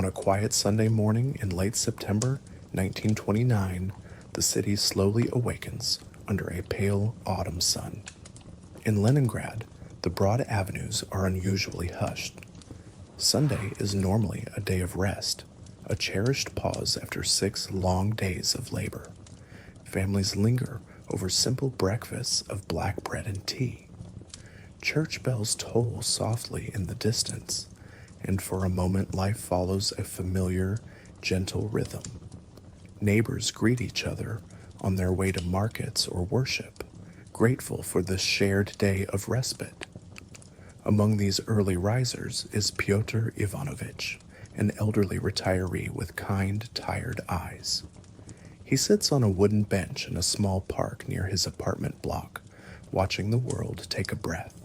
On a quiet Sunday morning in late September 1929, the city slowly awakens under a pale autumn sun. In Leningrad, the broad avenues are unusually hushed. Sunday is normally a day of rest, a cherished pause after 6 long days of labor. Families linger over simple breakfasts of black bread and tea. Church bells toll softly in the distance, and for a moment life follows a familiar, gentle rhythm. Neighbors greet each other on their way to markets or worship, grateful for this shared day of respite. Among these early risers is Pyotr Ivanovich, an elderly retiree with kind, tired eyes. He sits on a wooden bench in a small park near his apartment block, watching the world take a breath.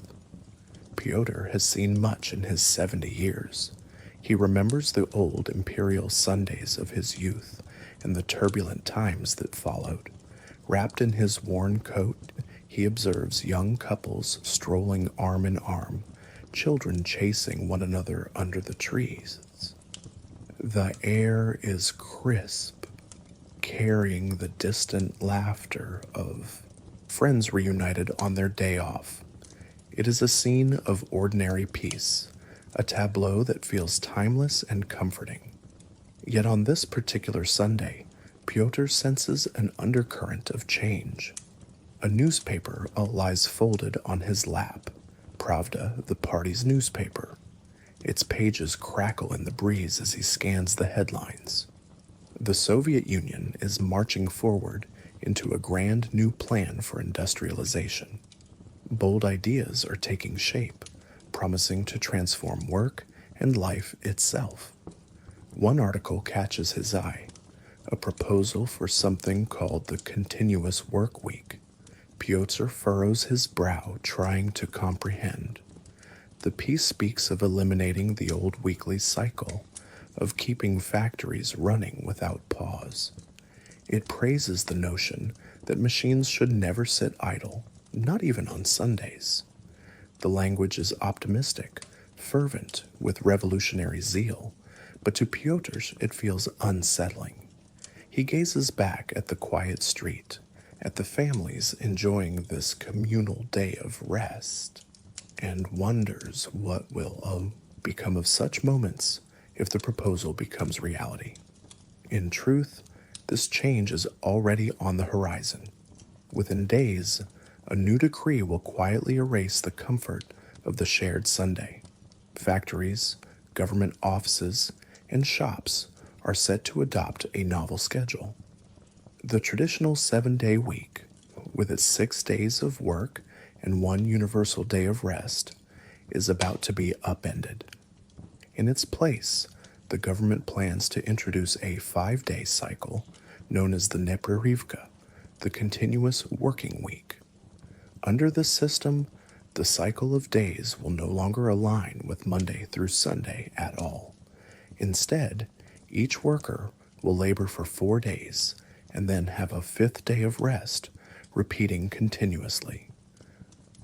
Pyotr has seen much in his 70 years. He remembers the old imperial Sundays of his youth and the turbulent times that followed. Wrapped in his worn coat, he observes young couples strolling arm in arm, children chasing one another under the trees. The air is crisp, carrying the distant laughter of friends reunited on their day off. It is a scene of ordinary peace, a tableau that feels timeless and comforting. Yet on this particular Sunday, Pyotr senses an undercurrent of change. A newspaper lies folded on his lap, Pravda, the party's newspaper. Its pages crackle in the breeze as he scans the headlines. The Soviet Union is marching forward into a grand new plan for industrialization. Bold ideas are taking shape, promising to transform work and life itself. One article catches his eye, a proposal for something called the continuous work week. Pyotr furrows his brow, trying to comprehend. The piece speaks of eliminating the old weekly cycle, of keeping factories running without pause. It praises the notion that machines should never sit idle, not even on Sundays. The language is optimistic, fervent, with revolutionary zeal, but to Pyotr it feels unsettling. He gazes back at the quiet street, at the families enjoying this communal day of rest, and wonders what will become of such moments if the proposal becomes reality. In truth, this change is already on the horizon. Within days, a new decree will quietly erase the comfort of the shared Sunday. Factories, government offices, and shops are set to adopt a novel schedule. The traditional 7-day week, with its 6 days of work and 1 universal day of rest, is about to be upended. In its place, the government plans to introduce a 5-day cycle known as the Neprerivka, the continuous working week. Under this system, the cycle of days will no longer align with Monday through Sunday at all. Instead, each worker will labor for 4 days and then have a 5th day of rest, repeating continuously.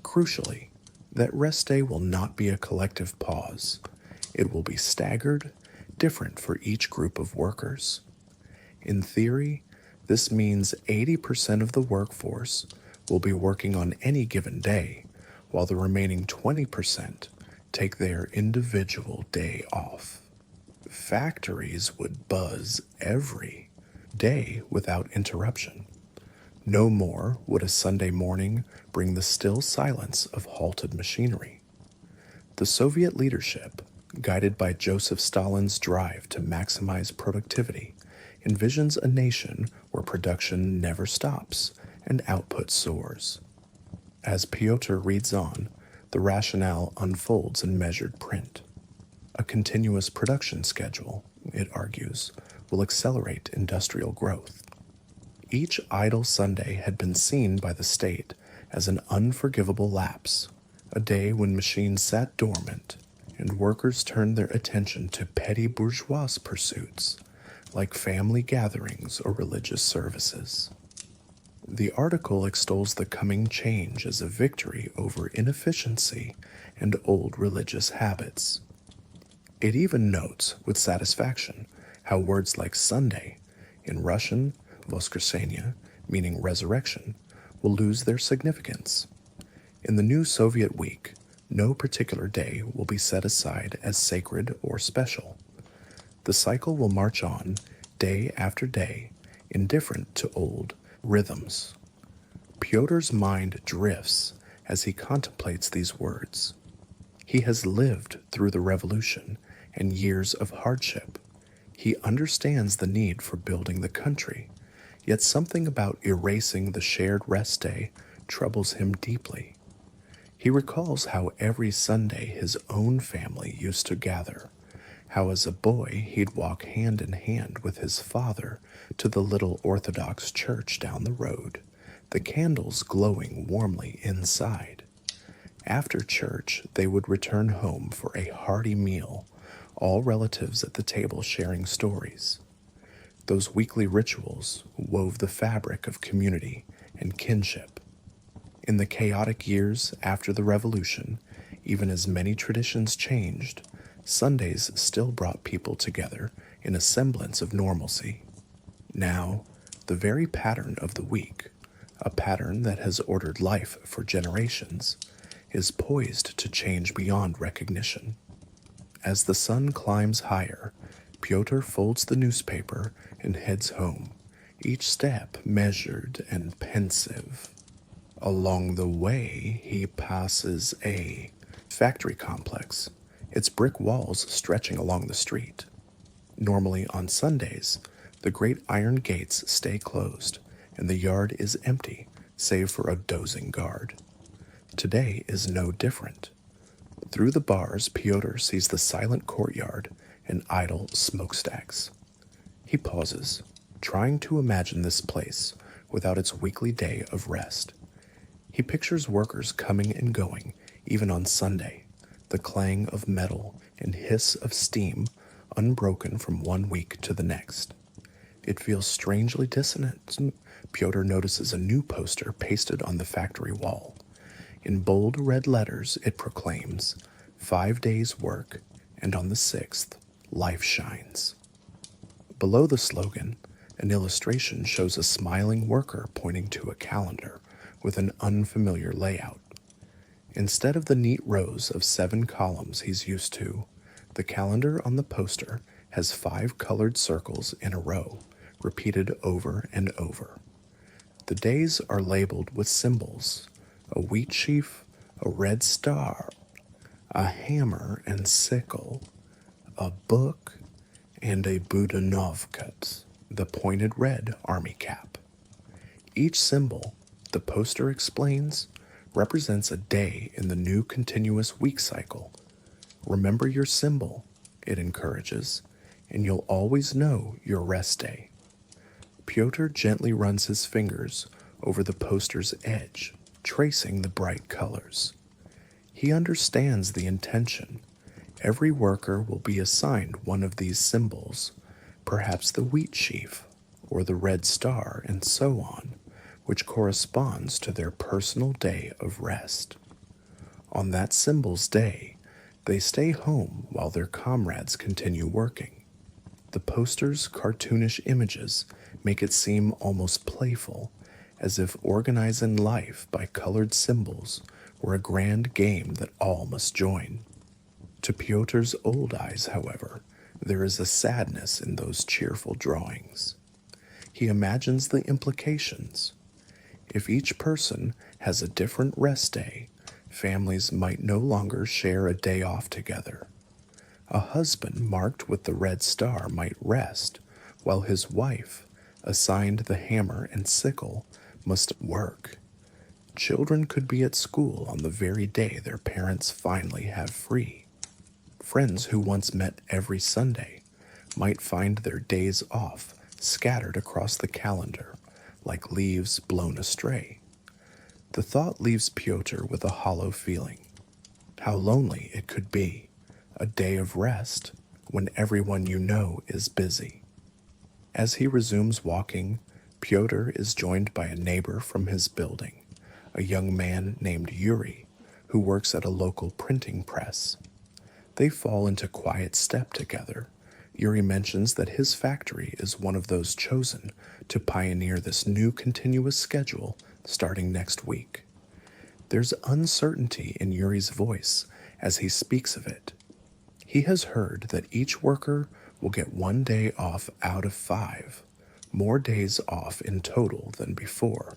Crucially, that rest day will not be a collective pause. It will be staggered, different for each group of workers. In theory, this means 80% of the workforce will be working on any given day, while the remaining 20% take their individual day off. Factories would buzz every day without interruption. No more would a Sunday morning bring the still silence of halted machinery. The Soviet leadership, guided by Joseph Stalin's drive to maximize productivity, envisions a nation where production never stops and output soars. As Pyotr reads on, the rationale unfolds in measured print. A continuous production schedule, it argues, will accelerate industrial growth. Each idle Sunday had been seen by the state as an unforgivable lapse, a day when machines sat dormant and workers turned their attention to petty bourgeois pursuits like family gatherings or religious services. The article extols the coming change as a victory over inefficiency and old religious habits. It even notes with satisfaction how words like Sunday, in Russian Voskresenie, meaning resurrection, will lose their significance. In the new Soviet week, no particular day will be set aside as sacred or special. The cycle will march on, day after day, indifferent to old rhythms. Pyotr's mind drifts as he contemplates these words. He has lived through the revolution and years of hardship. He understands the need for building the country, yet something about erasing the shared rest day troubles him deeply. He recalls how every Sunday his own family used to gather, how as a boy he'd walk hand in hand with his father to the little Orthodox church down the road, the candles glowing warmly inside. After church, they would return home for a hearty meal, all relatives at the table sharing stories. Those weekly rituals wove the fabric of community and kinship. In the chaotic years after the revolution, even as many traditions changed, Sundays still brought people together in a semblance of normalcy. Now, the very pattern of the week, a pattern that has ordered life for generations, is poised to change beyond recognition. As the sun climbs higher, Pyotr folds the newspaper and heads home, each step measured and pensive. Along the way, he passes a factory complex, its brick walls stretching along the street. Normally on Sundays, the great iron gates stay closed, and the yard is empty, save for a dozing guard. Today is no different. Through the bars, Pyotr sees the silent courtyard and idle smokestacks. He pauses, trying to imagine this place without its weekly day of rest. He pictures workers coming and going, even on Sunday, the clang of metal and hiss of steam unbroken from one week to the next. It feels strangely dissonant. Pyotr notices a new poster pasted on the factory wall. In bold red letters, it proclaims, 5 days work, and on the 6th, life shines. Below the slogan, an illustration shows a smiling worker pointing to a calendar with an unfamiliar layout. Instead of the neat rows of 7 columns he's used to, the calendar on the poster has 5 colored circles in a row, repeated over and over. The days are labeled with symbols: a wheat sheaf, a red star, a hammer and sickle, a book, and a Budanovkat, the pointed red army cap. Each symbol, the poster explains, represents a day in the new continuous week cycle. Remember your symbol, it encourages, and you'll always know your rest day. Pyotr gently runs his fingers over the poster's edge, tracing the bright colors. He understands the intention. Every worker will be assigned one of these symbols, perhaps the wheat sheaf or the red star, and so on, which corresponds to their personal day of rest. On that symbol's day, they stay home while their comrades continue working. The poster's cartoonish images make it seem almost playful, as if organizing life by colored symbols were a grand game that all must join. To Pyotr's old eyes, however, there is a sadness in those cheerful drawings. He imagines the implications. If each person has a different rest day, families might no longer share a day off together. A husband marked with the red star might rest, while his wife, assigned the hammer and sickle, must work. Children could be at school on the very day their parents finally have free. Friends who once met every Sunday might find their days off scattered across the calendar like leaves blown astray. The thought leaves Pyotr with a hollow feeling. How lonely it could be, a day of rest, when everyone you know is busy. As he resumes walking, Pyotr is joined by a neighbor from his building, a young man named Yuri, who works at a local printing press. They fall into quiet step together. Yuri mentions that his factory is one of those chosen to pioneer this new continuous schedule starting next week. There's uncertainty in Yuri's voice as he speaks of it. He has heard that each worker will get 1 day off out of 5, more days off in total than before,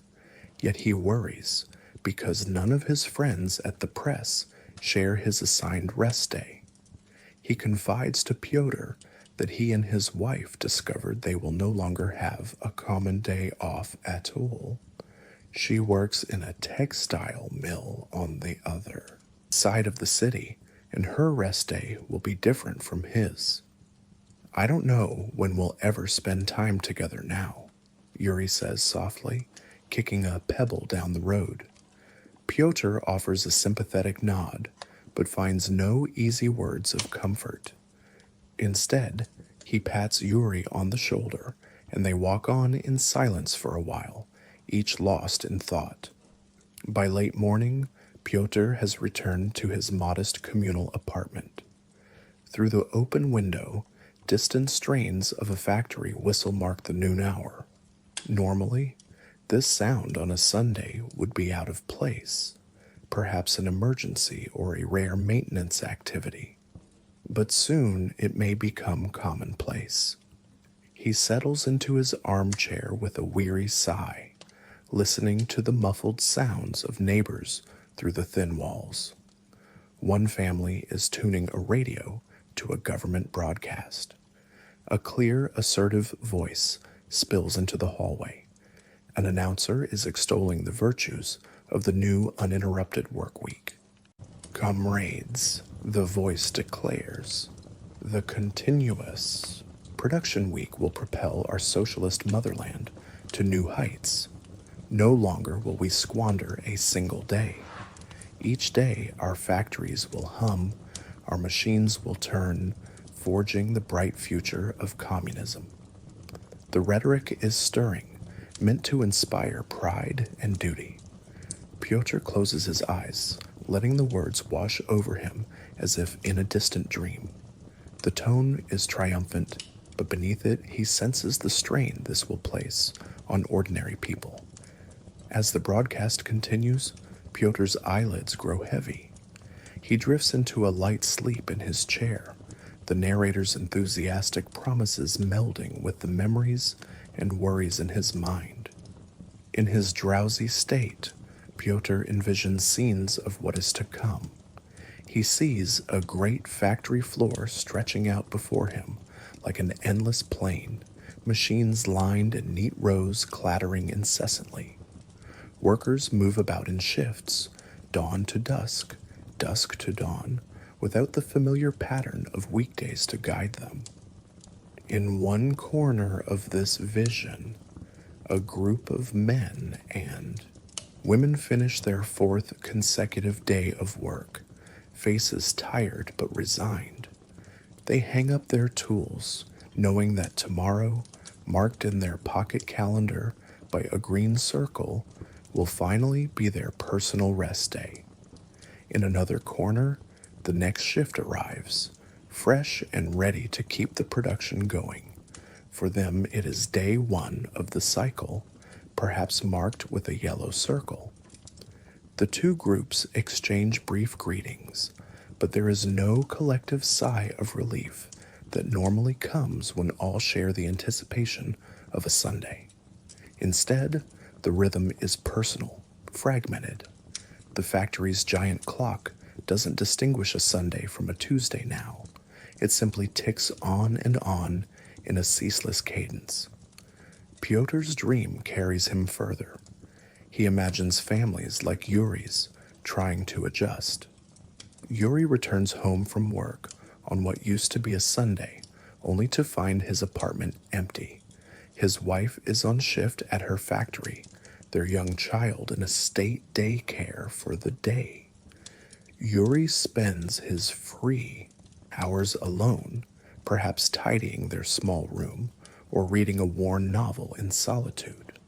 yet he worries because none of his friends at the press share his assigned rest day. He confides to Pyotr that he and his wife discovered they will no longer have a common day off at all. She works in a textile mill on the other side of the city, and her rest day will be different from his. I don't know when we'll ever spend time together now, Yuri says softly, kicking a pebble down the road. Pyotr offers a sympathetic nod, but finds no easy words of comfort. Instead, he pats Yuri on the shoulder, and they walk on in silence for a while, each lost in thought. By late morning, Pyotr has returned to his modest communal apartment. Through the open window, distant strains of a factory whistle mark the noon hour. Normally, this sound on a Sunday would be out of place, perhaps an emergency or a rare maintenance activity. But soon it may become commonplace. He settles into his armchair with a weary sigh, listening to the muffled sounds of neighbors through the thin walls. One family is tuning a radio to a government broadcast. A clear, assertive voice spills into the hallway. An announcer is extolling the virtues of the new uninterrupted work week. Comrades, the voice declares, the continuous production week will propel our socialist motherland to new heights. No longer will we squander a single day. Each day our factories will hum, our machines will turn, forging the bright future of communism. The rhetoric is stirring, meant to inspire pride and duty. Pyotr closes his eyes, letting the words wash over him as if in a distant dream. The tone is triumphant, but beneath it he senses the strain this will place on ordinary people. As the broadcast continues, Pyotr's eyelids grow heavy. He drifts into a light sleep in his chair, the narrator's enthusiastic promises melding with the memories and worries in his mind. In his drowsy state, Pyotr envisions scenes of what is to come. He sees a great factory floor stretching out before him like an endless plain, machines lined in neat rows clattering incessantly. Workers move about in shifts, dawn to dusk, dusk to dawn, without the familiar pattern of weekdays to guide them. In one corner of this vision, a group of men and women finish their 4th consecutive day of work, faces tired but resigned. They hang up their tools, knowing that tomorrow, marked in their pocket calendar by a green circle, will finally be their personal rest day. In another corner, the next shift arrives, fresh and ready to keep the production going. For them, it is day 1 of the cycle, perhaps marked with a yellow circle. The two groups exchange brief greetings, but there is no collective sigh of relief that normally comes when all share the anticipation of a Sunday. Instead, the rhythm is personal, fragmented. The factory's giant clock doesn't distinguish a Sunday from a Tuesday now. It simply ticks on and on in a ceaseless cadence. Pyotr's dream carries him further. He imagines families like Yuri's trying to adjust. Yuri returns home from work on what used to be a Sunday, only to find his apartment empty. His wife is on shift at her factory, their young child in a state daycare for the day. Yuri spends his free hours alone, perhaps tidying their small room or reading a worn novel in solitude.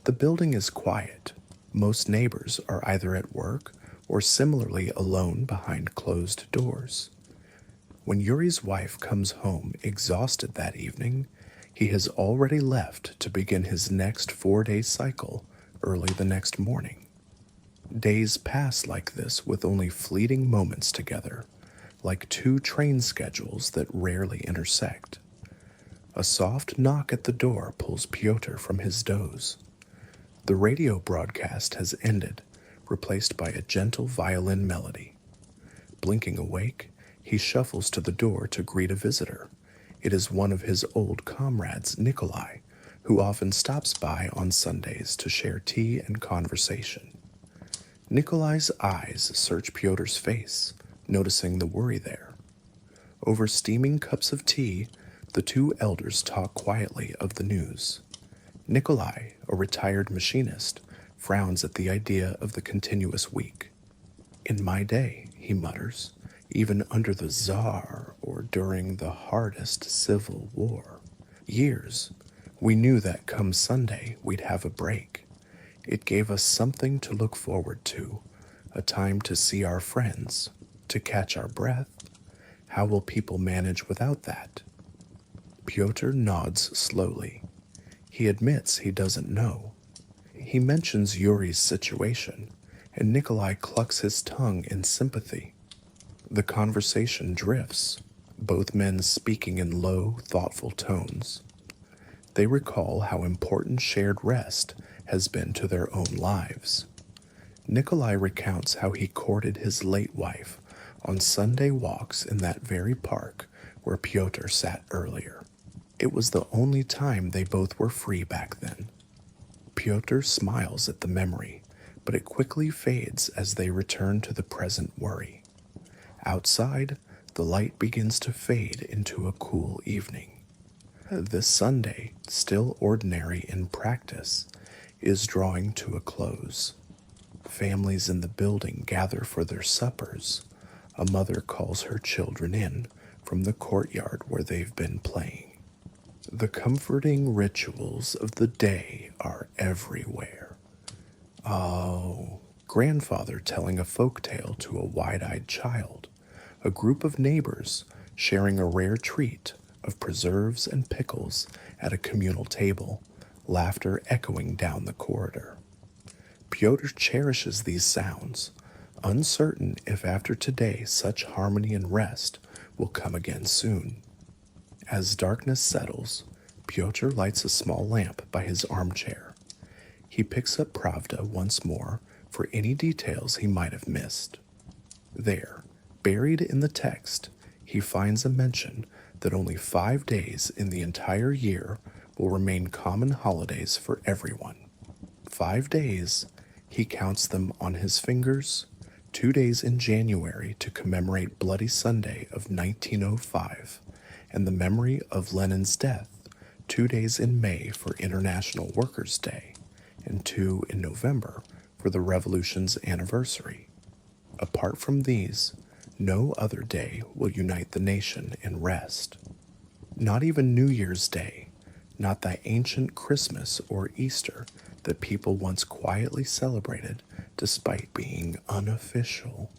The building is quiet. Most neighbors are either at work or similarly alone behind closed doors. When Yuri's wife comes home exhausted that evening, he has already left to begin his next 4-day cycle early the next morning. Days pass like this with only fleeting moments together, like two train schedules that rarely intersect. A soft knock at the door pulls Pyotr from his doze. The radio broadcast has ended, replaced by a gentle violin melody. Blinking awake, he shuffles to the door to greet a visitor. It is one of his old comrades, Nikolai, who often stops by on Sundays to share tea and conversation. Nikolai's eyes search Pyotr's face, noticing the worry there. Over steaming cups of tea, the two elders talk quietly of the news. Nikolai, a retired machinist, frowns at the idea of the continuous week. In my day, he mutters, even under the Tsar or during the hardest civil war. Years, we knew that come Sunday we'd have a break. It gave us something to look forward to, a time to see our friends, to catch our breath. How will people manage without that? Pyotr nods slowly. He admits he doesn't know. He mentions Yuri's situation, and Nikolai clucks his tongue in sympathy. The conversation drifts, both men speaking in low, thoughtful tones. They recall how important shared rest has been to their own lives. Nikolai recounts how he courted his late wife on Sunday walks in that very park where Pyotr sat earlier. It was the only time they both were free back then. Pyotr smiles at the memory, but it quickly fades as they return to the present worry. Outside, the light begins to fade into a cool evening. This Sunday, still ordinary in practice, is drawing to a close. Families in the building gather for their suppers. A mother calls her children in from the courtyard where they've been playing. The comforting rituals of the day are everywhere. Oh, grandfather telling a folk tale to a wide-eyed child, a group of neighbors sharing a rare treat of preserves and pickles at a communal table, laughter echoing down the corridor. Pyotr cherishes these sounds, uncertain if after today such harmony and rest will come again soon. As darkness settles, Pyotr lights a small lamp by his armchair. He picks up Pravda once more for any details he might have missed. There, buried in the text, he finds a mention that only 5 days in the entire year will remain common holidays for everyone. 5 days, he counts them on his fingers, 2 days in January to commemorate Bloody Sunday of 1905, and the memory of Lenin's death, 2 days in May for International Workers' Day, and 2 in November for the Revolution's anniversary. Apart from these, no other day will unite the nation in rest. Not even New Year's Day, not that ancient Christmas or Easter that people once quietly celebrated despite being unofficial.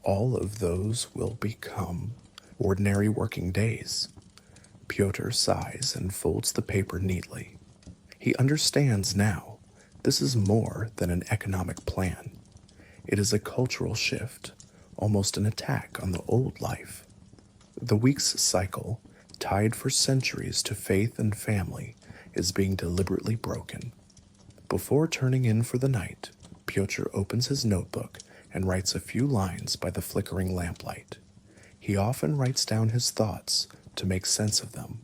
All of those will become ordinary working days. Pyotr sighs and folds the paper neatly. He understands now, this is more than an economic plan. It is a cultural shift, almost an attack on the old life. The week's cycle, tied for centuries to faith and family, is being deliberately broken. Before turning in for the night, Pyotr opens his notebook and writes a few lines by the flickering lamplight. He often writes down his thoughts to make sense of them.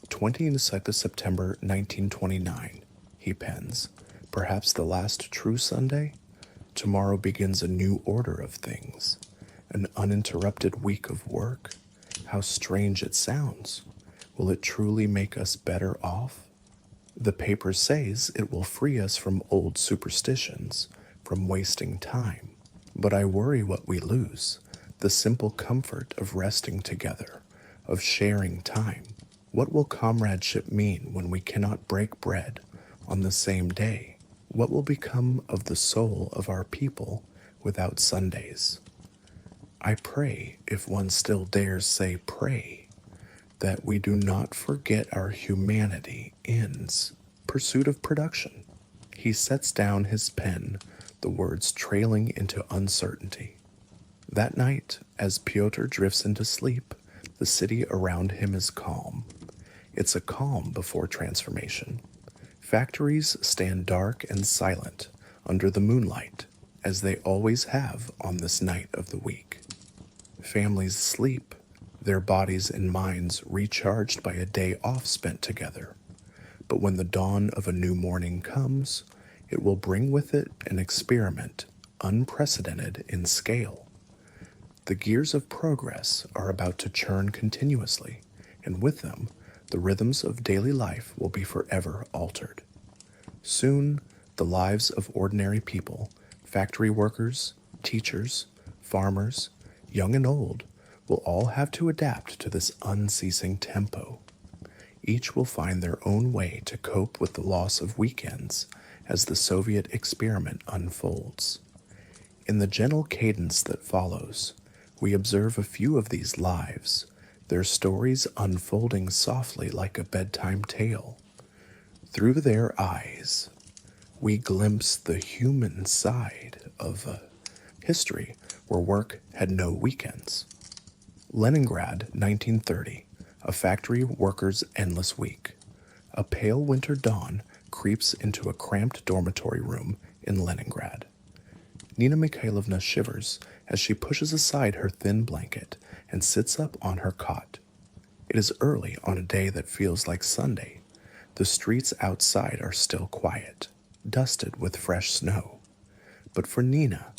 22nd September 1929, he pens, perhaps the last true Sunday? Tomorrow begins a new order of things, an uninterrupted week of work. How strange it sounds. Will it truly make us better off? The paper says it will free us from old superstitions, from wasting time. But I worry what we lose, the simple comfort of resting together, of sharing time. What will comradeship mean when we cannot break bread on the same day? What will become of the soul of our people without Sundays? I pray, if one still dares say pray, that we do not forget our humanity ends pursuit of production. He sets down his pen, the words trailing into uncertainty. That night, as Pyotr drifts into sleep, the city around him is calm. It's a calm before transformation. Factories stand dark and silent under the moonlight, as they always have on this night of the week. Families sleep, their bodies and minds recharged by a day off spent together. But when the dawn of a new morning comes, it will bring with it an experiment unprecedented in scale. The gears of progress are about to churn continuously, and with them, the rhythms of daily life will be forever altered. Soon, the lives of ordinary people, factory workers, teachers, farmers, young and old, will all have to adapt to this unceasing tempo. Each will find their own way to cope with the loss of weekends as the Soviet experiment unfolds. In the gentle cadence that follows, we observe a few of these lives, their stories unfolding softly like a bedtime tale. Through their eyes, we glimpse the human side of a history where work had no weekends. Leningrad, 1930, a factory worker's endless week. A pale winter dawn creeps into a cramped dormitory room in Leningrad. Nina Mikhailovna shivers as she pushes aside her thin blanket and sits up on her cot. It is early on a day that feels like Sunday. The streets outside are still quiet, dusted with fresh snow. But for Nina,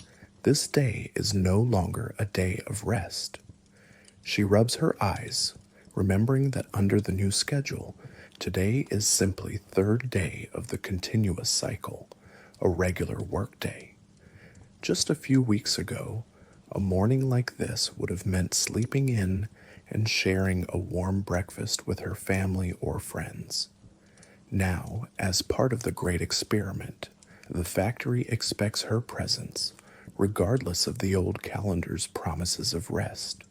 this day is no longer a day of rest. She rubs her eyes, remembering that under the new schedule, today is simply third day of the continuous cycle, a regular work day. Just a few weeks ago, a morning like this would have meant sleeping in and sharing a warm breakfast with her family or friends. Now, as part of the great experiment, the factory expects her presence, regardless of the old calendar's promises of rest.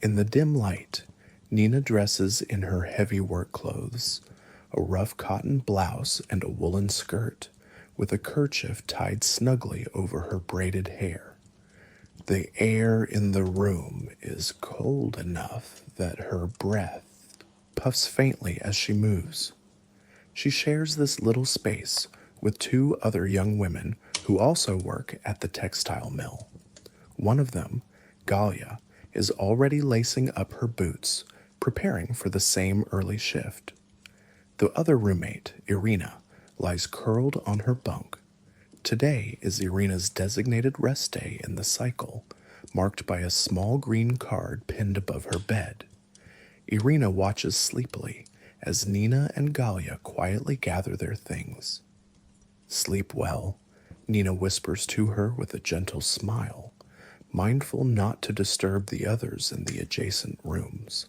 In the dim light, Nina dresses in her heavy work clothes, a rough cotton blouse and a woolen skirt, with a kerchief tied snugly over her braided hair. The air in the room is cold enough that her breath puffs faintly as she moves. She shares this little space with two other young women who also work at the textile mill. One of them, Galia, is already lacing up her boots, preparing for the same early shift. The other roommate, Irina, lies curled on her bunk. Today is Irina's designated rest day in the cycle, marked by a small green card pinned above her bed. Irina watches sleepily as Nina and Galia quietly gather their things. "Sleep well," Nina whispers to her with a gentle smile, mindful not to disturb the others in the adjacent rooms.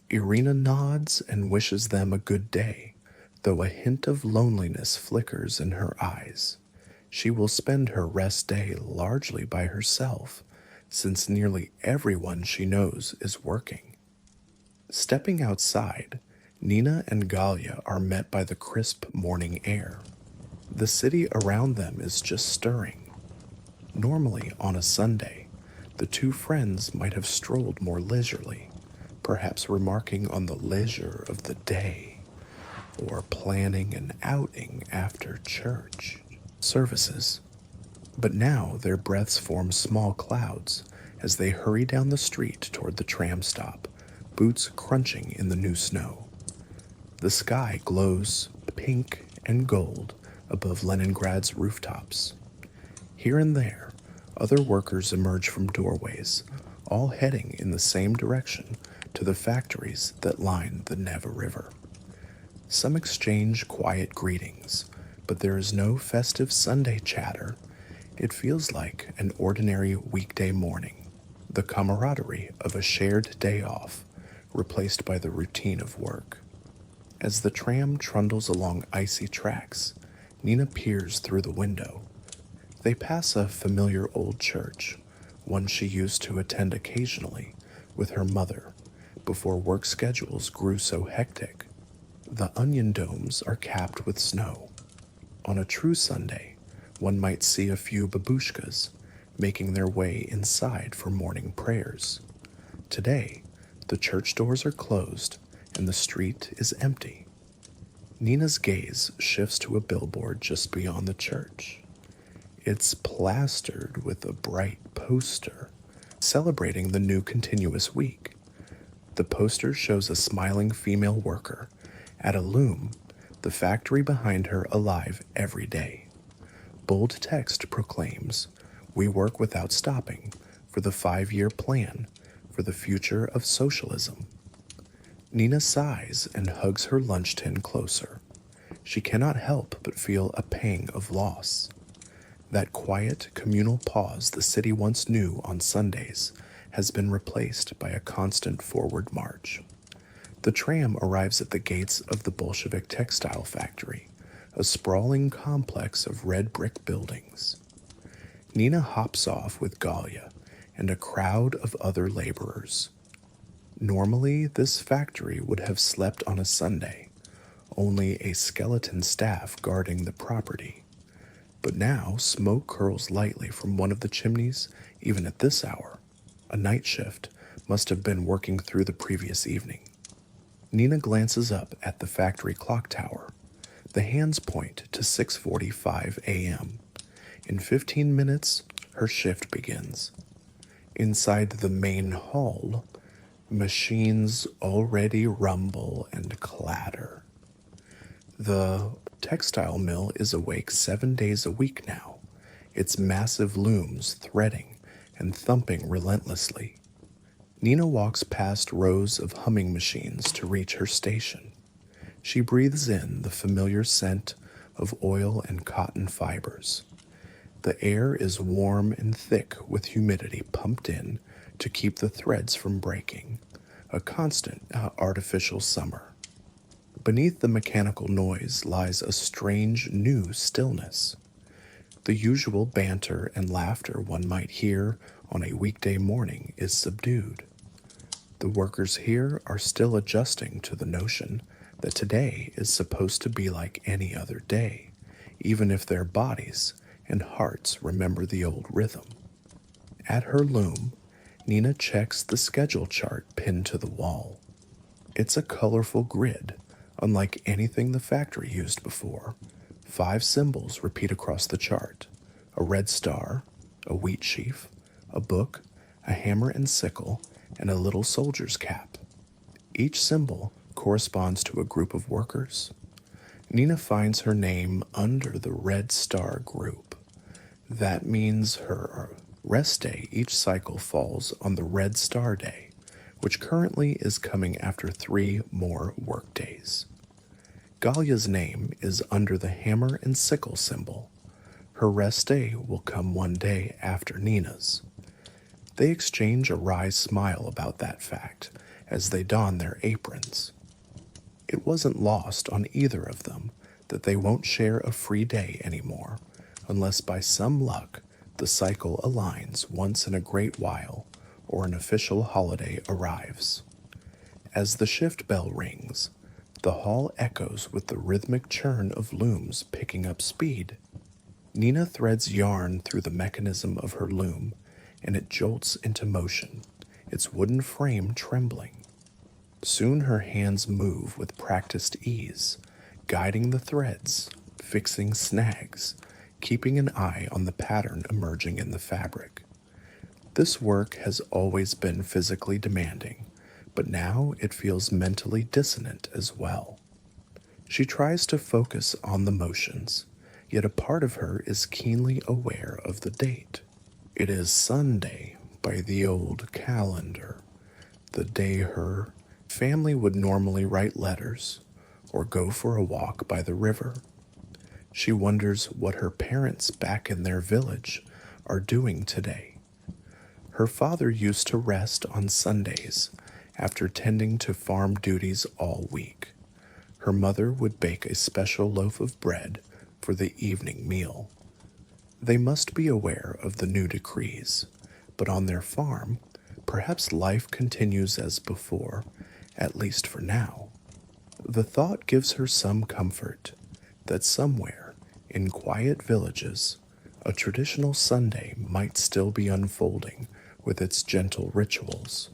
Irina nods and wishes them a good day, though a hint of loneliness flickers in her eyes. She will spend her rest day largely by herself, since nearly everyone she knows is working. Stepping outside, Nina and Galia are met by the crisp morning air. The city around them is just stirring. Normally, on a Sunday, the two friends might have strolled more leisurely, perhaps remarking on the leisure of the day, or planning an outing after church services. But now their breaths form small clouds as they hurry down the street toward the tram stop, boots crunching in the new snow. The sky glows pink and gold above Leningrad's rooftops. Here and there, other workers emerge from doorways, all heading in the same direction to the factories that line the Neva River. Some exchange quiet greetings, but there is no festive Sunday chatter. It feels like an ordinary weekday morning, the camaraderie of a shared day off, replaced by the routine of work. As the tram trundles along icy tracks, Nina peers through the window. They pass a familiar old church, one she used to attend occasionally with her mother before work schedules grew so hectic. The onion domes are capped with snow. On a true Sunday, one might see a few babushkas making their way inside for morning prayers. Today, the church doors are closed and the street is empty. Nina's gaze shifts to a billboard just beyond the church. It's plastered with a bright poster celebrating the new continuous week. The poster shows a smiling female worker at a loom, the factory behind her alive every day. Bold text proclaims, "We work without stopping for the 5-year plan for the future of socialism." Nina sighs and hugs her lunch tin closer. She cannot help but feel a pang of loss. That quiet, communal pause the city once knew on Sundays has been replaced by a constant forward march. The tram arrives at the gates of the Bolshevik textile factory, a sprawling complex of red brick buildings. Nina hops off with Galia and a crowd of other laborers. Normally, this factory would have slept on a Sunday, only a skeleton staff guarding the property. But now smoke curls lightly from one of the chimneys even at this hour. A night shift must have been working through the previous evening. Nina glances up at the factory clock tower. The hands point to 6:45 a.m. In 15 minutes, her shift begins. Inside the main hall, machines already rumble and clatter. The textile mill is awake 7 days a week now, its massive looms threading and thumping relentlessly. Nina walks past rows of humming machines to reach her station. She breathes in the familiar scent of oil and cotton fibers. The air is warm and thick with humidity pumped in to keep the threads from breaking, a constant artificial summer. Beneath the mechanical noise lies a strange new stillness. The usual banter and laughter one might hear on a weekday morning is subdued. The workers here are still adjusting to the notion that today is supposed to be like any other day, even if their bodies and hearts remember the old rhythm. At her loom, Nina checks the schedule chart pinned to the wall. It's a colorful grid, unlike anything the factory used before. 5 symbols repeat across the chart: a red star, a wheat sheaf, a book, a hammer and sickle, and a little soldier's cap. Each symbol corresponds to a group of workers. Nina finds her name under the red star group. That means her rest day each cycle falls on the red star day, which currently is coming after 3 more work days. Galia's name is under the hammer and sickle symbol. Her rest day will come one day after Nina's. They exchange a wry smile about that fact as they don their aprons. It wasn't lost on either of them that they won't share a free day anymore, unless by some luck the cycle aligns once in a great while or an official holiday arrives. As the shift bell rings, the hall echoes with the rhythmic churn of looms picking up speed. Nina threads yarn through the mechanism of her loom, and it jolts into motion, its wooden frame trembling. Soon her hands move with practiced ease, guiding the threads, fixing snags, keeping an eye on the pattern emerging in the fabric. This work has always been physically demanding, but now it feels mentally dissonant as well. She tries to focus on the motions, yet a part of her is keenly aware of the date. It is Sunday by the old calendar, the day her family would normally write letters or go for a walk by the river. She wonders what her parents back in their village are doing today. Her father used to rest on Sundays after tending to farm duties all week. Her mother would bake a special loaf of bread for the evening meal. They must be aware of the new decrees, But on their farm, perhaps life continues as before, at least for now. The thought gives her some comfort that somewhere, in quiet villages, a traditional Sunday might still be unfolding with its gentle rituals.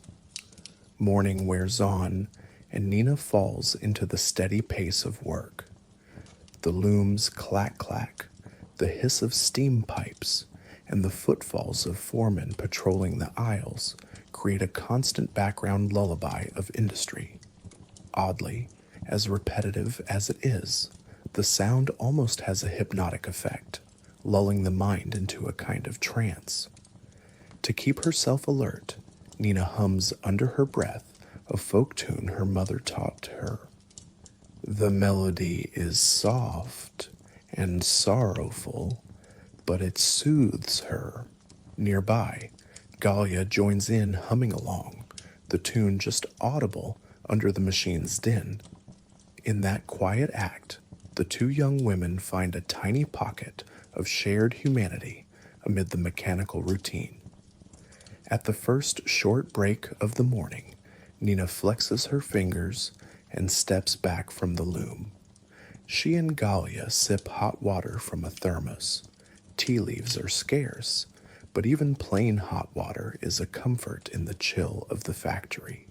Morning wears on, and Nina falls into the steady pace of work. The looms clack clack, the hiss of steam pipes, and the footfalls of foremen patrolling the aisles create a constant background lullaby of industry. Oddly, as repetitive as it is, the sound almost has a hypnotic effect, lulling the mind into a kind of trance. To keep herself alert, Nina hums under her breath a folk tune her mother taught her. The melody is soft and sorrowful, but it soothes her. Nearby, Galia joins in humming along, the tune just audible under the machine's din. In that quiet act, the two young women find a tiny pocket of shared humanity amid the mechanical routine. At the first short break of the morning, Nina flexes her fingers and steps back from the loom. She and Galia sip hot water from a thermos. Tea leaves are scarce, but even plain hot water is a comfort in the chill of the factory.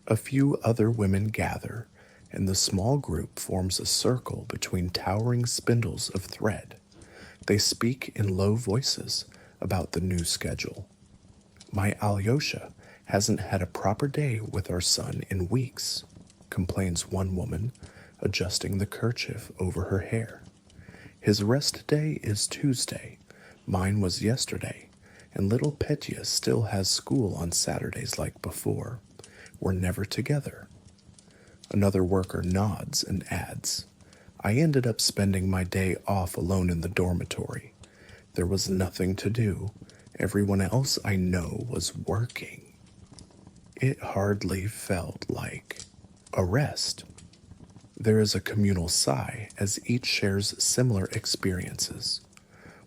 A few other women gather, and the small group forms a circle between towering spindles of thread. They speak in low voices about the new schedule. My Alyosha hasn't had a proper day with our son in weeks, complains one woman, adjusting the kerchief over her hair. His rest day is Tuesday, mine was yesterday, and little Petya still has school on Saturdays like before. We're never together. Another worker nods and adds, I ended up spending my day off alone in the dormitory. There was nothing to do. Everyone else I know was working. It hardly felt like a rest. There is a communal sigh as each shares similar experiences.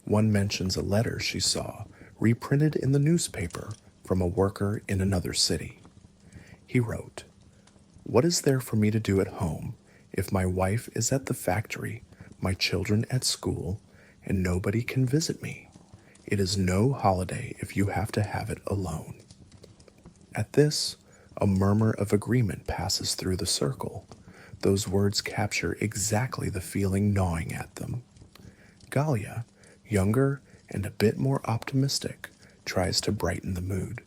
One mentions a letter she saw reprinted in the newspaper from a worker in another city. He wrote, What is there for me to do at home if my wife is at the factory, my children at school, and nobody can visit me? It is no holiday if you have to have it alone. At this, a murmur of agreement passes through the circle. Those words capture exactly the feeling gnawing at them. Galia, younger and a bit more optimistic, tries to brighten the mood.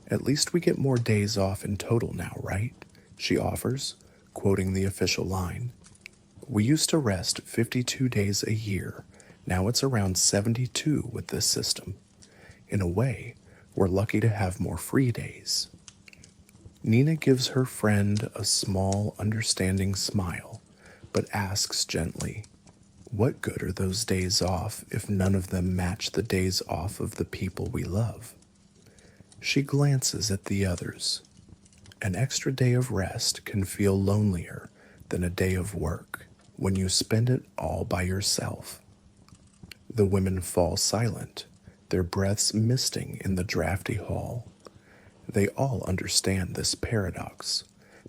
At least we get more days off in total now, right? She offers, quoting the official line. We used to rest 52 days a year. Now it's around 72 with this system. In a way, we're lucky to have more free days. Nina gives her friend a small, understanding smile, but asks gently, What good are those days off if none of them match the days off of the people we love? She glances at the others. An extra day of rest can feel lonelier than a day of work when you spend it all by yourself. The women fall silent, their breaths misting in the drafty hall. They all understand this paradox.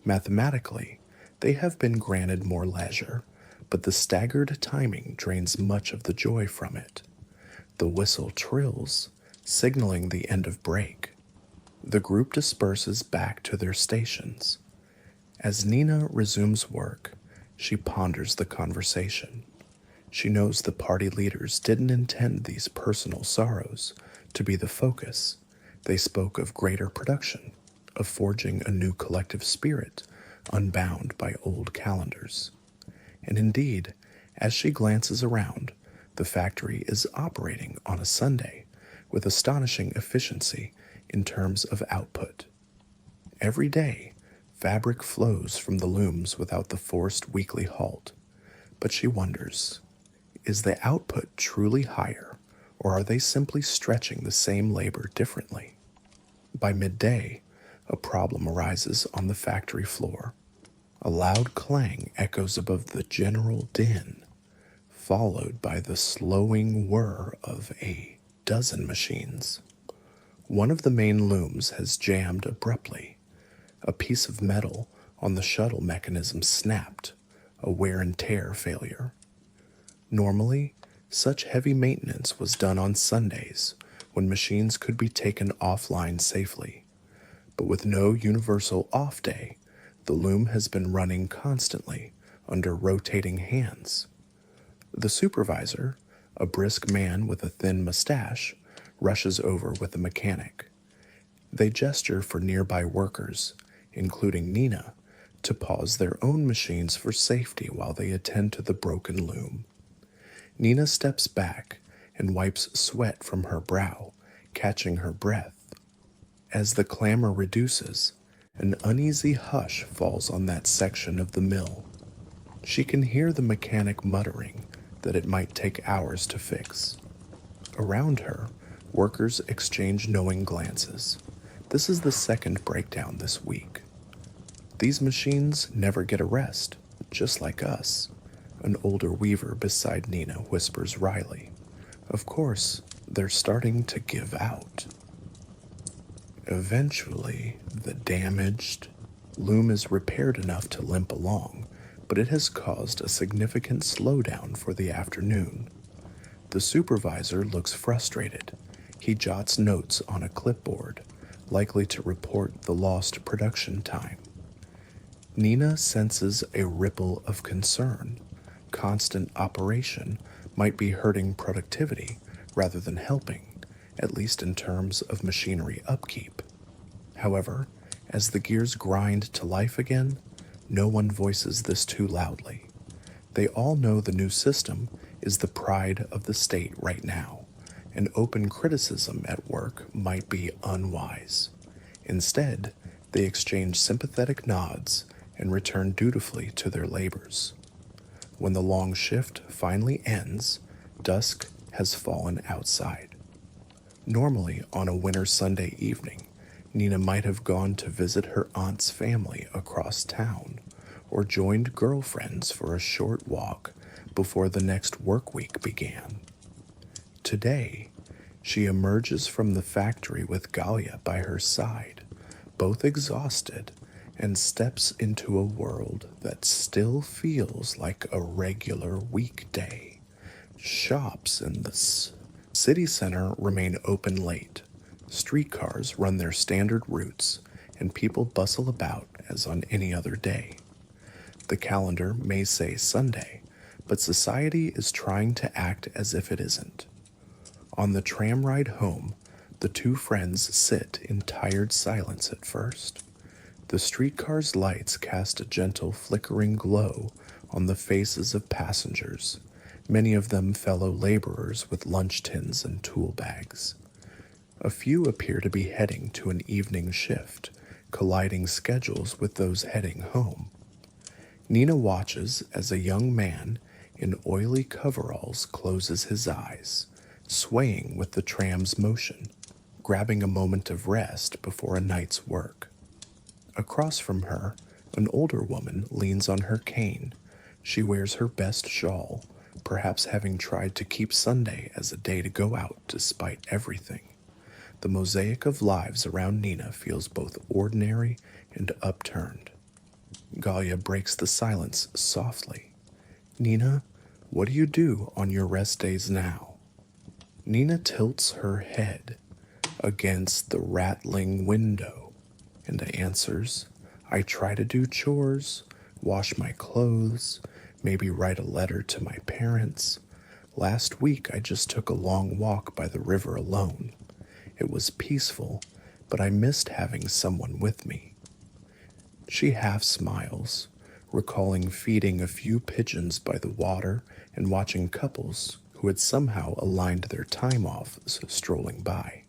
Mathematically, they have been granted more leisure, but the staggered timing drains much of the joy from it. The whistle trills, signaling the end of break. The group disperses back to their stations. As Nina resumes work, she ponders the conversation. She knows the party leaders didn't intend these personal sorrows to be the focus. They spoke of greater production, of forging a new collective spirit, unbound by old calendars. And indeed, as she glances around, the factory is operating on a Sunday with astonishing efficiency in terms of output. Every day, fabric flows from the looms without the forced weekly halt. But she wonders, is the output truly higher, or are they simply stretching the same labor differently? By midday, a problem arises on the factory floor. A loud clang echoes above the general din, followed by the slowing whir of a dozen machines. One of the main looms has jammed abruptly. A piece of metal on the shuttle mechanism snapped, a wear and tear failure. Normally, such heavy maintenance was done on Sundays when machines could be taken offline safely. But with no universal off day, the loom has been running constantly under rotating hands. The supervisor, a brisk man with a thin mustache, rushes over with the mechanic. They gesture for nearby workers, including Nina, to pause their own machines for safety while they attend to the broken loom. Nina steps back and wipes sweat from her brow, catching her breath. As the clamor reduces, an uneasy hush falls on that section of the mill. She can hear the mechanic muttering that it might take hours to fix. Around her, workers exchange knowing glances. This is the second breakdown this week. These machines never get a rest, just like us. An older weaver beside Nina whispers wryly. Of course, they're starting to give out. Eventually, the damaged loom is repaired enough to limp along, but it has caused a significant slowdown for the afternoon. The supervisor looks frustrated. He jots notes on a clipboard, likely to report the lost production time. Nina senses a ripple of concern. Constant operation might be hurting productivity rather than helping, at least in terms of machinery upkeep. However, as the gears grind to life again, no one voices this too loudly. They all know the new system is the pride of the state right now, and open criticism at work might be unwise. Instead, they exchange sympathetic nods and return dutifully to their labors. When the long shift finally ends, dusk has fallen outside. Normally, on a winter Sunday evening, Nina might have gone to visit her aunt's family across town, or joined girlfriends for a short walk before the next work week began. Today, she emerges from the factory with Galia by her side, both exhausted, and steps into a world that still feels like a regular weekday. Shops in the city center remain open late. Streetcars run their standard routes, and people bustle about as on any other day. The calendar may say Sunday, but society is trying to act as if it isn't. On the tram ride home, the two friends sit in tired silence at first. The streetcar's lights cast a gentle flickering glow on the faces of passengers, many of them fellow laborers with lunch tins and tool bags. A few appear to be heading to an evening shift, colliding schedules with those heading home. Nina watches as a young man in oily coveralls closes his eyes, swaying with the tram's motion, grabbing a moment of rest before a night's work. Across from her, an older woman leans on her cane. She wears her best shawl, perhaps having tried to keep Sunday as a day to go out despite everything. The mosaic of lives around Nina feels both ordinary and upturned. Galia breaks the silence softly. Nina, what do you do on your rest days now? Nina tilts her head against the rattling window and answers, I try to do chores, wash my clothes, maybe write a letter to my parents. Last week I just took a long walk by the river alone. It was peaceful, but I missed having someone with me. She half smiles, recalling feeding a few pigeons by the water and watching couples who had somehow aligned their time off strolling by.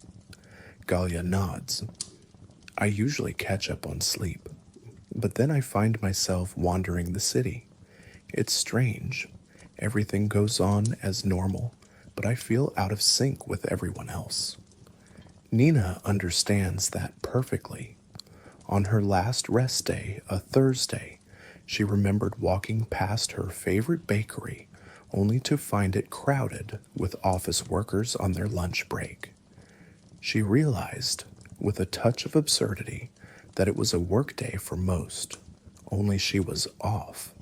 Galia nods. I usually catch up on sleep, but then I find myself wandering the city. It's strange. Everything goes on as normal, but I feel out of sync with everyone else. Nina understands that perfectly. On her last rest day, a Thursday, she remembered walking past her favorite bakery only to find it crowded with office workers on their lunch break. She realized, with a touch of absurdity, that it was a workday for most, only she was off.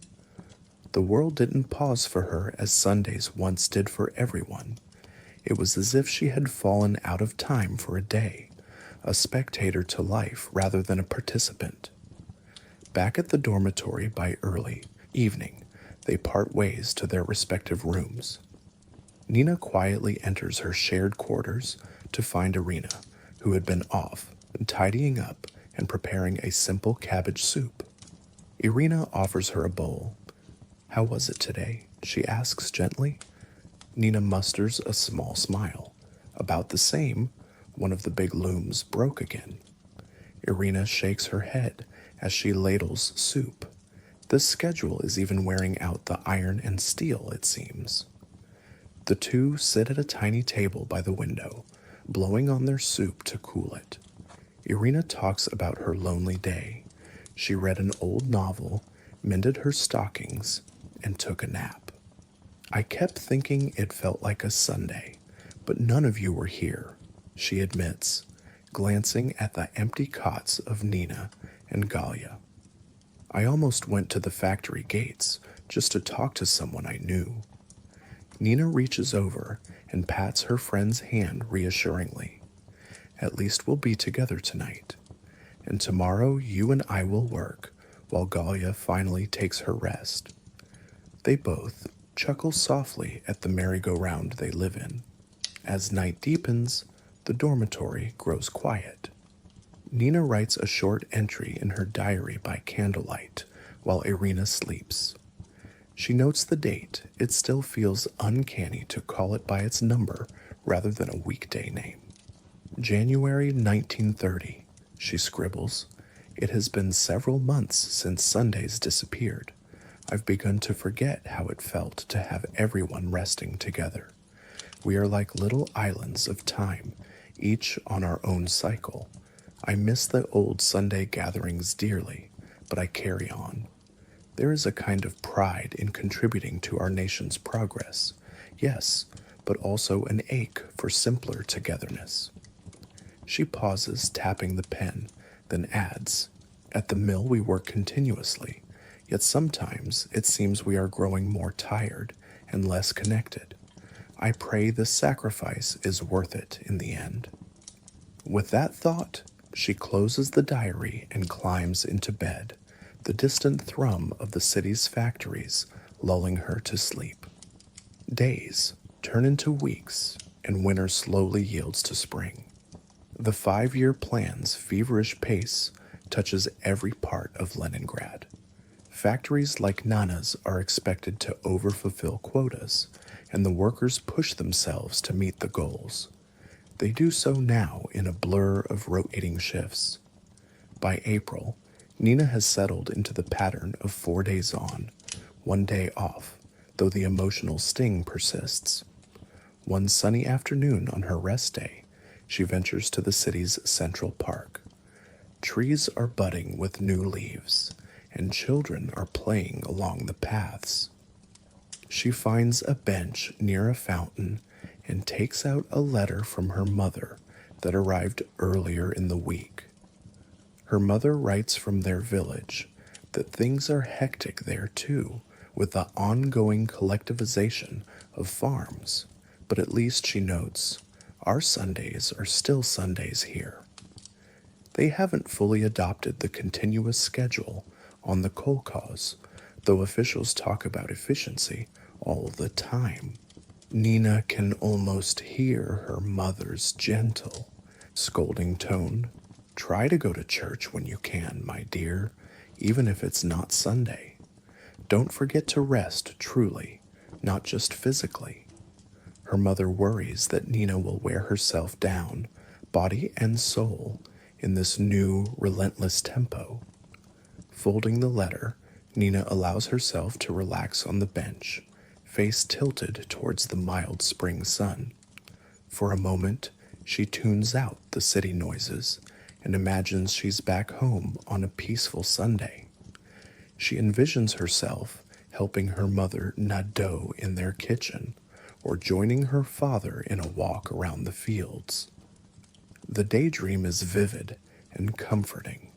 The world didn't pause for her as Sundays once did for everyone. It was as if she had fallen out of time for a day, a spectator to life rather than a participant. Back at the dormitory by early evening, they part ways to their respective rooms. Nina quietly enters her shared quarters to find Irina, who had been off, tidying up and preparing a simple cabbage soup. Irina offers her a bowl. "How was it today?" she asks gently. Nina musters a small smile. "About the same." One of the big looms broke again. Irina shakes her head as she ladles soup. This schedule is even wearing out the iron and steel, it seems. The two sit at a tiny table by the window, blowing on their soup to cool it. Irina talks about her lonely day. She read an old novel, mended her stockings, and took a nap. "I kept thinking it felt like a Sunday, but none of you were here," she admits, glancing at the empty cots of Nina and Galia. "I almost went to the factory gates just to talk to someone I knew." Nina reaches over and pats her friend's hand reassuringly. "At least we'll be together tonight. And tomorrow you and I will work while Galia finally takes her rest." They both chuckle softly at the merry-go-round they live in. As night deepens, the dormitory grows quiet. Nina writes a short entry in her diary by candlelight while Irina sleeps. She notes the date. It still feels uncanny to call it by its number rather than a weekday name. January 1930, she scribbles. "It has been several months since Sundays disappeared. I've begun to forget how it felt to have everyone resting together. We are like little islands of time, each on our own cycle. I miss the old Sunday gatherings dearly, but I carry on. There is a kind of pride in contributing to our nation's progress, yes, but also an ache for simpler togetherness." She pauses, tapping the pen, then adds, "At the mill we work continuously, yet sometimes it seems we are growing more tired and less connected. I pray this sacrifice is worth it in the end." With that thought, she closes the diary and climbs into bed, the distant thrum of the city's factories lulling her to sleep. Days turn into weeks, and winter slowly yields to spring. The 5-year plan's feverish pace touches every part of Leningrad. Factories like Nana's are expected to overfulfill quotas, and the workers push themselves to meet the goals. They do so now in a blur of rotating shifts. By April, Nina has settled into the pattern of 4 days on, 1 day off, though the emotional sting persists. One sunny afternoon on her rest day, she ventures to the city's central park. Trees are budding with new leaves, and children are playing along the paths. She finds a bench near a fountain and takes out a letter from her mother that arrived earlier in the week. Her mother writes from their village that things are hectic there too, with the ongoing collectivization of farms, but at least she notes, "Our Sundays are still Sundays here." They haven't fully adopted the continuous schedule on the kolkhoz, though officials talk about efficiency all the time. Nina can almost hear her mother's gentle, scolding tone. "Try to go to church when you can, my dear, even if it's not Sunday. Don't forget to rest truly, not just physically." Her mother worries that Nina will wear herself down, body and soul, in this new, relentless tempo. Folding the letter, Nina allows herself to relax on the bench, face tilted towards the mild spring sun. For a moment, she tunes out the city noises and imagines she's back home on a peaceful Sunday. She envisions herself helping her mother knead dough in their kitchen, or joining her father in a walk around the fields. The daydream is vivid and comforting,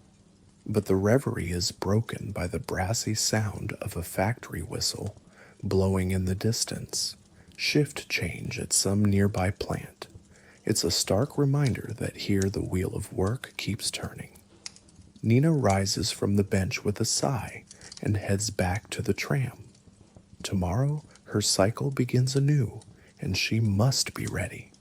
but the reverie is broken by the brassy sound of a factory whistle blowing in the distance, shift change at some nearby plant. It's a stark reminder that here the wheel of work keeps turning. Nina rises from the bench with a sigh and heads back to the tram. Tomorrow, her cycle begins anew, and she must be ready.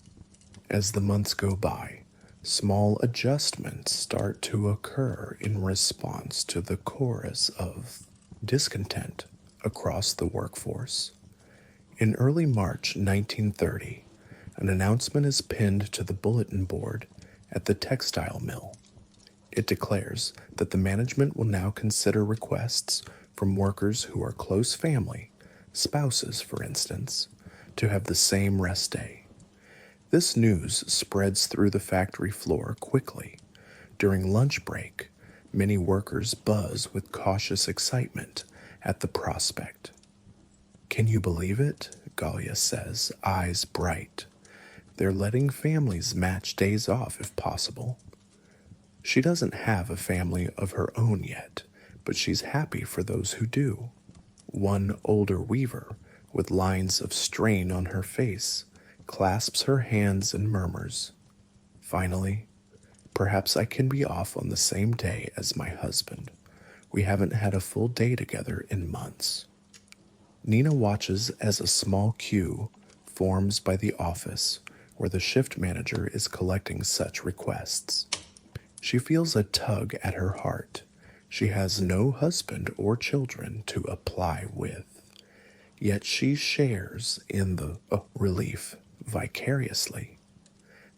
As the months go by, small adjustments start to occur in response to the chorus of discontent across the workforce. In early March 1930, an announcement is pinned to the bulletin board at the textile mill. It declares that the management will now consider requests from workers who are close family, spouses for instance, to have the same rest day. This news spreads through the factory floor quickly. During lunch break, many workers buzz with cautious excitement at the prospect. "Can you believe it?" Galia says, eyes bright. "They're letting families match days off if possible." She doesn't have a family of her own yet, but she's happy for those who do. One older weaver, with lines of strain on her face, clasps her hands and murmurs, "Finally, perhaps I can be off on the same day as my husband. We haven't had a full day together in months." Nina watches as a small queue forms by the office where the shift manager is collecting such requests. She feels a tug at her heart. She has no husband or children to apply with, yet she shares in the relief vicariously.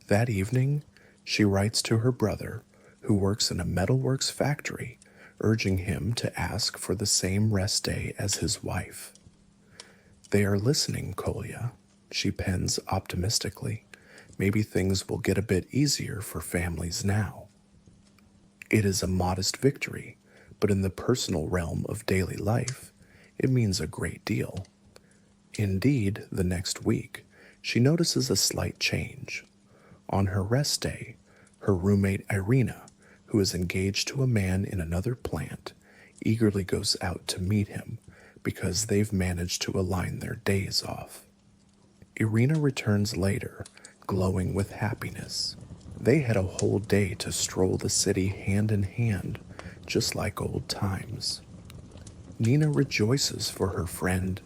That evening, she writes to her brother, who works in a metalworks factory, urging him to ask for the same rest day as his wife. "They are listening, Kolya," she pens optimistically. "Maybe things will get a bit easier for families now." It is a modest victory, but in the personal realm of daily life, it means a great deal. Indeed, the next week, she notices a slight change. On her rest day, her roommate Irina, who is engaged to a man in another plant, eagerly goes out to meet him because they've managed to align their days off. Irina returns later, glowing with happiness. They had a whole day to stroll the city hand in hand, just like old times. Nina rejoices for her friend,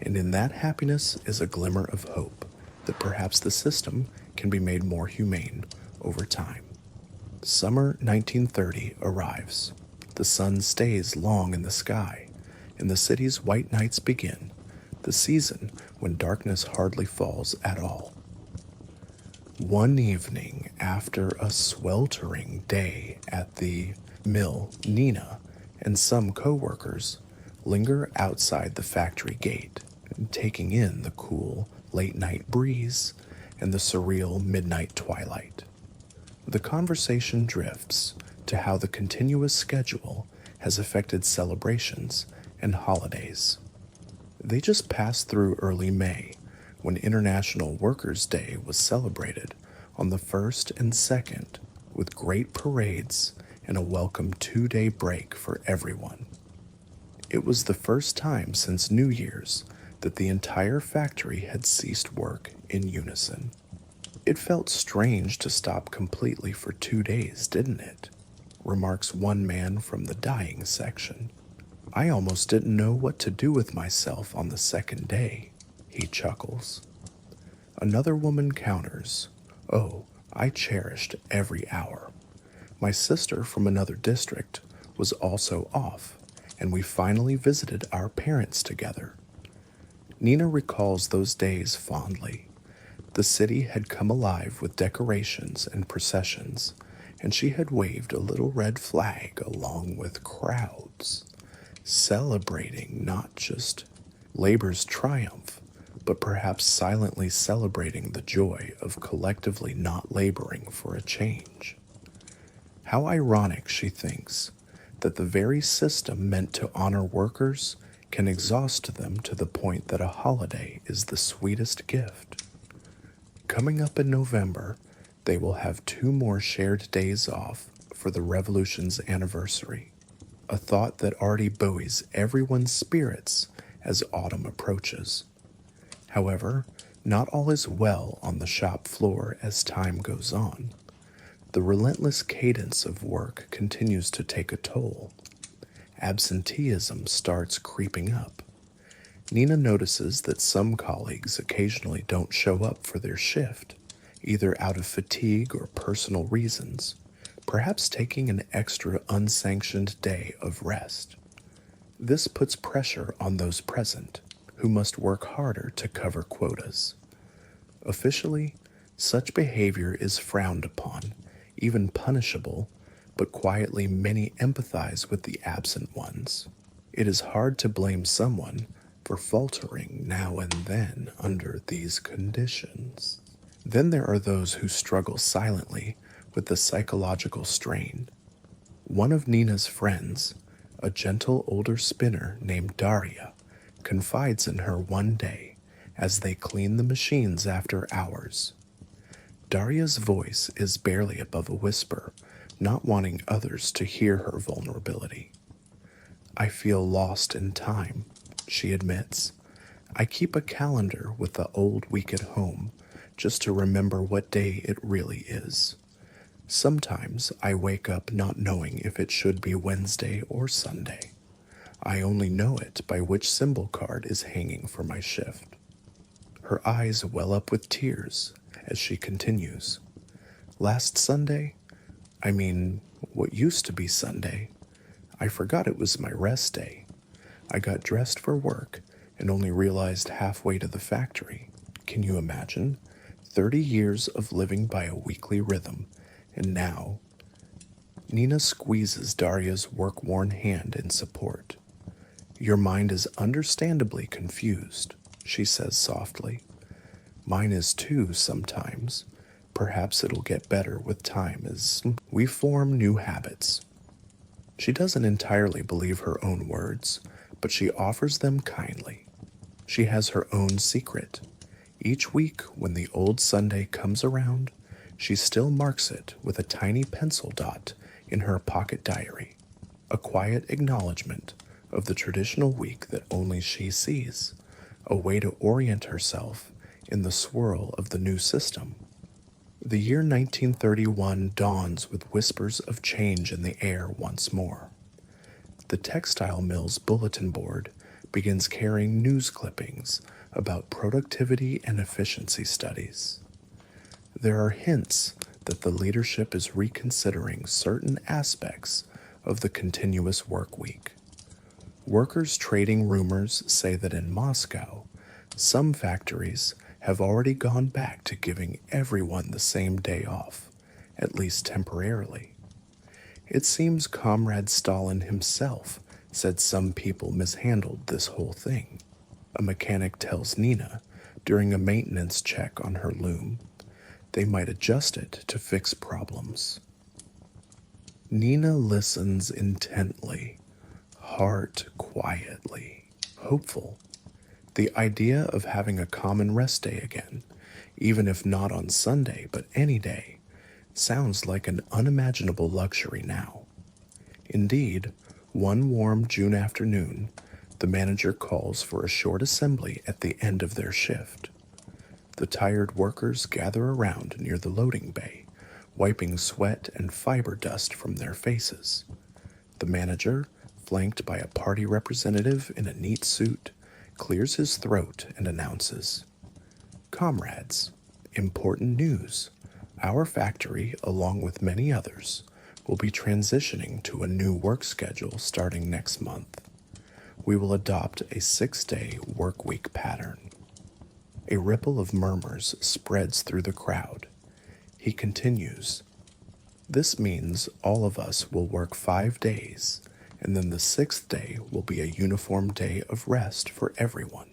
and in that happiness is a glimmer of hope that perhaps the system can be made more humane over time. Summer 1930 arrives. The sun stays long in the sky, and the city's white nights begin, the season when darkness hardly falls at all. One evening after a sweltering day at the mill, Nina and some co-workers linger outside the factory gate, taking in the cool late-night breeze and the surreal midnight twilight. The conversation drifts to how the continuous schedule has affected celebrations and holidays. They just passed through early May, when International Workers' Day was celebrated on the 1st and 2nd with great parades and a welcome 2-day break for everyone. It was the first time since New Year's that the entire factory had ceased work in unison. "It felt strange to stop completely for 2 days, didn't it?" remarks one man from the dyeing section. "I almost didn't know what to do with myself on the second day," he chuckles. Another woman counters, "Oh, I cherished every hour. My sister from another district was also off, and we finally visited our parents together." Nina recalls those days fondly. The city had come alive with decorations and processions, and she had waved a little red flag along with crowds, celebrating not just labor's triumph, but perhaps silently celebrating the joy of collectively not laboring for a change. How ironic, she thinks, that the very system meant to honor workers can exhaust them to the point that a holiday is the sweetest gift. Coming up in November, They will have 2 more shared days off for the revolution's anniversary, a thought that already buoys everyone's spirits as autumn approaches. However, not all is well on the shop floor as time goes on. The relentless cadence of work continues to take a toll. Absenteeism starts creeping up. Nina notices that some colleagues occasionally don't show up for their shift, either out of fatigue or personal reasons, perhaps taking an extra unsanctioned day of rest. This puts pressure on those present, who must work harder to cover quotas. Officially, such behavior is frowned upon, even punishable, but quietly many empathize with the absent ones. It is hard to blame someone for faltering now and then under these conditions. Then there are those who struggle silently with the psychological strain. One of Nina's friends, a gentle older spinner named Daria, confides in her one day as they clean the machines after hours. Daria's voice is barely above a whisper, not wanting others to hear her vulnerability. "I feel lost in time," she admits. "I keep a calendar with the old week at home, just to remember what day it really is. Sometimes I wake up not knowing if it should be Wednesday or Sunday. I only know it by which symbol card is hanging for my shift." Her eyes well up with tears as she continues. "Last Sunday, what used to be Sunday, I forgot it was my rest day. I got dressed for work and only realized halfway to the factory. Can you imagine? 30 years of living by a weekly rhythm, and now..." Nina squeezes Daria's work-worn hand in support. "Your mind is understandably confused," she says softly. "Mine is too sometimes. Perhaps it'll get better with time as we form new habits." She doesn't entirely believe her own words, but she offers them kindly. She has her own secret. Each week, when the old Sunday comes around, she still marks it with a tiny pencil dot in her pocket diary, a quiet acknowledgement of the traditional week that only she sees, a way to orient herself in the swirl of the new system. The year 1931 dawns with whispers of change in the air once more. The textile mill's bulletin board begins carrying news clippings about productivity and efficiency studies. There are hints that the leadership is reconsidering certain aspects of the continuous work week. Workers trading rumors say that in Moscow, some factories have already gone back to giving everyone the same day off, at least temporarily. It seems Comrade Stalin himself said some people mishandled this whole thing, a mechanic tells Nina during a maintenance check on her loom. They might adjust it to fix problems. Nina listens intently, heart quietly, hopeful. The idea of having a common rest day again, even if not on Sunday but any day, sounds like an unimaginable luxury now. Indeed, one warm June afternoon, the manager calls for a short assembly at the end of their shift. The tired workers gather around near the loading bay, wiping sweat and fiber dust from their faces. The manager, flanked by a party representative in a neat suit, clears his throat and announces, "Comrades, important news. Our factory, along with many others, will be transitioning to a new work schedule starting next month. We will adopt a 6-day work week pattern." A ripple of murmurs spreads through the crowd. He continues, "This means all of us will work 5 days, and then the 6th day will be a uniform day of rest for everyone."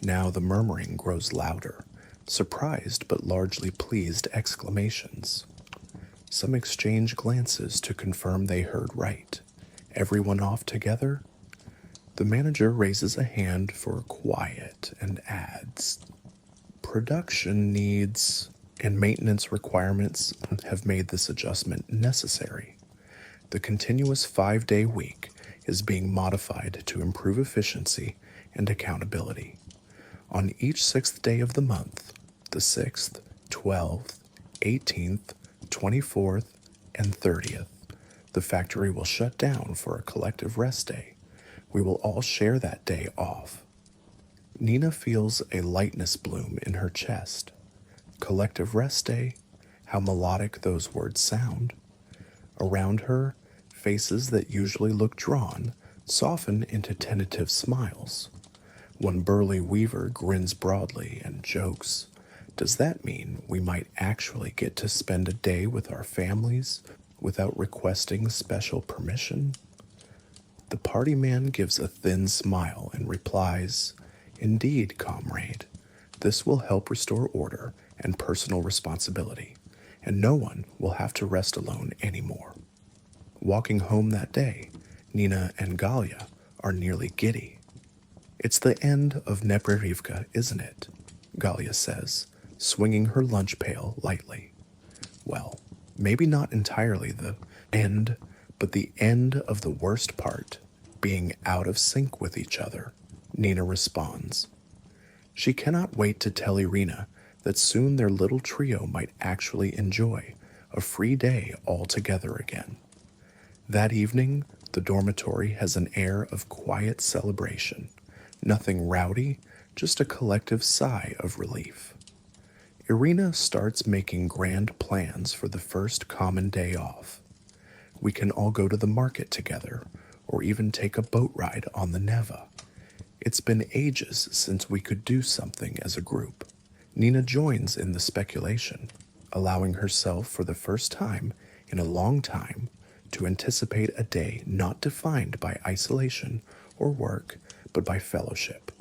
Now the murmuring grows louder, surprised but largely pleased exclamations. Some exchange glances to confirm they heard right. Everyone off together? The manager raises a hand for quiet and adds, "Production needs..." and maintenance requirements have made this adjustment necessary. The continuous 5-day week is being modified to improve efficiency and accountability. On each 6th day of the month, the 6th, 12th, 18th, 24th, and 30th, the factory will shut down for a collective rest day. We will all share that day off. Nina feels a lightness bloom in her chest. Collective rest day, how melodic those words sound. Around her, faces that usually look drawn soften into tentative smiles. One burly weaver grins broadly and jokes, "Does that mean we might actually get to spend a day with our families without requesting special permission?" The party man gives a thin smile and replies, "Indeed, comrade, this will help restore order and personal responsibility, and no one will have to rest alone anymore." Walking home that day, Nina and Galia are nearly giddy. "It's the end of Nebrivka, isn't it?" Galia says, swinging her lunch pail lightly. "Well, maybe not entirely the end, but the end of the worst part, being out of sync with each other," Nina responds. She cannot wait to tell Irina that soon their little trio might actually enjoy a free day all together again. That evening, the dormitory has an air of quiet celebration. Nothing rowdy, just a collective sigh of relief. Irina starts making grand plans for the first common day off. We can all go to the market together, or even take a boat ride on the Neva. It's been ages since we could do something as a group. Nina joins in the speculation, allowing herself for the first time in a long time to anticipate a day not defined by isolation or work, but by fellowship.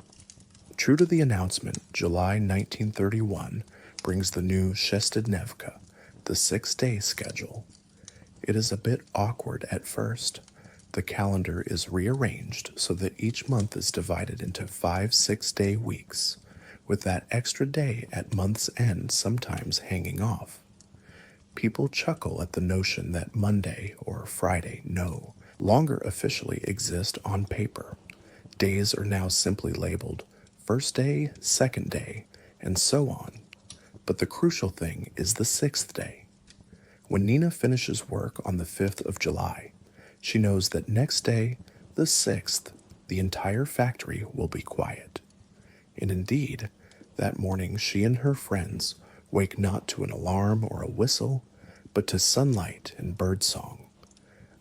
True to the announcement, July 1931 brings the new Shestednevka, the 6-day schedule. It is a bit awkward at first. The calendar is rearranged so that each month is divided into 5 6-day weeks, with that extra day at month's end sometimes hanging off. People chuckle at the notion that Monday or Friday no longer officially exist on paper. Days are now simply labeled first day, second day, and so on. But the crucial thing is the 6th day. When Nina finishes work on the 5th of July, she knows that next day, the 6th, the entire factory will be quiet. And indeed, that morning she and her friends wake not to an alarm or a whistle, but to sunlight and birdsong.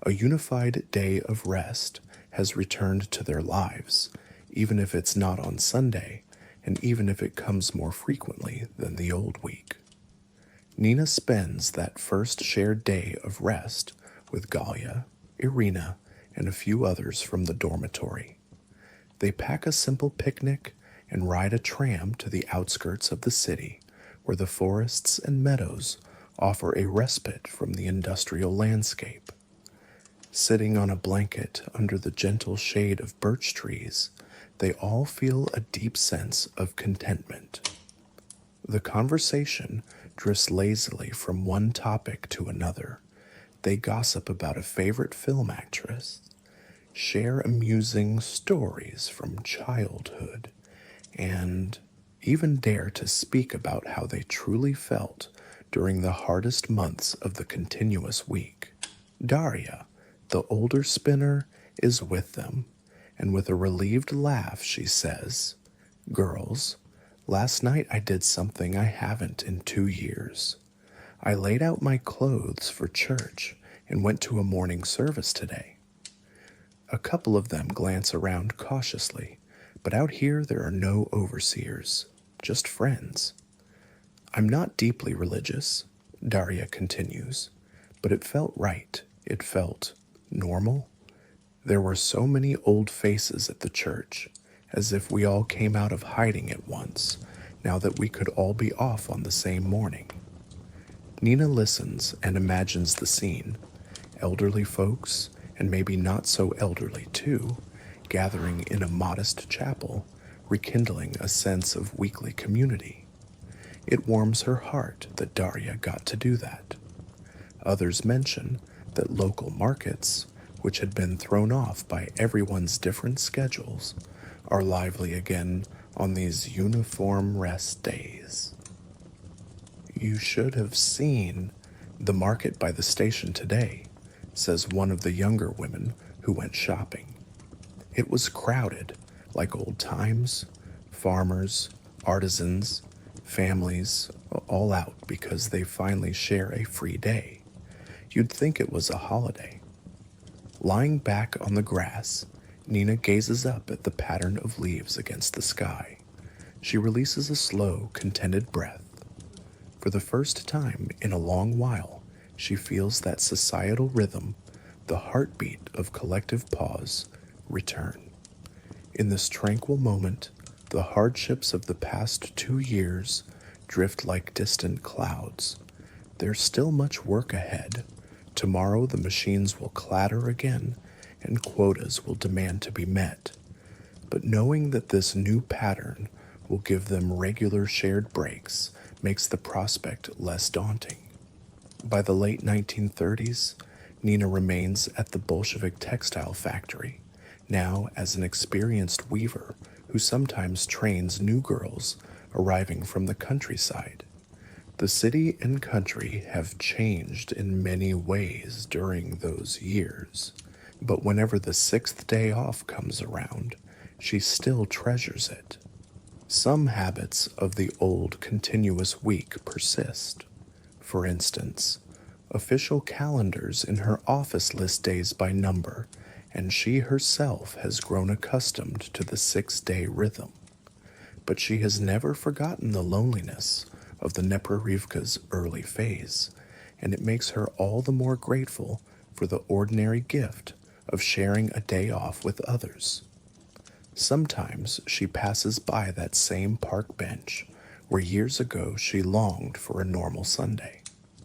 A unified day of rest has returned to their lives, even if it's not on Sunday, and even if it comes more frequently than the old week. Nina spends that first shared day of rest with Galia, Irina, and a few others from the dormitory. They pack a simple picnic and ride a tram to the outskirts of the city, where the forests and meadows offer a respite from the industrial landscape. Sitting on a blanket under the gentle shade of birch trees, they all feel a deep sense of contentment. The conversation drifts lazily from one topic to another. They gossip about a favorite film actress, share amusing stories from childhood, and even dare to speak about how they truly felt during the hardest months of the continuous week. Daria, the older spinner, is with them, and with a relieved laugh she says, "Girls, last night I did something I haven't in 2 years. I laid out my clothes for church and went to a morning service today." A couple of them glance around cautiously, but out here there are no overseers, just friends. "I'm not deeply religious," Daria continues, "but it felt right. It felt normal. There were so many old faces at the church, as if we all came out of hiding at once, now that we could all be off on the same morning." Nina listens and imagines the scene. Elderly folks, and maybe not so elderly too, gathering in a modest chapel, rekindling a sense of weekly community. It warms her heart that Daria got to do that. Others mention that local markets, which had been thrown off by everyone's different schedules, are lively again on these uniform rest days. You should have seen the market by the station today, says one of the younger women who went shopping. It was crowded, like old times, farmers, artisans, families, all out because they finally share a free day. You'd think it was a holiday. Lying back on the grass, Nina gazes up at the pattern of leaves against the sky. She releases a slow, contented breath. For the first time in a long while, she feels that societal rhythm, the heartbeat of collective pause, return. In this tranquil moment, the hardships of the past 2 years drift like distant clouds. There's still much work ahead. Tomorrow the machines will clatter again, and quotas will demand to be met. But knowing that this new pattern will give them regular shared breaks makes the prospect less daunting. By the late 1930s, Nina remains at the Bolshevik textile factory, now as an experienced weaver who sometimes trains new girls arriving from the countryside. The city and country have changed in many ways during those years, but whenever the 6th day off comes around, she still treasures it. Some habits of the old continuous week persist. For instance, official calendars in her office list days by number, and she herself has grown accustomed to the 6-day rhythm. But she has never forgotten the loneliness of the Neprarivka's early phase, and it makes her all the more grateful for the ordinary gift of sharing a day off with others. Sometimes she passes by that same park bench where years ago she longed for a normal Sunday.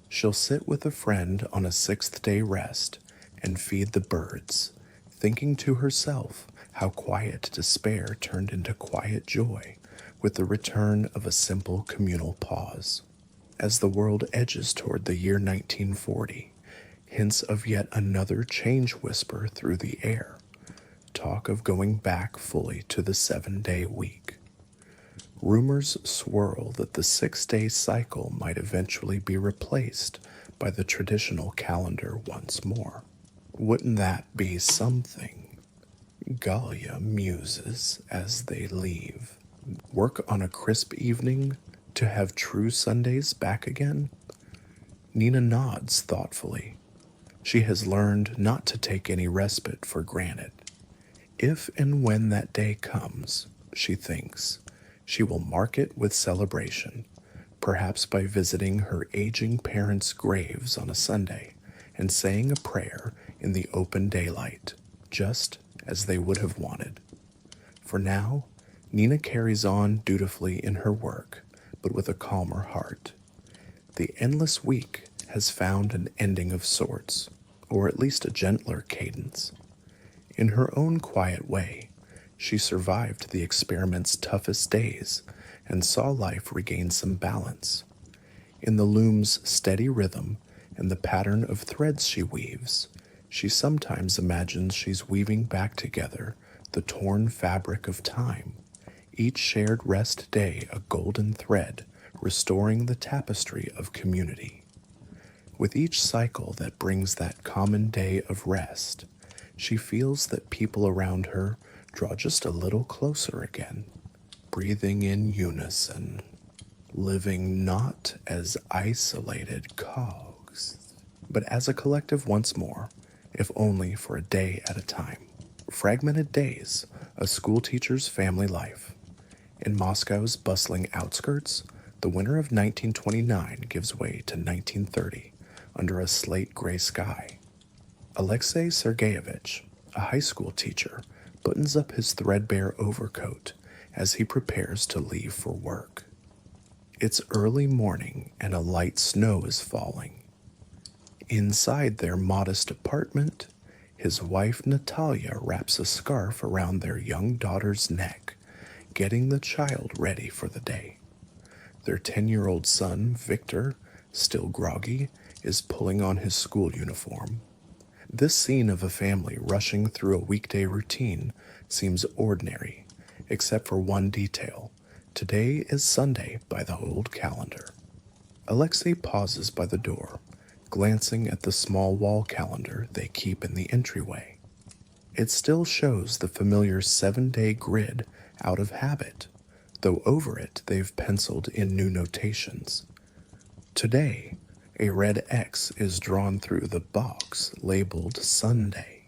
She'll sit with a friend on a 6th-day rest and feed the birds, thinking to herself how quiet despair turned into quiet joy with the return of a simple communal pause. As the world edges toward the year 1940, hints of yet another change whisper through the air. Talk of going back fully to the 7-day week. Rumors swirl that the 6-day cycle might eventually be replaced by the traditional calendar once more. Wouldn't that be something? Galia muses as they leave. Work on a crisp evening to have true Sundays back again? Nina nods thoughtfully. She has learned not to take any respite for granted. If and when that day comes, she thinks, she will mark it with celebration, perhaps by visiting her aging parents' graves on a Sunday and saying a prayer in the open daylight, just as they would have wanted. For now, Nina carries on dutifully in her work, but with a calmer heart. The endless week has found an ending of sorts, or at least a gentler cadence. In her own quiet way, she survived the experiment's toughest days and saw life regain some balance. In the loom's steady rhythm and the pattern of threads she weaves, she sometimes imagines she's weaving back together the torn fabric of time, each shared rest day a golden thread restoring the tapestry of community. With each cycle that brings that common day of rest, she feels that people around her draw just a little closer again, breathing in unison, living not as isolated cogs, but as a collective once more, if only for a day at a time. Fragmented days, a schoolteacher's family life. In Moscow's bustling outskirts, the winter of 1929 gives way to 1930 under a slate-gray sky. Alexei Sergeyevich, a high school teacher, buttons up his threadbare overcoat as he prepares to leave for work. It's early morning and a light snow is falling. Inside their modest apartment, his wife Natalia wraps a scarf around their young daughter's neck, getting the child ready for the day. Their 10-year-old son, Victor, still groggy, is pulling on his school uniform. This scene of a family rushing through a weekday routine seems ordinary, except for one detail. Today is Sunday by the old calendar. Alexei pauses by the door, glancing at the small wall calendar they keep in the entryway. It still shows the familiar 7-day grid out of habit, though over it they've penciled in new notations. Today, a red X is drawn through the box labeled Sunday,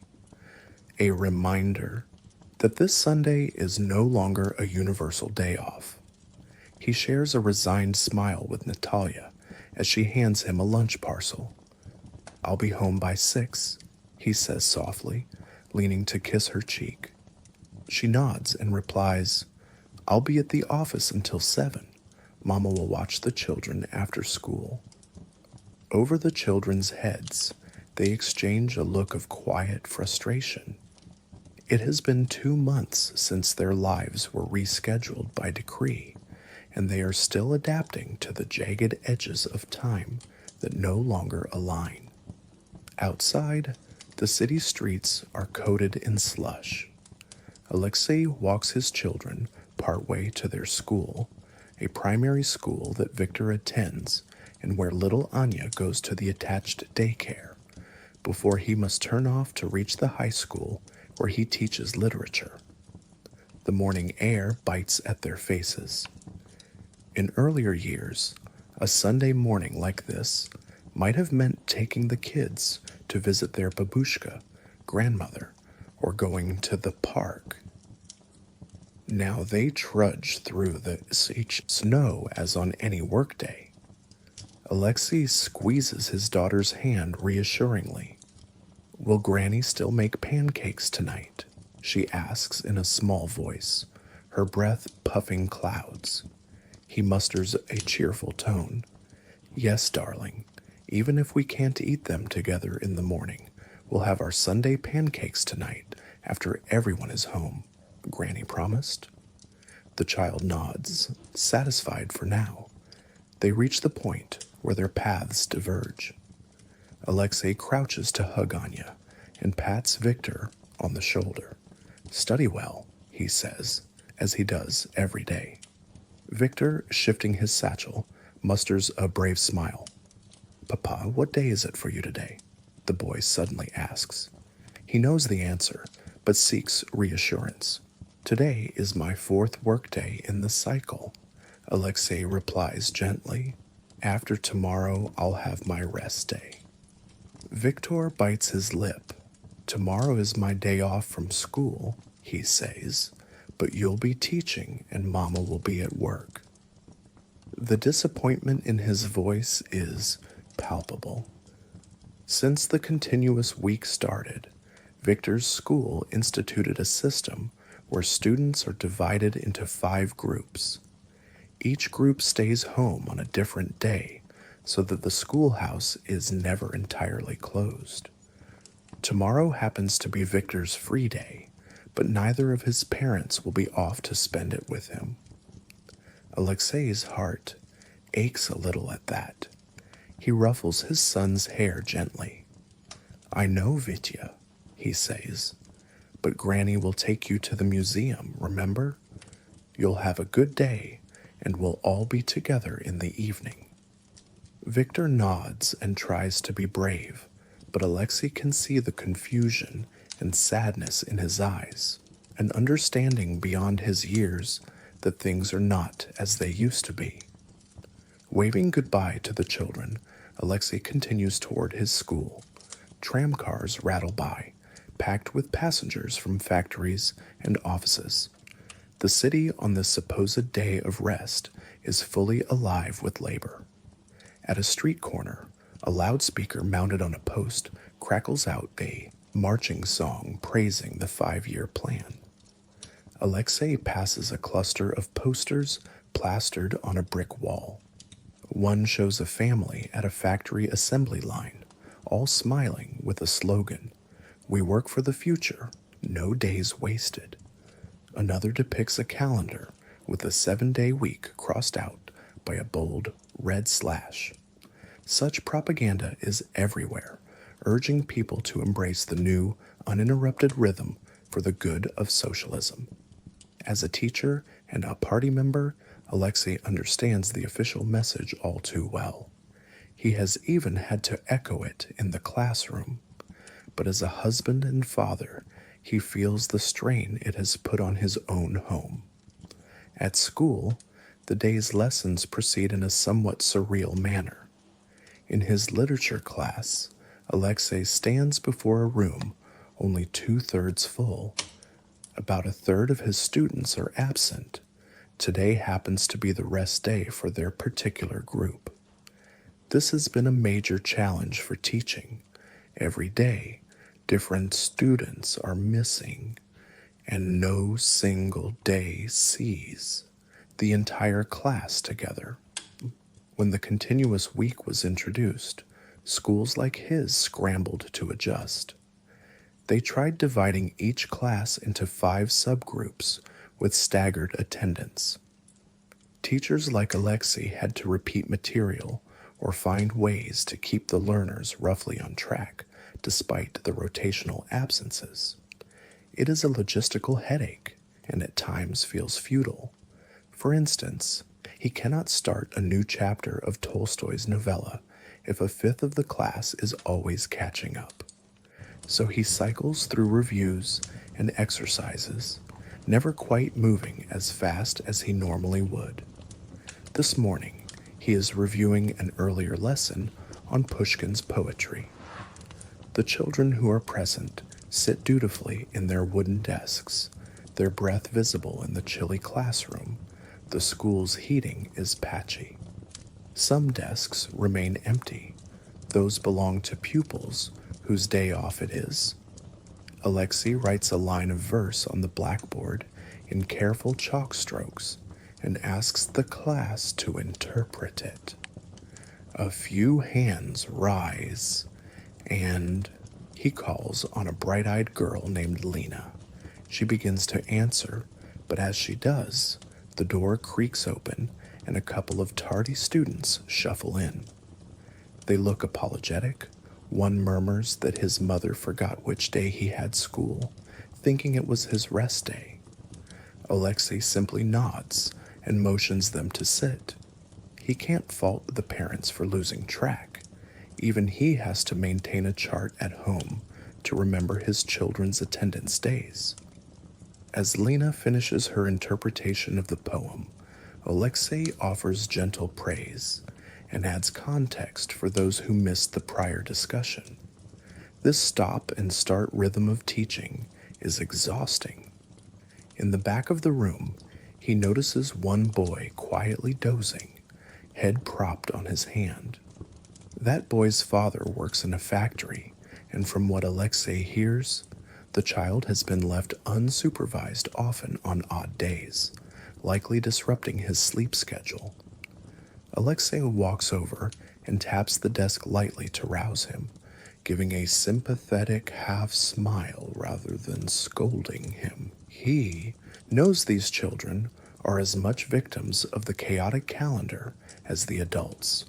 a reminder that this Sunday is no longer a universal day off. He shares a resigned smile with Natalia as she hands him a lunch parcel. "I'll be home by 6, he says softly, leaning to kiss her cheek. She nods and replies, "I'll be at the office until 7. Mama will watch the children after school." Over the children's heads, they exchange a look of quiet frustration. It has been 2 months since their lives were rescheduled by decree, and they are still adapting to the jagged edges of time that no longer align. Outside, the city streets are coated in slush. Alexei walks his children partway to their school, a primary school that Victor attends and where little Anya goes to the attached daycare, before he must turn off to reach the high school where he teaches literature. The morning air bites at their faces. In earlier years, a Sunday morning like this might have meant taking the kids to visit their babushka, grandmother, or going to the park. Now they trudge through the snow as on any workday. Alexei squeezes his daughter's hand reassuringly. "Will Granny still make pancakes tonight?" she asks in a small voice, her breath puffing clouds. He musters a cheerful tone. "Yes, darling. Even if we can't eat them together in the morning, we'll have our Sunday pancakes tonight after everyone is home," Granny promised. The child nods, satisfied for now. They reach the point where their paths diverge. Alexei crouches to hug Anya and pats Victor on the shoulder. "Study well," he says, as he does every day. Victor, shifting his satchel, musters a brave smile. "Papa, what day is it for you today?" the boy suddenly asks. He knows the answer, but seeks reassurance. "Today is my 4th workday in the cycle," Alexei replies gently. "After tomorrow, I'll have my rest day." Victor bites his lip. "Tomorrow is my day off from school," he says, "but you'll be teaching and Mama will be at work." The disappointment in his voice is palpable. Since the continuous week started, Victor's school instituted a system where students are divided into 5 groups. Each group stays home on a different day so that the schoolhouse is never entirely closed. Tomorrow happens to be Victor's free day, but neither of his parents will be off to spend it with him. Alexei's heart aches a little at that. He ruffles his son's hair gently. "I know, Vitya," he says, "but Granny will take you to the museum, remember? You'll have a good day, and we'll all be together in the evening." Victor nods and tries to be brave, but Alexei can see the confusion and sadness in his eyes, an understanding beyond his years that things are not as they used to be. Waving goodbye to the children, Alexei continues toward his school. Tram cars rattle by, packed with passengers from factories and offices. The city on this supposed day of rest is fully alive with labor. At a street corner, a loudspeaker mounted on a post crackles out a marching song praising the 5-year plan. Alexei passes a cluster of posters plastered on a brick wall. One shows a family at a factory assembly line, all smiling with a slogan, "We work for the future, no days wasted." Another depicts a calendar with a 7-day week crossed out by a bold red slash. Such propaganda is everywhere, urging people to embrace the new, uninterrupted rhythm for the good of socialism. As a teacher and a party member, Alexei understands the official message all too well. He has even had to echo it in the classroom. But as a husband and father, he feels the strain it has put on his own home. At school, the day's lessons proceed in a somewhat surreal manner. In his literature class, Alexei stands before a room only 2/3 full. About a third of his students are absent. Today happens to be the rest day for their particular group. This has been a major challenge for teaching. Every day, different students are missing, and no single day sees the entire class together. When the continuous week was introduced, schools like his scrambled to adjust. They tried dividing each class into 5 subgroups with staggered attendance. Teachers like Alexei had to repeat material or find ways to keep the learners roughly on track despite the rotational absences. It is a logistical headache and at times feels futile. For instance, he cannot start a new chapter of Tolstoy's novella if a fifth of the class is always catching up. So he cycles through reviews and exercises, never quite moving as fast as he normally would. This morning, he is reviewing an earlier lesson on Pushkin's poetry. The children who are present sit dutifully in their wooden desks, their breath visible in the chilly classroom. The school's heating is patchy. Some desks remain empty. Those belong to pupils whose day off it is. Alexei writes a line of verse on the blackboard in careful chalk strokes and asks the class to interpret it. A few hands rise, and he calls on a bright-eyed girl named Lena. She begins to answer, but as she does, the door creaks open and a couple of tardy students shuffle in. They look apologetic. One murmurs that his mother forgot which day he had school, thinking it was his rest day. Alexei simply nods and motions them to sit. He can't fault the parents for losing track. Even he has to maintain a chart at home to remember his children's attendance days. As Lena finishes her interpretation of the poem, Alexei offers gentle praise and adds context for those who missed the prior discussion. This stop and start rhythm of teaching is exhausting. In the back of the room, he notices one boy quietly dozing, head propped on his hand. That boy's father works in a factory, and from what Alexei hears, the child has been left unsupervised often on odd days, likely disrupting his sleep schedule. Alexei walks over and taps the desk lightly to rouse him, giving a sympathetic half-smile rather than scolding him. He knows these children are as much victims of the chaotic calendar as the adults.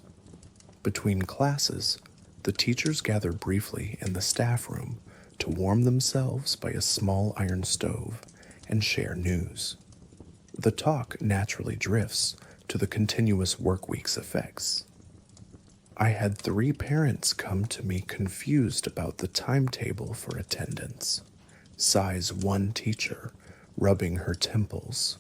Between classes, the teachers gather briefly in the staff room to warm themselves by a small iron stove and share news. The talk naturally drifts to the continuous work week's effects. I had 3 parents come to me confused about the timetable for attendance, sighs one teacher, rubbing her temples.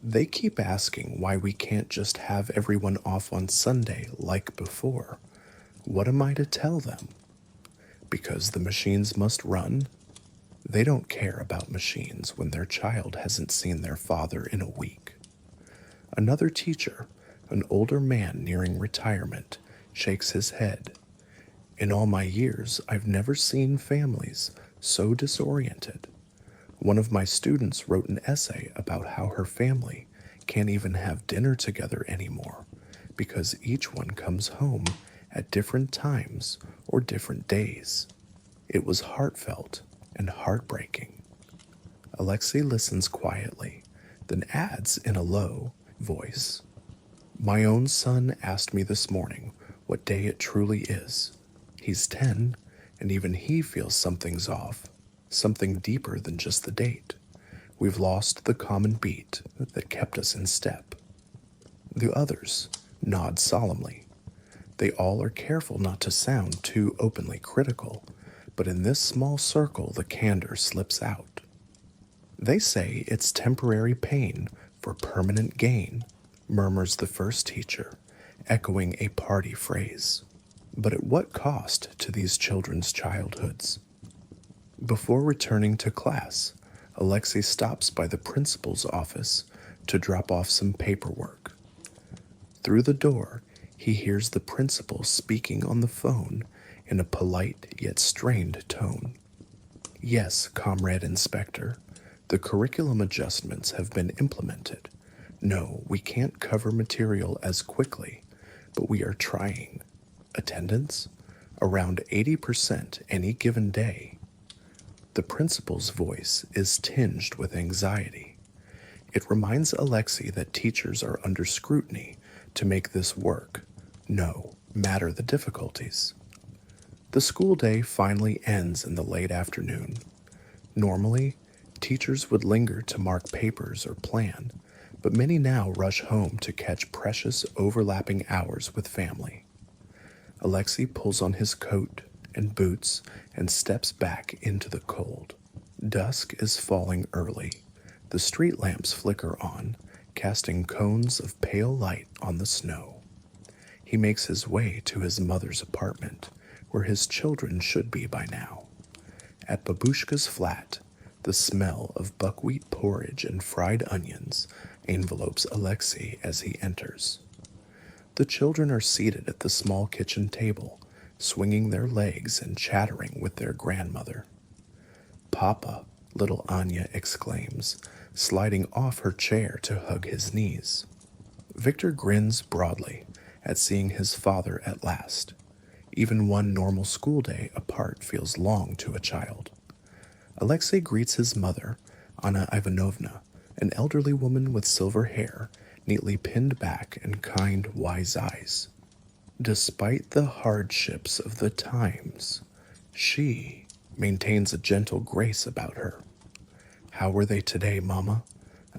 They keep asking why we can't just have everyone off on Sunday like before. What am I to tell them? Because the machines must run? They don't care about machines when their child hasn't seen their father in a week. Another teacher, an older man nearing retirement, shakes his head. In all my years, I've never seen families so disoriented. One of my students wrote an essay about how her family can't even have dinner together anymore because each one comes home at different times or different days. It was heartfelt and heartbreaking. Alexei listens quietly, then adds in a low voice, My own son asked me this morning what day it truly is. He's 10, and even he feels something's off, something deeper than just the date. We've lost the common beat that kept us in step. The others nod solemnly. They all are careful not to sound too openly critical, but in this small circle the candor slips out. They say it's temporary pain for permanent gain, murmurs the first teacher, echoing a party phrase. But at what cost to these children's childhoods? Before returning to class, Alexei stops by the principal's office to drop off some paperwork. Through the door, he hears the principal speaking on the phone in a polite yet strained tone. Yes, Comrade Inspector, the curriculum adjustments have been implemented. No, we can't cover material as quickly, but we are trying. Attendance? Around 80% any given day. The principal's voice is tinged with anxiety. It reminds Alexei that teachers are under scrutiny to make this work. No, matter the difficulties. The school day finally ends in the late afternoon. Normally, teachers would linger to mark papers or plan, but many now rush home to catch precious overlapping hours with family. Alexei pulls on his coat and boots and steps back into the cold. Dusk is falling early. The street lamps flicker on, casting cones of pale light on the snow. He makes his way to his mother's apartment, where his children should be by now. At Babushka's flat, the smell of buckwheat porridge and fried onions envelopes Alexei as he enters. The children are seated at the small kitchen table, swinging their legs and chattering with their grandmother. "Papa," little Anya exclaims, sliding off her chair to hug his knees. Victor grins broadly at seeing his father at last. Even one normal school day apart feels long to a child. Alexei greets his mother, Anna Ivanovna, an elderly woman with silver hair, neatly pinned back and kind, wise eyes. Despite the hardships of the times, she maintains a gentle grace about her. "How were they today, Mama?"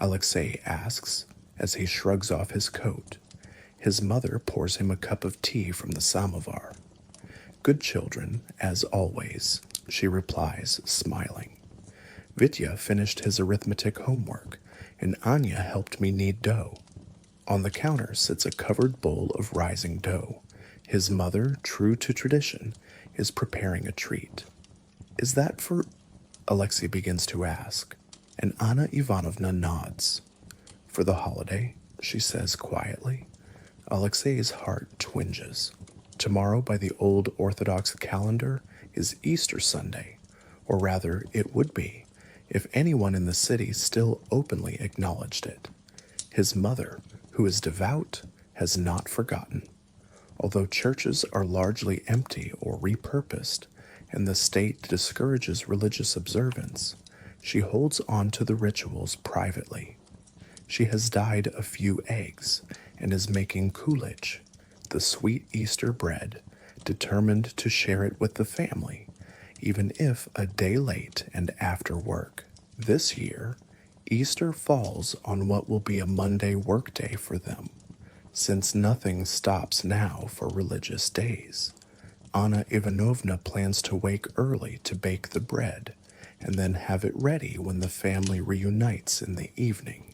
Alexei asks as he shrugs off his coat. His mother pours him a cup of tea from the samovar. "Good children, as always," she replies, smiling. "Vitya finished his arithmetic homework, and Anya helped me knead dough." On the counter sits a covered bowl of rising dough. His mother, true to tradition, is preparing a treat. "Is that for—" Alexei begins to ask, and Anna Ivanovna nods. "For the holiday," she says quietly. Alexei's heart twinges. Tomorrow, by the old Orthodox calendar, is Easter Sunday, or rather, it would be, if anyone in the city still openly acknowledged it. His mother, who is devout, has not forgotten. Although churches are largely empty or repurposed, and the state discourages religious observance, she holds on to the rituals privately. She has dyed a few eggs and is making kulich, the sweet Easter bread, determined to share it with the family, even if a day late and after work. This year, Easter falls on what will be a Monday workday for them, since nothing stops now for religious days. Anna Ivanovna plans to wake early to bake the bread, and then have it ready when the family reunites in the evening.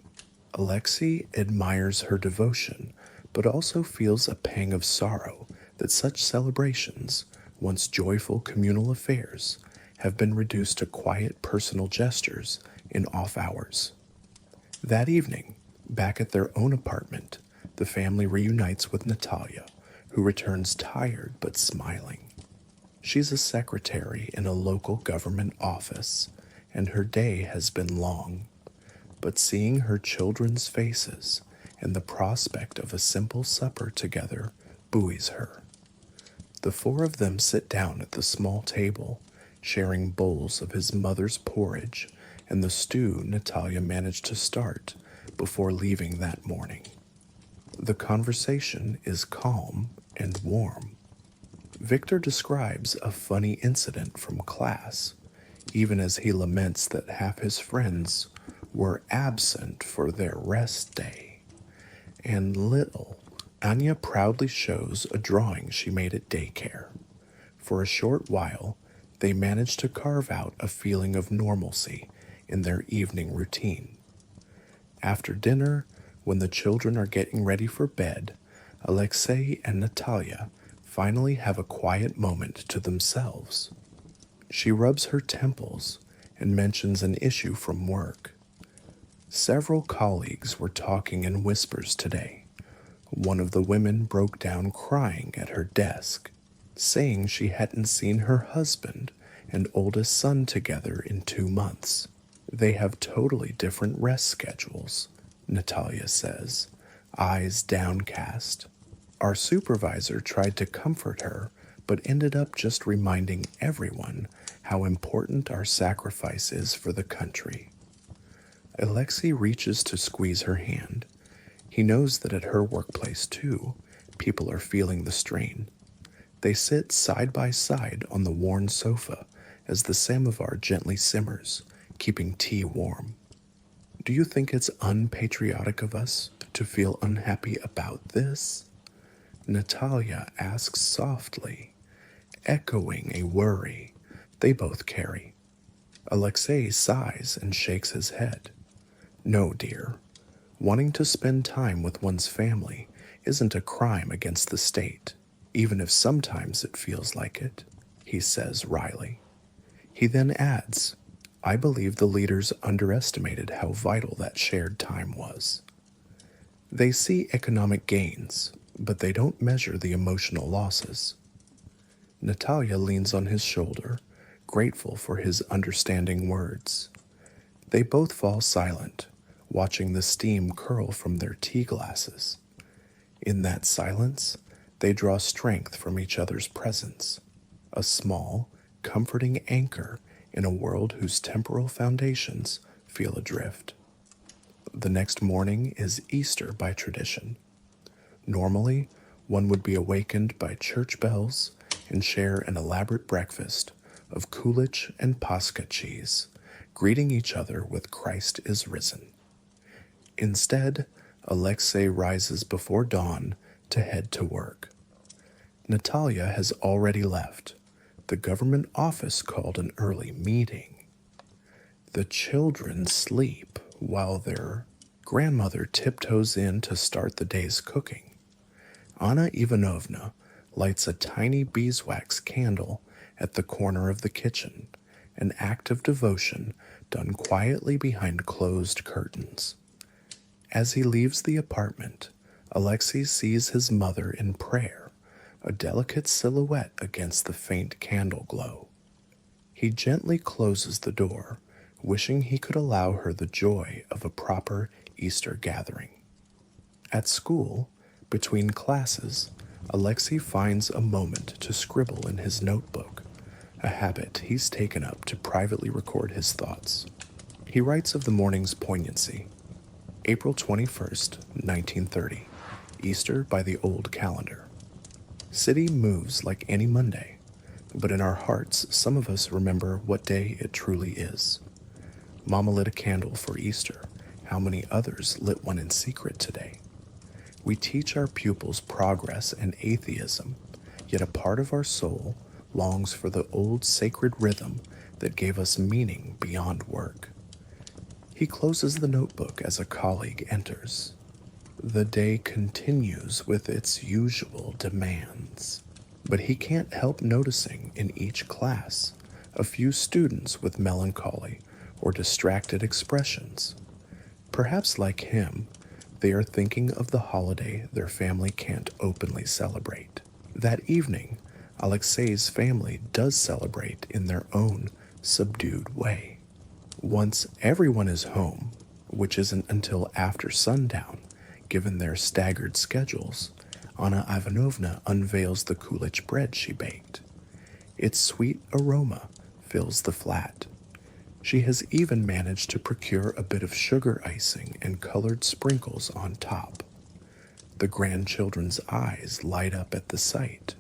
Alexei admires her devotion, but also feels a pang of sorrow that such celebrations, once joyful communal affairs, have been reduced to quiet personal gestures in off hours. That evening, back at their own apartment, the family reunites with Natalia, who returns tired but smiling. She's a secretary in a local government office, and her day has been long. But seeing her children's faces and the prospect of a simple supper together buoys her. The four of them sit down at the small table, sharing bowls of his mother's porridge and the stew Natalia managed to start before leaving that morning. The conversation is calm and warm. Victor describes a funny incident from class, even as he laments that half his friends were absent for their rest day. And little Anya proudly shows a drawing she made at daycare. For a short while, they managed to carve out a feeling of normalcy in their evening routine. After dinner, when the children are getting ready for bed, Alexei and Natalia finally have a quiet moment to themselves. She rubs her temples and mentions an issue from work. Several colleagues were talking in whispers today. One of the women broke down crying at her desk, saying she hadn't seen her husband and oldest son together in 2 months. They have totally different rest schedules, Natalia says, eyes downcast. Our supervisor tried to comfort her, but ended up just reminding everyone how important our sacrifice is for the country. Alexei reaches to squeeze her hand. He knows that at her workplace, too, people are feeling the strain. They sit side by side on the worn sofa as the samovar gently simmers, keeping tea warm. Do you think it's unpatriotic of us to feel unhappy about this? Natalia asks softly, echoing a worry they both carry. Alexei sighs and shakes his head. No, dear. Wanting to spend time with one's family isn't a crime against the state, even if sometimes it feels like it, he says wryly. He then adds, I believe the leaders underestimated how vital that shared time was. They see economic gains, but they don't measure the emotional losses. Natalia leans on his shoulder, grateful for his understanding words. They both fall silent, watching the steam curl from their tea glasses. In that silence, they draw strength from each other's presence, a small, comforting anchor in a world whose temporal foundations feel adrift. The next morning is Easter by tradition. Normally, one would be awakened by church bells and share an elaborate breakfast of kulich and pascha cheese, greeting each other with Christ is risen. Instead, Alexei rises before dawn to head to work. Natalia has already left. The government office called an early meeting. The children sleep while their grandmother tiptoes in to start the day's cooking. Anna Ivanovna lights a tiny beeswax candle at the corner of the kitchen, an act of devotion done quietly behind closed curtains. As he leaves the apartment, Alexei sees his mother in prayer, a delicate silhouette against the faint candle glow. He gently closes the door, wishing he could allow her the joy of a proper Easter gathering. At school, between classes, Alexei finds a moment to scribble in his notebook, a habit he's taken up to privately record his thoughts. He writes of the morning's poignancy. April 21st, 1930, Easter by the old calendar. City moves like any Monday, but in our hearts, some of us remember what day it truly is. Mama lit a candle for Easter. How many others lit one in secret today? We teach our pupils progress and atheism, yet a part of our soul longs for the old sacred rhythm that gave us meaning beyond work. He closes the notebook as a colleague enters. The day continues with its usual demands, but he can't help noticing in each class a few students with melancholy or distracted expressions. Perhaps like him, they are thinking of the holiday their family can't openly celebrate. That evening, Alexei's family does celebrate in their own subdued way. Once everyone is home, which isn't until after sundown, given their staggered schedules, Anna Ivanovna unveils the kulich bread she baked. Its sweet aroma fills the flat. She has even managed to procure a bit of sugar icing and colored sprinkles on top. The grandchildren's eyes light up at the sight.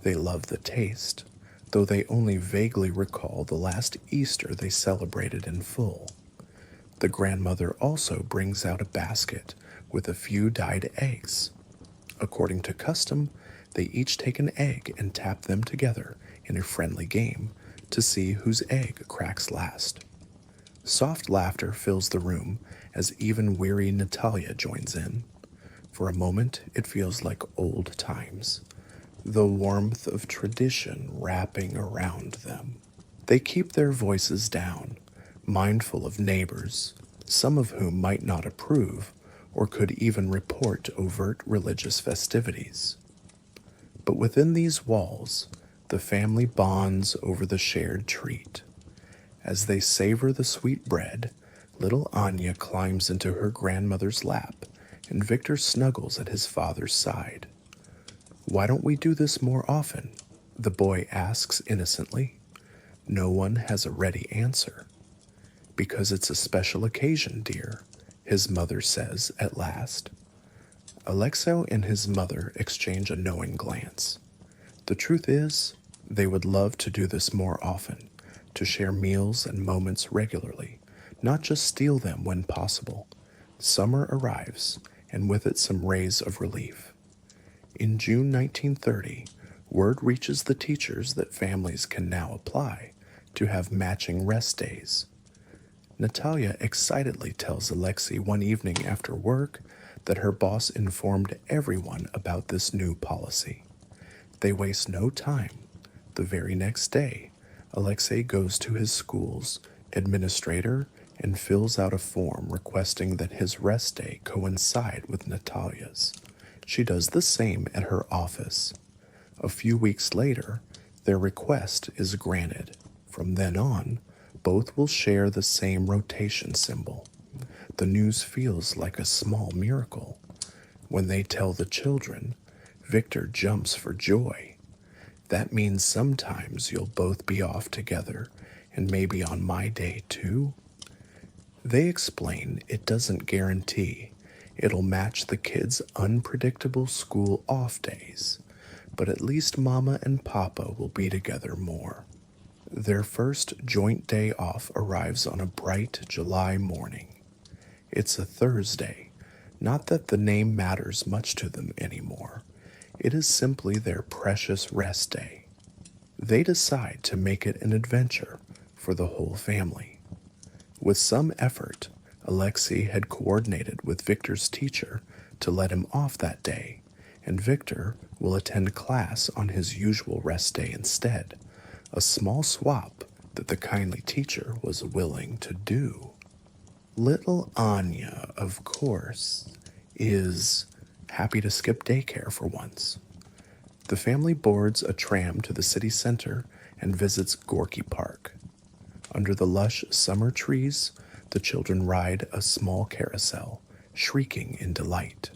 They love the taste, though they only vaguely recall the last Easter they celebrated in full. The grandmother also brings out a basket with a few dyed eggs. According to custom, they each take an egg and tap them together in a friendly game to see whose egg cracks last. Soft laughter fills the room as even weary Natalia joins in. For a moment, it feels like old times, the warmth of tradition wrapping around them. They keep their voices down, mindful of neighbors, some of whom might not approve or could even report overt religious festivities. But within these walls, the family bonds over the shared treat. As they savor the sweet bread, little Anya climbs into her grandmother's lap, and Victor snuggles at his father's side. "Why don't we do this more often?" the boy asks innocently. No one has a ready answer. "Because it's a special occasion, dear," his mother says at last. Alexei and his mother exchange a knowing glance. The truth is, they would love to do this more often, to share meals and moments regularly, not just steal them when possible. Summer arrives, and with it some rays of relief. In June 1930, word reaches the teachers that families can now apply to have matching rest days. Natalia excitedly tells Alexei one evening after work that her boss informed everyone about this new policy. They waste no time. The very next day, Alexei goes to his school's administrator and fills out a form requesting that his rest day coincide with Natalia's. She does the same at her office. A few weeks later, their request is granted. From then on, both will share the same rotation symbol. The news feels like a small miracle. When they tell the children, Victor jumps for joy. "That means sometimes you'll both be off together, and maybe on my day too?" They explain it doesn't guarantee it'll match the kids' unpredictable school off days, but at least Mama and Papa will be together more. Their first joint day off arrives on a bright July morning. It's a Thursday, not that the name matters much to them anymore. It is simply their precious rest day. They decide to make it an adventure for the whole family. With some effort, Alexei had coordinated with Victor's teacher to let him off that day, and Victor will attend class on his usual rest day instead, a small swap that the kindly teacher was willing to do. Little Anya, of course, is happy to skip daycare for once. The family boards a tram to the city center and visits Gorky Park. Under the lush summer trees, the children ride a small carousel, shrieking in delight.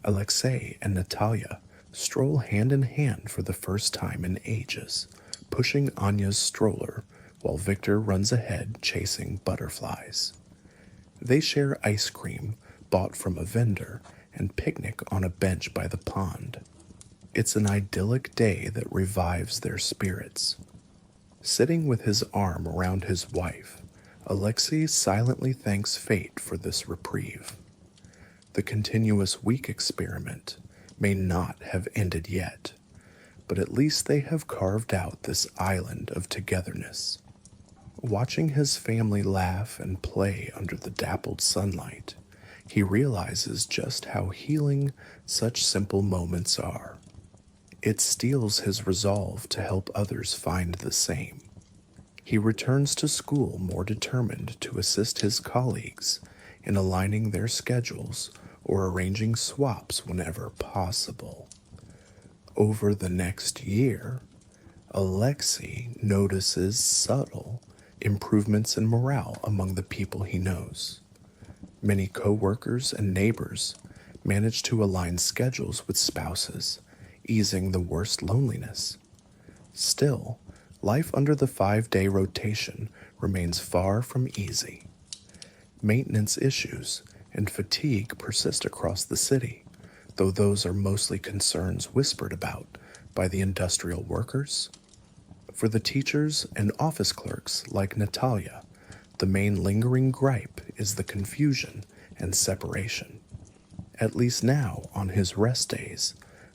Alexei and Natalia stroll hand in hand for the first time in ages, pushing Anya's stroller while Victor runs ahead chasing butterflies. They share ice cream bought from a vendor and picnic on a bench by the pond. It's an idyllic day that revives their spirits. Sitting with his arm around his wife, Alexei silently thanks fate for this reprieve. The continuous week experiment may not have ended yet, but at least they have carved out this island of togetherness. Watching his family laugh and play under the dappled sunlight, he realizes just how healing such simple moments are. It steels his resolve to help others find the same. He returns to school more determined to assist his colleagues in aligning their schedules or arranging swaps whenever possible. Over the next year, Alexei notices subtle improvements in morale among the people he knows. Many co-workers and neighbors manage to align schedules with spouses, easing the worst loneliness. Still, life under the 5-day rotation remains far from easy. Maintenance issues and fatigue persist across the city, though those are mostly concerns whispered about by the industrial workers. For the teachers and office clerks like Natalia, the main lingering gripe is the confusion and separation. At least now, on his rest days,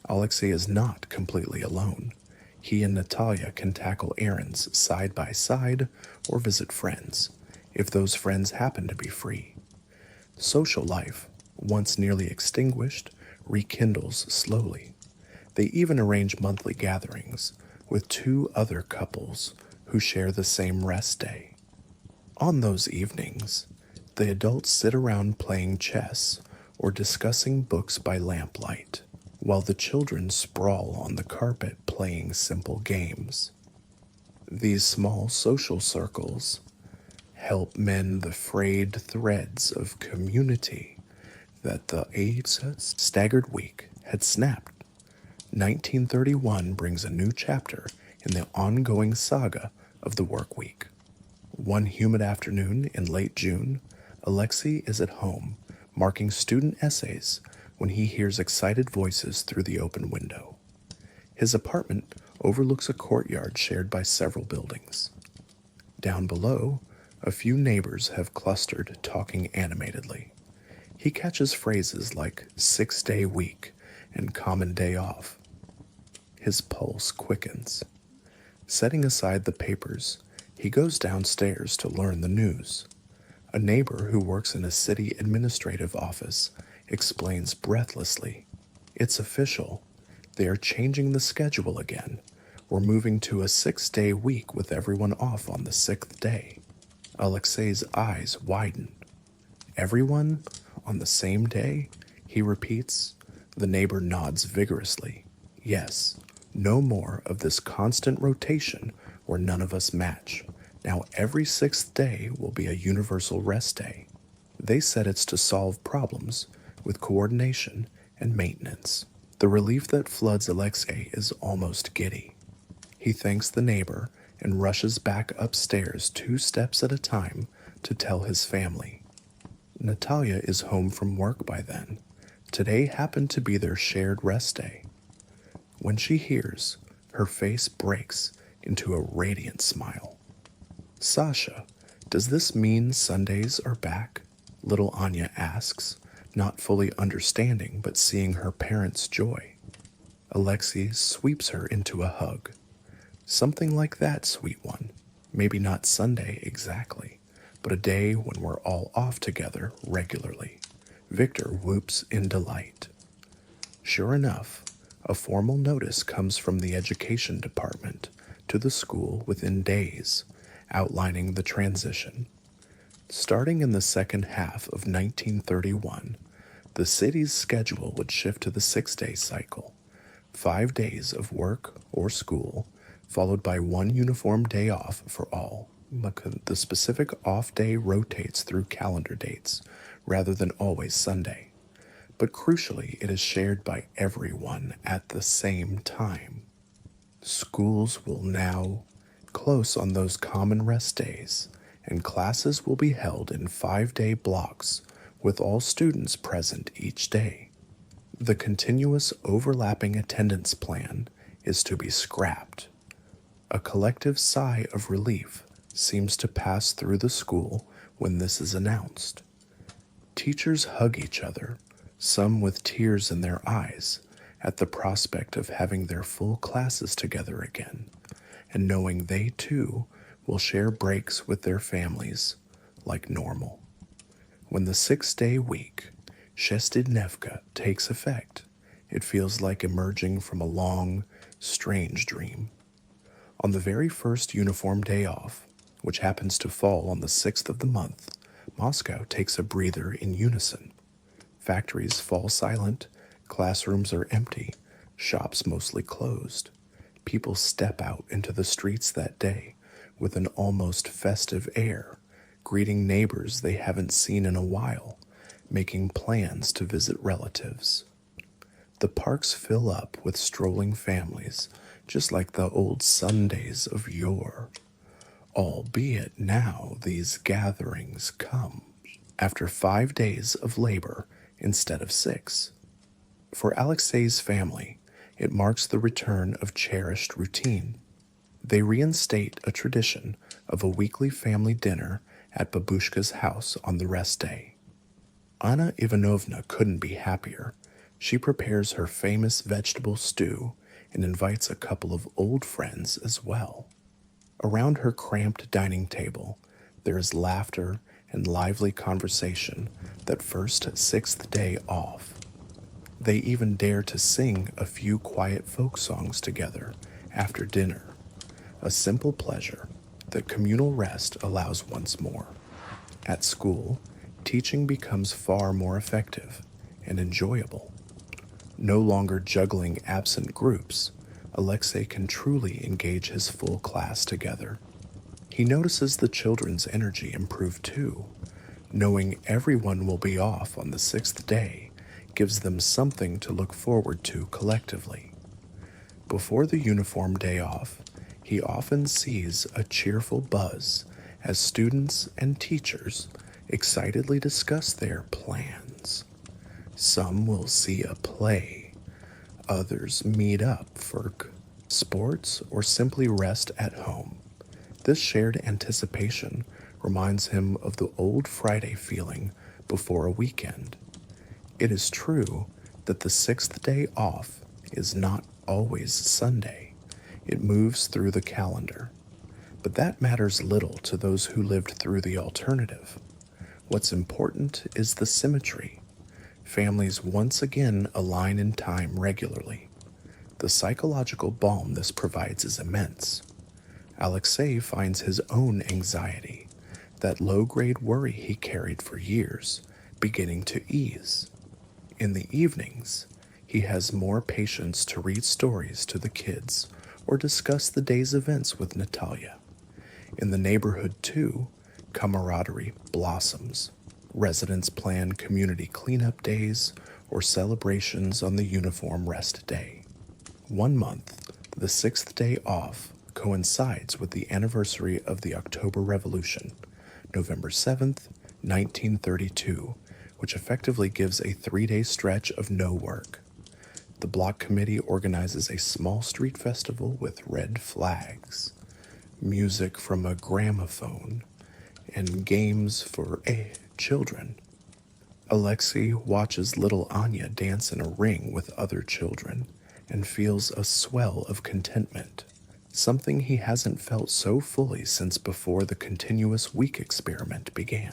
Alexei is not completely alone. He and Natalia can tackle errands side by side or visit friends, if those friends happen to be free. Social life, once nearly extinguished, rekindles slowly. They even arrange monthly gatherings with two other couples who share the same rest day. On those evenings, the adults sit around playing chess or discussing books by lamplight, while the children sprawl on the carpet playing simple games. These small social circles help mend the frayed threads of community that the eight's staggered week had snapped. 1931 brings a new chapter in the ongoing saga of the work week. One humid afternoon in late June, Alexei is at home marking student essays when he hears excited voices through the open window. His apartment overlooks a courtyard shared by several buildings. Down below, a few neighbors have clustered talking animatedly. He catches phrases like 6-day week and common day off. His pulse quickens. Setting aside the papers, he goes downstairs to learn the news. A neighbor who works in a city administrative office explains breathlessly, "It's official. They are changing the schedule again. We're moving to a 6-day week with everyone off on the 6th day." Alexei's eyes widen. "Everyone on the same day?" he repeats. The neighbor nods vigorously. "Yes, no more of this constant rotation where none of us match. Now every 6th day will be a universal rest day." They said it's to solve problems with coordination and maintenance. The relief that floods Alexei is almost giddy. He thanks the neighbor and rushes back upstairs 2 steps at a time to tell his family. Natalia is home from work by then. Today happened to be their shared rest day. When she hears, her face breaks into a radiant smile. "Sasha, does this mean Sundays are back?" little Anya asks, not fully understanding but seeing her parents' joy. Alexei sweeps her into a hug. "Something like that, sweet one. Maybe not Sunday exactly, but a day when we're all off together regularly." Victor whoops in delight. Sure enough, a formal notice comes from the education department to the school within days, outlining the transition. Starting in the second half of 1931, the city's schedule would shift to the 6-day cycle, 5 days of work or school, followed by 1 uniform day off for all. The specific off day rotates through calendar dates, rather than always Sunday. But crucially, it is shared by everyone at the same time. Schools will now close on those common rest days, and classes will be held in 5-day blocks with all students present each day. The continuous overlapping attendance plan is to be scrapped. A collective sigh of relief seems to pass through the school when this is announced. Teachers hug each other, some with tears in their eyes, at the prospect of having their full classes together again, and knowing they too will share breaks with their families like normal. When the 6-day week, Shestidnevka, takes effect, it feels like emerging from a long, strange dream. On the very first uniform day off, which happens to fall on the 6th of the month, Moscow takes a breather in unison. Factories fall silent, classrooms are empty, shops mostly closed. People step out into the streets that day with an almost festive air, greeting neighbors they haven't seen in a while, making plans to visit relatives. The parks fill up with strolling families, just like the old Sundays of yore. Albeit now these gatherings come after 5 days of labor instead of 6. For Alexei's family, it marks the return of cherished routine. They reinstate a tradition of a weekly family dinner at Babushka's house on the rest day. Anna Ivanovna couldn't be happier. She prepares her famous vegetable stew and invites a couple of old friends as well. Around her cramped dining table, there is laughter and lively conversation that first sixth day off. They even dare to sing a few quiet folk songs together after dinner, a simple pleasure that communal rest allows once more. At school, teaching becomes far more effective and enjoyable. No longer juggling absent groups, Alexei can truly engage his full class together. He notices the children's energy improve too. Knowing everyone will be off on the sixth day gives them something to look forward to collectively. Before the uniform day off, he often sees a cheerful buzz as students and teachers excitedly discuss their plans. Some will see a play, others meet up for sports or simply rest at home. This shared anticipation reminds him of the old Friday feeling before a weekend. It is true that the sixth day off is not always Sunday. It moves through the calendar. But that matters little to those who lived through the alternative. What's important is the symmetry. Families once again align in time regularly. The psychological balm this provides is immense. Alexei finds his own anxiety, that low-grade worry he carried for years, beginning to ease. In the evenings, he has more patience to read stories to the kids or discuss the day's events with Natalia. In the neighborhood, too, camaraderie blossoms. Residents plan community cleanup days or celebrations on the uniform rest day. 1 month, the sixth day off, coincides with the anniversary of the October Revolution, November 7th, 1932, which effectively gives a 3-day stretch of no work. The block committee organizes a small street festival with red flags, music from a gramophone, and games for children. Alexei watches little Anya dance in a ring with other children and feels a swell of contentment, something he hasn't felt so fully since before the continuous week experiment began.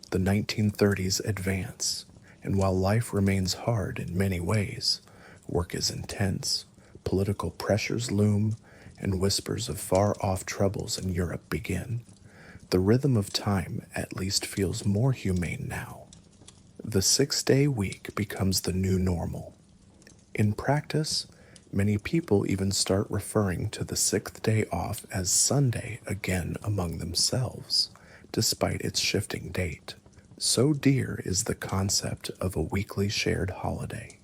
The 1930s advance, and while life remains hard in many ways, work is intense, political pressures loom, and whispers of far-off troubles in Europe begin. The rhythm of time at least feels more humane now. The 6-day week becomes the new normal. In practice, many people even start referring to the 6th day off as Sunday again among themselves, despite its shifting date. So dear is the concept of a weekly shared holiday.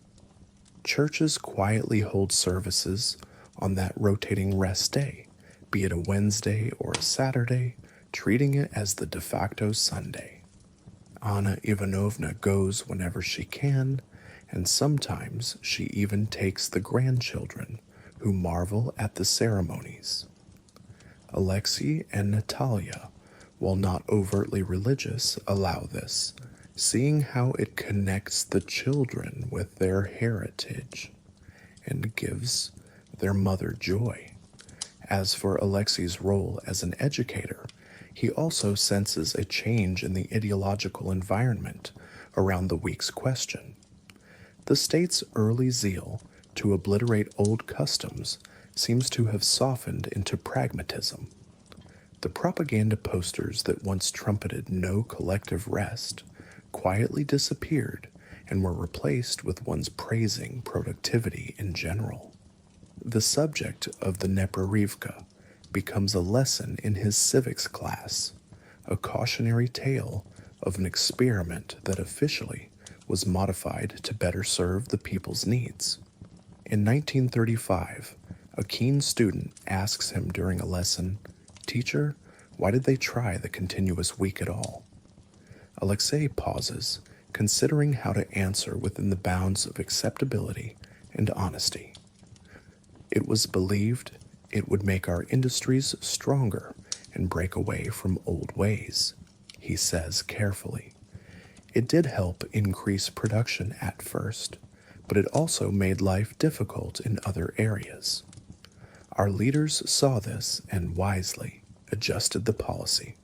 Churches quietly hold services on that rotating rest day, be it a Wednesday or a Saturday, treating it as the de facto Sunday. Anna Ivanovna goes whenever she can, and sometimes she even takes the grandchildren, who marvel at the ceremonies. Alexei and Natalia, while not overtly religious, allow this, seeing how it connects the children with their heritage and gives their mother joy. As for Alexei's role as an educator, he also senses a change in the ideological environment around the week's question. The state's early zeal to obliterate old customs seems to have softened into pragmatism. The propaganda posters that once trumpeted no collective rest quietly disappeared and were replaced with ones praising productivity in general. The subject of the Neprarivka becomes a lesson in his civics class, a cautionary tale of an experiment that officially was modified to better serve the people's needs. In 1935, a keen student asks him during a lesson, "Teacher, why did they try the continuous week at all?" Alexei pauses, considering how to answer within the bounds of acceptability and honesty. It was believed it would make our industries stronger and break away from old ways, he says carefully. It did help increase production at first, but it also made life difficult in other areas. Our leaders saw this and wisely adjusted the policy.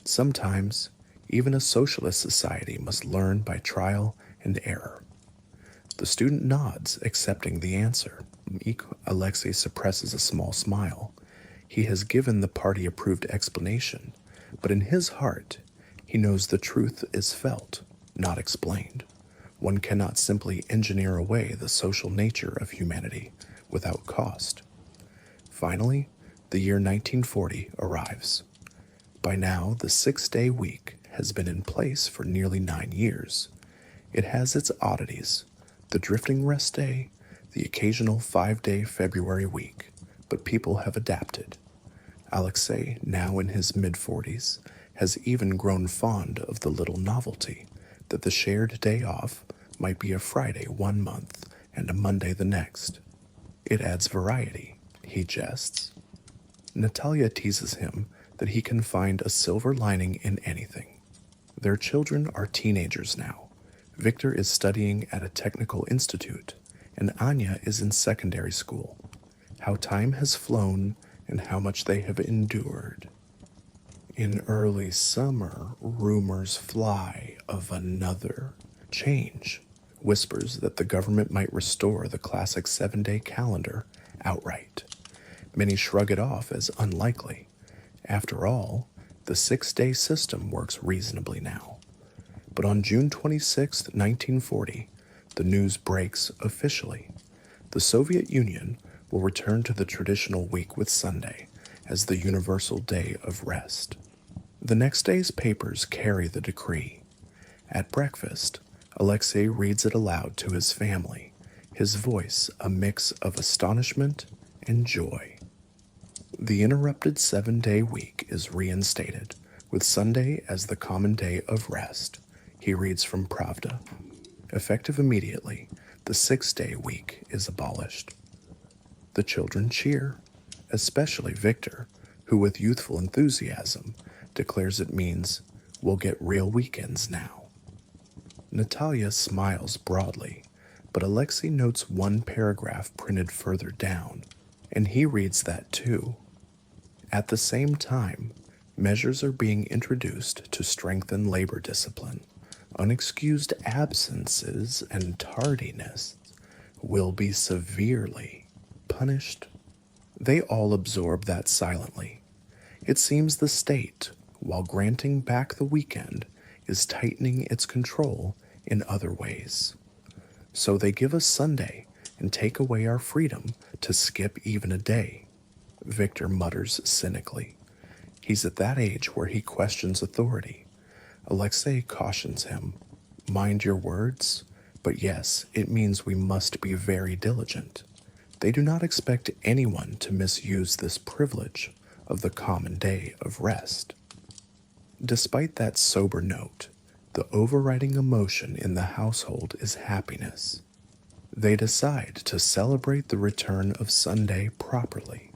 Sometimes, even a socialist society must learn by trial and error. The student nods, accepting the answer. Alexei suppresses a small smile. He has given the party-approved explanation, but in his heart, he knows the truth is felt, not explained. One cannot simply engineer away the social nature of humanity without cost. Finally, the year 1940 arrives. By now, the 6-day week has been in place for nearly 9 years. It has its oddities, the drifting rest day, the occasional 5-day February week, but people have adapted. Alexei, now in his mid-40s, has even grown fond of the little novelty that the shared day off might be a Friday one month and a Monday the next. It adds variety, he jests. Natalia teases him that he can find a silver lining in anything. Their children are teenagers now. Victor is studying at a technical institute, and Anya is in secondary school. How time has flown and how much they have endured. In early summer, rumors fly of another change. Whispers that the government might restore the classic 7-day calendar outright. Many shrug it off as unlikely. After all, the 6-day system works reasonably now. But on June 26, 1940, the news breaks officially. The Soviet Union will return to the traditional week with Sunday as the universal day of rest. The next day's papers carry the decree. At breakfast, Alexei reads it aloud to his family, his voice a mix of astonishment and joy. The interrupted 7-day week is reinstated, with Sunday as the common day of rest, he reads from Pravda. Effective immediately, the 6-day week is abolished. The children cheer, especially Victor, who with youthful enthusiasm declares it means we'll get real weekends now. Natalia smiles broadly, but Alexei notes one paragraph printed further down, and he reads that too. At the same time, measures are being introduced to strengthen labor discipline. Unexcused absences and tardiness will be severely punished. They all absorb that silently. It seems the state, while granting back the weekend, is tightening its control in other ways. So they give us Sunday and take away our freedom to skip even a day, Victor mutters cynically. He's at that age where he questions authority. Alexei cautions him, mind your words, but yes, it means we must be very diligent. They do not expect anyone to misuse this privilege of the common day of rest. Despite that sober note, the overriding emotion in the household is happiness. They decide to celebrate the return of Sunday properly.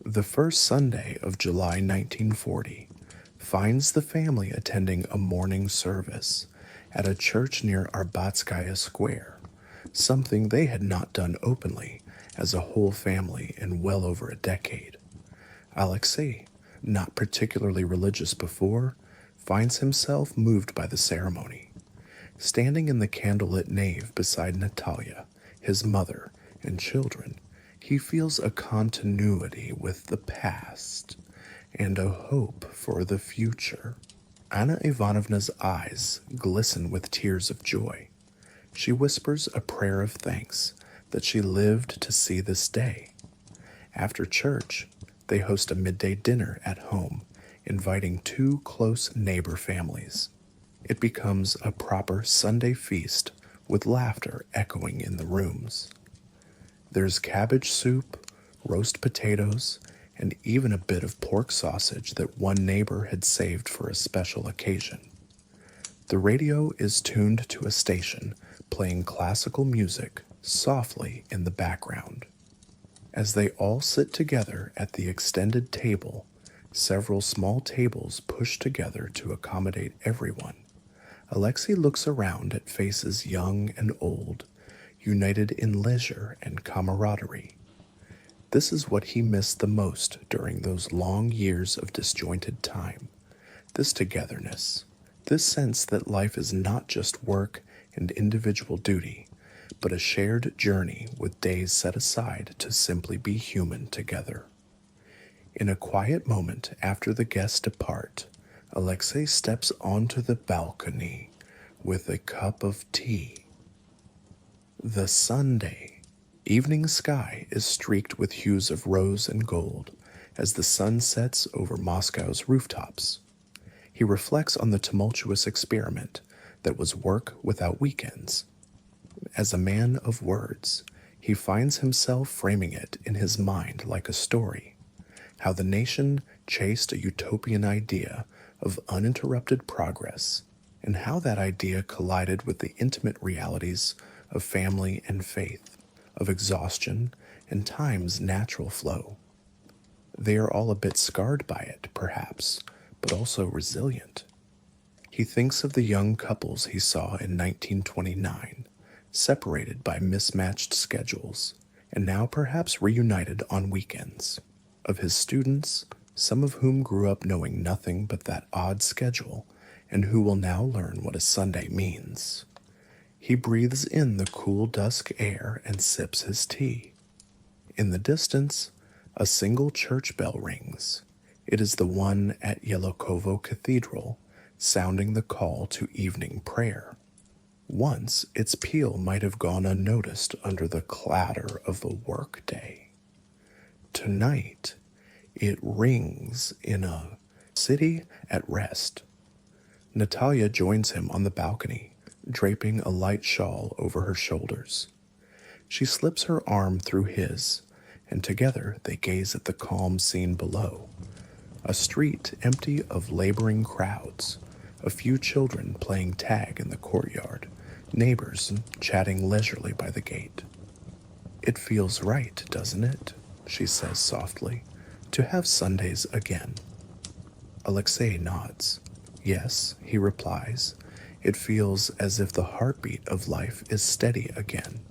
The first Sunday of July 1940 finds the family attending a morning service at a church near Arbatskaya Square, something they had not done openly as a whole family in well over a decade. Alexei, not particularly religious before, finds himself moved by the ceremony. Standing in the candlelit nave beside Natalia, his mother, and children, he feels a continuity with the past and a hope for the future. Anna Ivanovna's eyes glisten with tears of joy. She whispers a prayer of thanks that she lived to see this day. After church, they host a midday dinner at home, inviting 2 close neighbor families. It becomes a proper Sunday feast with laughter echoing in the rooms. There's cabbage soup, roast potatoes, and even a bit of pork sausage that one neighbor had saved for a special occasion. The radio is tuned to a station playing classical music softly in the background. As they all sit together at the extended table, several small tables pushed together to accommodate everyone, Alexei looks around at faces young and old, united in leisure and camaraderie. This is what he missed the most during those long years of disjointed time. This togetherness, this sense that life is not just work and individual duty, but a shared journey with days set aside to simply be human together. In a quiet moment after the guests depart, Alexei steps onto the balcony with a cup of tea. The Sunday evening sky is streaked with hues of rose and gold as the sun sets over Moscow's rooftops. He reflects on the tumultuous experiment that was work without weekends. As a man of words, he finds himself framing it in his mind like a story, how the nation chased a utopian idea of uninterrupted progress, and how that idea collided with the intimate realities of family and faith, of exhaustion and time's natural flow. They are all a bit scarred by it, perhaps, but also resilient. He thinks of the young couples he saw in 1929, separated by mismatched schedules, and now perhaps reunited on weekends. Of his students, some of whom grew up knowing nothing but that odd schedule, and who will now learn what a Sunday means. He breathes in the cool dusk air and sips his tea. In the distance, a single church bell rings. It is the one at Yelokovo Cathedral, sounding the call to evening prayer. Once its peal might have gone unnoticed under the clatter of the workday. Tonight, it rings in a city at rest. Natalia joins him on the balcony, draping a light shawl over her shoulders. She slips her arm through his, and together they gaze at the calm scene below. A street empty of laboring crowds, a few children playing tag in the courtyard, neighbors chatting leisurely by the gate. "It feels right, doesn't it?" she says softly, "to have Sundays again." Alexei nods. "Yes," he replies. "It feels as if the heartbeat of life is steady again."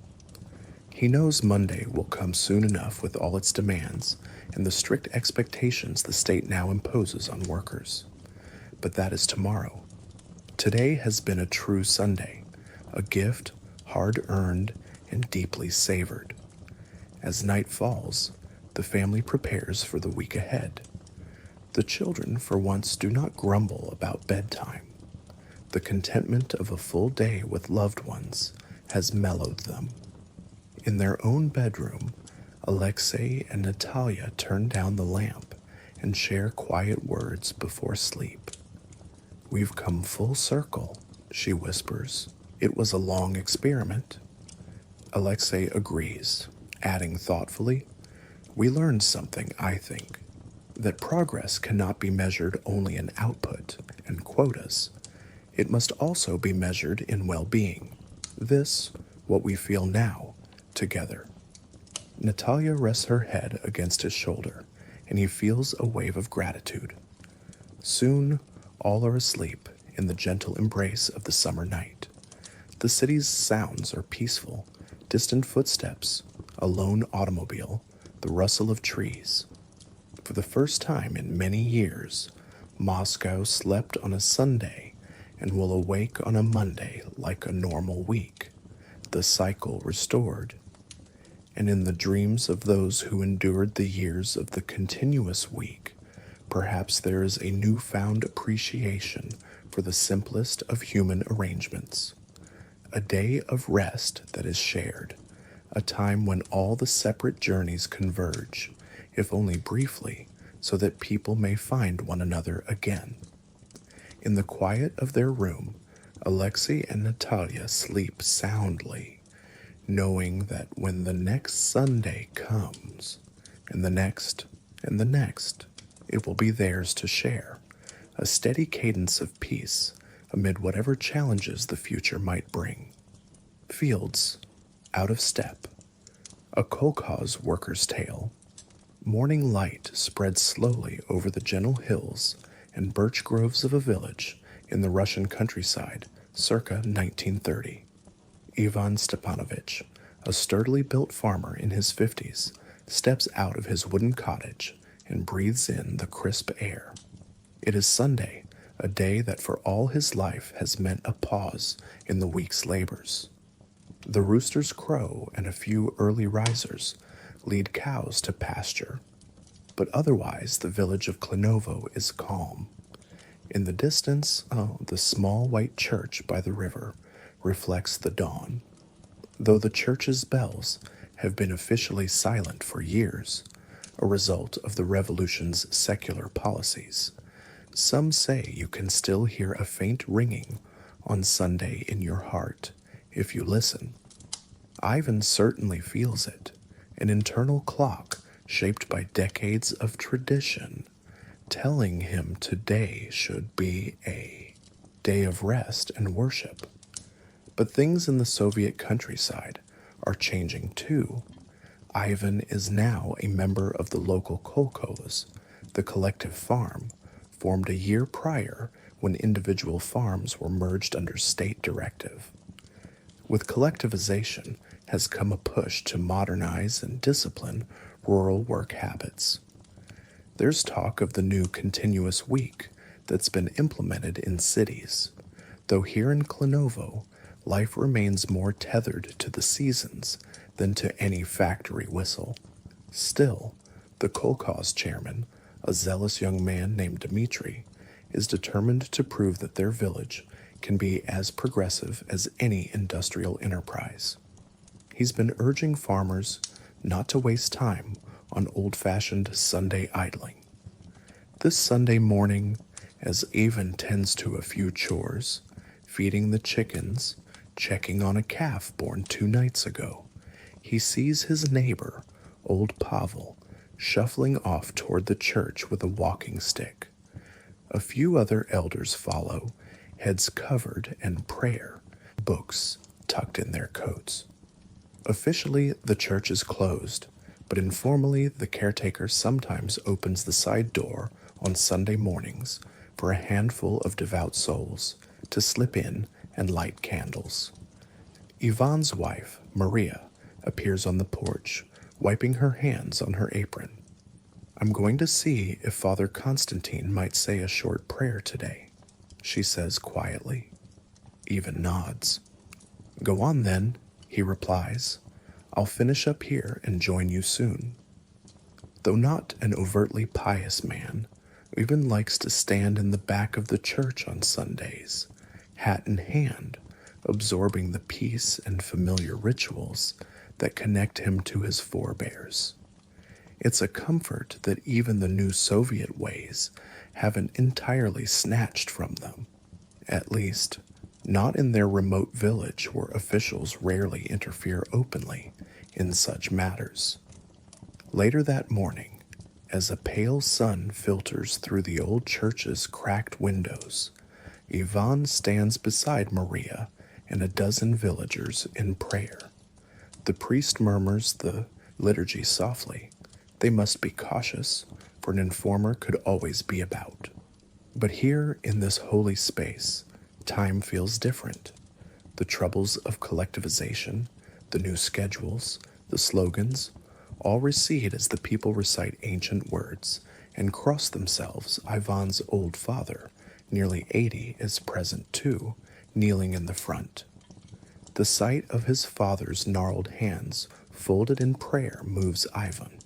He knows Monday will come soon enough with all its demands and the strict expectations the state now imposes on workers. But that is tomorrow. Today has been a true Sunday, a gift hard-earned and deeply savored. As night falls, the family prepares for the week ahead. The children, for once, do not grumble about bedtime. The contentment of a full day with loved ones has mellowed them. In their own bedroom, Alexei and Natalia turn down the lamp and share quiet words before sleep. "We've come full circle," she whispers. "It was a long experiment." Alexei agrees, adding thoughtfully, "We learned something, I think, that progress cannot be measured only in output and quotas. It must also be measured in well-being. This, what we feel now, together." Natalia rests her head against his shoulder, and he feels a wave of gratitude. Soon, all are asleep in the gentle embrace of the summer night. The city's sounds are peaceful, distant footsteps, a lone automobile, the rustle of trees. For the first time in many years, Moscow slept on a Sunday and will awake on a Monday like a normal week, the cycle restored. And in the dreams of those who endured the years of the continuous week, perhaps there is a newfound appreciation for the simplest of human arrangements. A day of rest that is shared, a time when all the separate journeys converge, if only briefly, so that people may find one another again. In the quiet of their room, Alexei and Natalia sleep soundly, knowing that when the next Sunday comes, and the next, and the next, it will be theirs to share, a steady cadence of peace, amid whatever challenges the future might bring. Fields, out of step, a kolkhoz worker's tale. Morning light spread slowly over the gentle hills and birch groves of a village in the Russian countryside circa 1930. Ivan Stepanovich, a sturdily built farmer in his 50s, steps out of his wooden cottage and breathes in the crisp air. It is Sunday, a day that for all his life has meant a pause in the week's labors. The roosters crow and a few early risers lead cows to pasture, but otherwise the village of Klinovo is calm. In the distance, the small white church by the river reflects the dawn. Though the church's bells have been officially silent for years, a result of the revolution's secular policies, some say you can still hear a faint ringing on Sunday in your heart if you listen. Ivan certainly feels it, an internal clock shaped by decades of tradition, telling him today should be a day of rest and worship. But things in the Soviet countryside are changing too. Ivan is now a member of the local kolkhoz, the collective farm, formed a year prior when individual farms were merged under state directive. With collectivization has come a push to modernize and discipline rural work habits. There's talk of the new continuous week that's been implemented in cities, though here in Klinovo, life remains more tethered to the seasons than to any factory whistle. Still, the kolkhoz chairman, a zealous young man named Dmitri, is determined to prove that their village can be as progressive as any industrial enterprise. He's been urging farmers not to waste time on old-fashioned Sunday idling. This Sunday morning, as Ivan tends to a few chores, feeding the chickens, checking on a calf born 2 nights ago, he sees his neighbor, old Pavel, shuffling off toward the church with a walking stick. A few other elders follow, heads covered and prayer, books tucked in their coats. Officially, the church is closed, but informally, the caretaker sometimes opens the side door on Sunday mornings for a handful of devout souls to slip in and light candles. Ivan's wife, Maria, appears on the porch, wiping her hands on her apron. "I'm going to see if Father Constantine might say a short prayer today," she says quietly. Ivan nods. "Go on then," he replies. "I'll finish up here and join you soon." Though not an overtly pious man, Ivan likes to stand in the back of the church on Sundays, hat in hand, absorbing the peace and familiar rituals that connect him to his forebears. It's a comfort that even the new Soviet ways haven't entirely snatched from them, at least not in their remote village where officials rarely interfere openly in such matters. Later that morning, as a pale sun filters through the old church's cracked windows, Ivan stands beside Maria and a dozen villagers in prayer. The priest murmurs the liturgy softly. They must be cautious, for an informer could always be about. But here in this holy space, time feels different. The troubles of collectivization, the new schedules, the slogans, all recede as the people recite ancient words and cross themselves. Ivan's old father, nearly 80, is present too, kneeling in the front. The sight of his father's gnarled hands folded in prayer moves Ivan.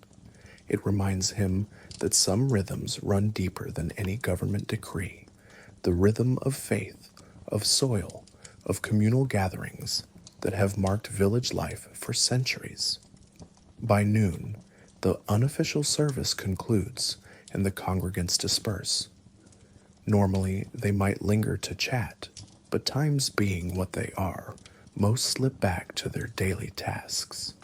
It reminds him that some rhythms run deeper than any government decree, the rhythm of faith, of soil, of communal gatherings that have marked village life for centuries. By noon, the unofficial service concludes and the congregants disperse. Normally, they might linger to chat, but times being what they are, most slip back to their daily tasks.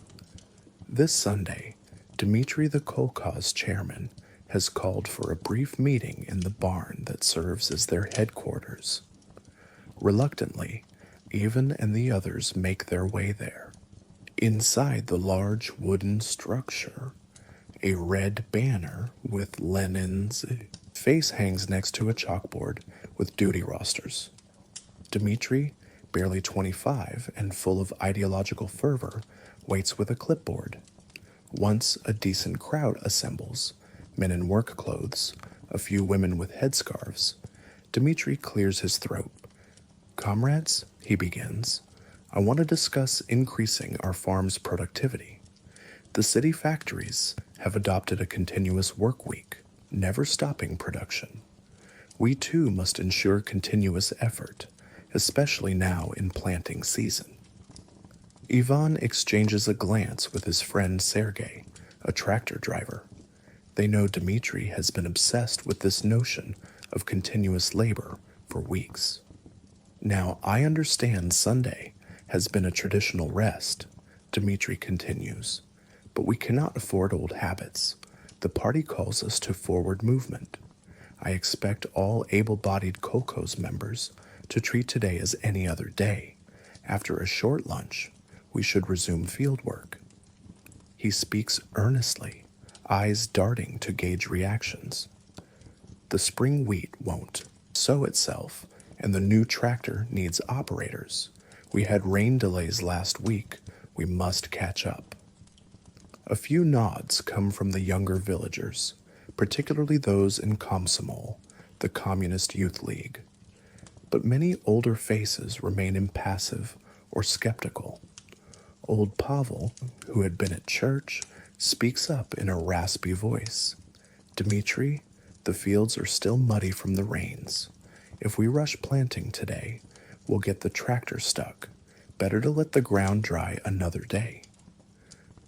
This Sunday, Dmitri the kolkhoz chairman has called for a brief meeting in the barn that serves as their headquarters. Reluctantly, Ivan and the others make their way there. Inside the large wooden structure, a red banner with Lenin's face hangs next to a chalkboard with duty rosters. Dmitri, barely 25 and full of ideological fervor, waits with a clipboard. Once a decent crowd assembles, men in work clothes, a few women with headscarves, Dmitri clears his throat. "Comrades," he begins, "I want to discuss increasing our farm's productivity. The city factories have adopted a continuous work week, never stopping production. We too must ensure continuous effort, especially now in planting season." Ivan exchanges a glance with his friend Sergei, a tractor driver. They know Dmitri has been obsessed with this notion of continuous labor for weeks. "Now, I understand Sunday has been a traditional rest," Dmitri continues, "but we cannot afford old habits. The party calls us to forward movement. I expect all able-bodied Kolkhoz members to treat today as any other day. After a short lunch, we should resume field work." He speaks earnestly, eyes darting to gauge reactions. The spring wheat won't sow itself, and the new tractor needs operators. We had rain delays last week. We must catch up. A few nods come from the younger villagers, particularly those in Komsomol, the Communist Youth League. But many older faces remain impassive or skeptical. Old Pavel, who had been at church, speaks up in a raspy voice. "Dmitri, the fields are still muddy from the rains. If we rush planting today, we'll get the tractor stuck. Better to let the ground dry another day."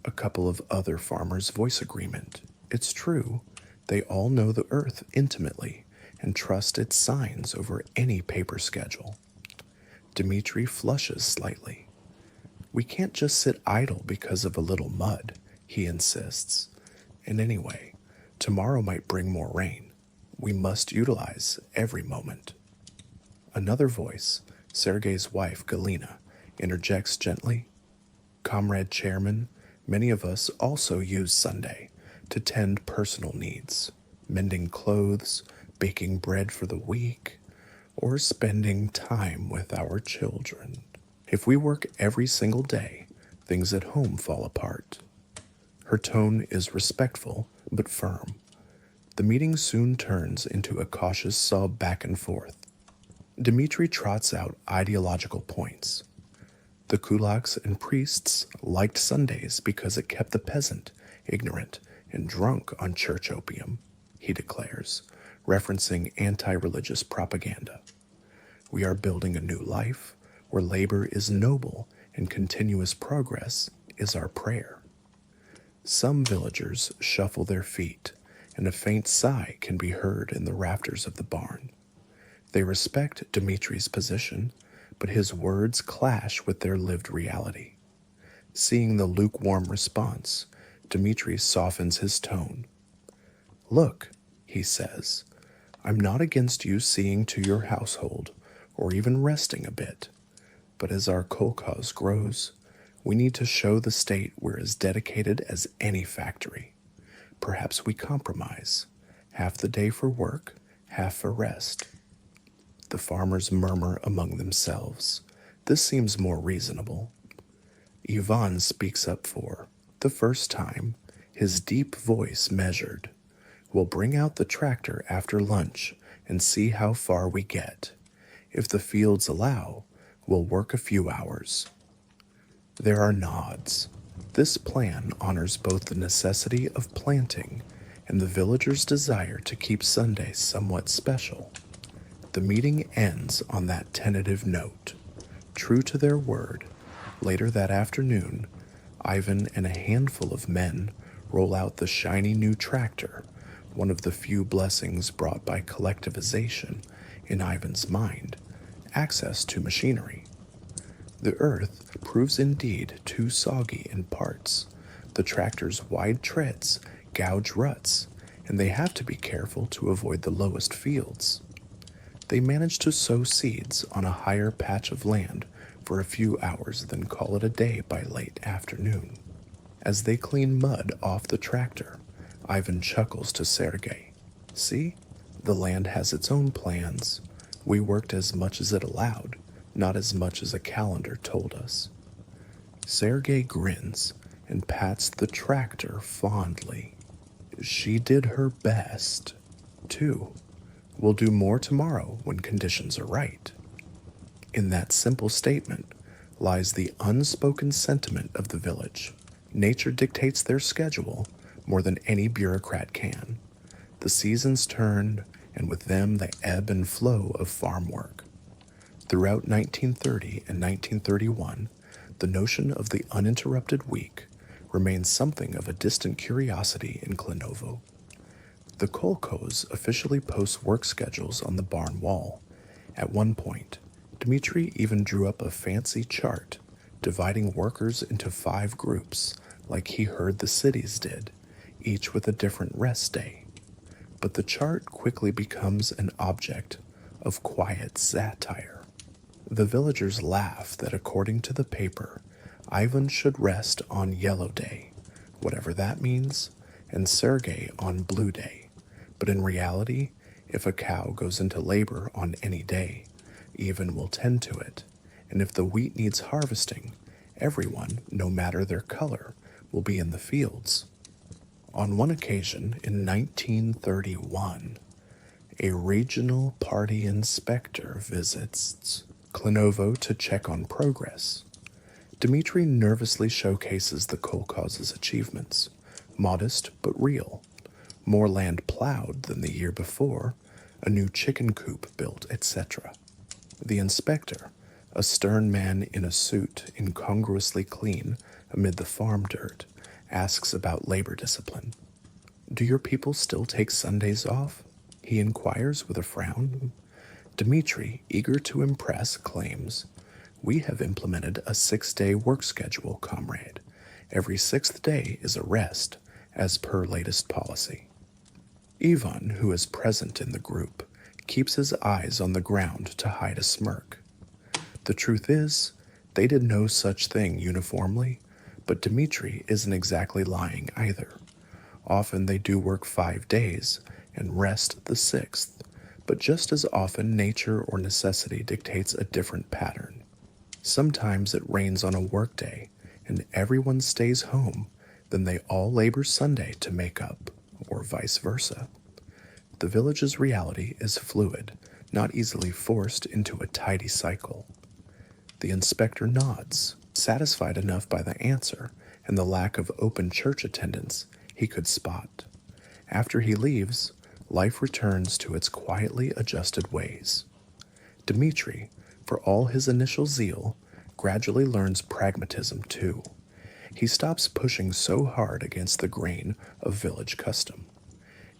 A couple of other farmers voice agreement. It's true, they all know the earth intimately and trust its signs over any paper schedule. Dmitri flushes slightly. "We can't just sit idle because of a little mud," he insists. "And anyway, tomorrow might bring more rain. We must utilize every moment." Another voice, Sergei's wife Galina, interjects gently. "Comrade Chairman, many of us also use Sunday to tend personal needs, mending clothes, baking bread for the week, or spending time with our children. If we work every single day, things at home fall apart." Her tone is respectful but firm. The meeting soon turns into a cautious sob back and forth. Dmitri trots out ideological points. The kulaks and priests liked Sundays because it kept the peasant ignorant and drunk on church opium, he declares, referencing anti-religious propaganda. "We are building a new life where labor is noble and continuous progress is our prayer." Some villagers shuffle their feet, and a faint sigh can be heard in the rafters of the barn. They respect Dmitri's position, but his words clash with their lived reality. Seeing the lukewarm response, Dmitri softens his tone. "Look," he says, "I'm not against you seeing to your household or even resting a bit. But as our kolkhoz grows, we need to show the state we're as dedicated as any factory. Perhaps we compromise. Half the day for work, half for rest." The farmers murmur among themselves. This seems more reasonable. Ivan speaks up for the first time, his deep voice measured. "We'll bring out the tractor after lunch and see how far we get. If the fields allow, we'll work a few hours." There are nods. This plan honors both the necessity of planting and the villagers' desire to keep Sunday somewhat special. The meeting ends on that tentative note. True to their word, later that afternoon, Ivan and a handful of men roll out the shiny new tractor, one of the few blessings brought by collectivization in Ivan's mind, access to machinery. The earth proves indeed too soggy in parts. The tractor's wide treads gouge ruts, and they have to be careful to avoid the lowest fields. They manage to sow seeds on a higher patch of land for a few hours, then call it a day by late afternoon. As they clean mud off the tractor, Ivan chuckles to Sergei. See? The land has its own plans. We worked as much as it allowed, not as much as a calendar told us. Sergei grins and pats the tractor fondly. She did her best, too. We'll do more tomorrow when conditions are right. In that simple statement lies the unspoken sentiment of the village. Nature dictates their schedule more than any bureaucrat can. The seasons turn, and with them the ebb and flow of farm work. Throughout 1930 and 1931, the notion of the uninterrupted week remains something of a distant curiosity in Klinovo. The kolkhoz officially post work schedules on the barn wall. At one point, Dmitri even drew up a fancy chart dividing workers into 5 groups like he heard the cities did, each with a different rest day. But the chart quickly becomes an object of quiet satire. The villagers laugh that according to the paper, Ivan should rest on Yellow Day, whatever that means, and Sergei on Blue Day. But in reality, if a cow goes into labor on any day, Ivan will tend to it, and if the wheat needs harvesting, everyone, no matter their color, will be in the fields. On one occasion in 1931, a regional party inspector visits Klinovo to check on progress. Dmitri nervously showcases the kolkhoz's achievements, modest but real. More land plowed than the year before, a new chicken coop built, etc. The inspector, a stern man in a suit incongruously clean amid the farm dirt, asks about labor discipline. Do your people still take Sundays off? He inquires with a frown. Dmitri, eager to impress, claims, We have implemented a 6-day work schedule, comrade. Every 6th day is a rest, as per latest policy. Ivan, who is present in the group, keeps his eyes on the ground to hide a smirk. The truth is, they did no such thing uniformly, but Dmitri isn't exactly lying either. Often they do work 5 days and rest the 6th, but just as often nature or necessity dictates a different pattern. Sometimes it rains on a workday and everyone stays home, then they all labor Sunday to make up, or vice versa. The village's reality is fluid, not easily forced into a tidy cycle. The inspector nods, satisfied enough by the answer and the lack of open church attendance he could spot. After he leaves, life returns to its quietly adjusted ways. Dmitri, for all his initial zeal, gradually learns pragmatism too. He stops pushing so hard against the grain of village custom.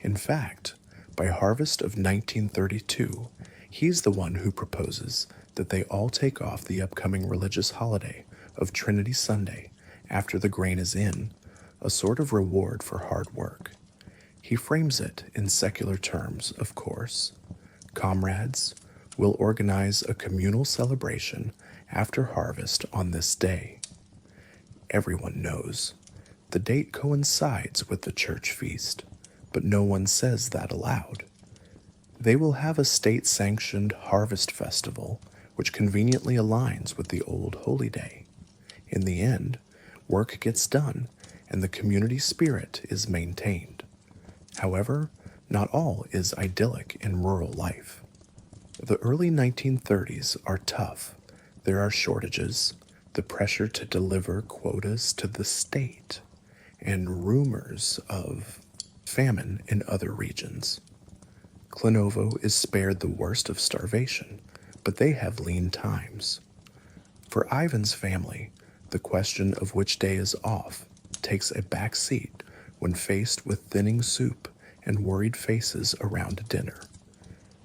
In fact, by harvest of 1932, he's the one who proposes that they all take off the upcoming religious holiday of Trinity Sunday after the grain is in, a sort of reward for hard work. He frames it in secular terms, of course. Comrades, we'll organize a communal celebration after harvest on this day. Everyone knows. The date coincides with the church feast, but no one says that aloud. They will have a state-sanctioned harvest festival which conveniently aligns with the old holy day. In the end, work gets done and the community spirit is maintained. However, not all is idyllic in rural life. The early 1930s are tough. There are shortages, the pressure to deliver quotas to the state, and rumors of famine in other regions. Klinovo is spared the worst of starvation, but they have lean times. For Ivan's family, the question of which day is off takes a back seat when faced with thinning soup and worried faces around dinner.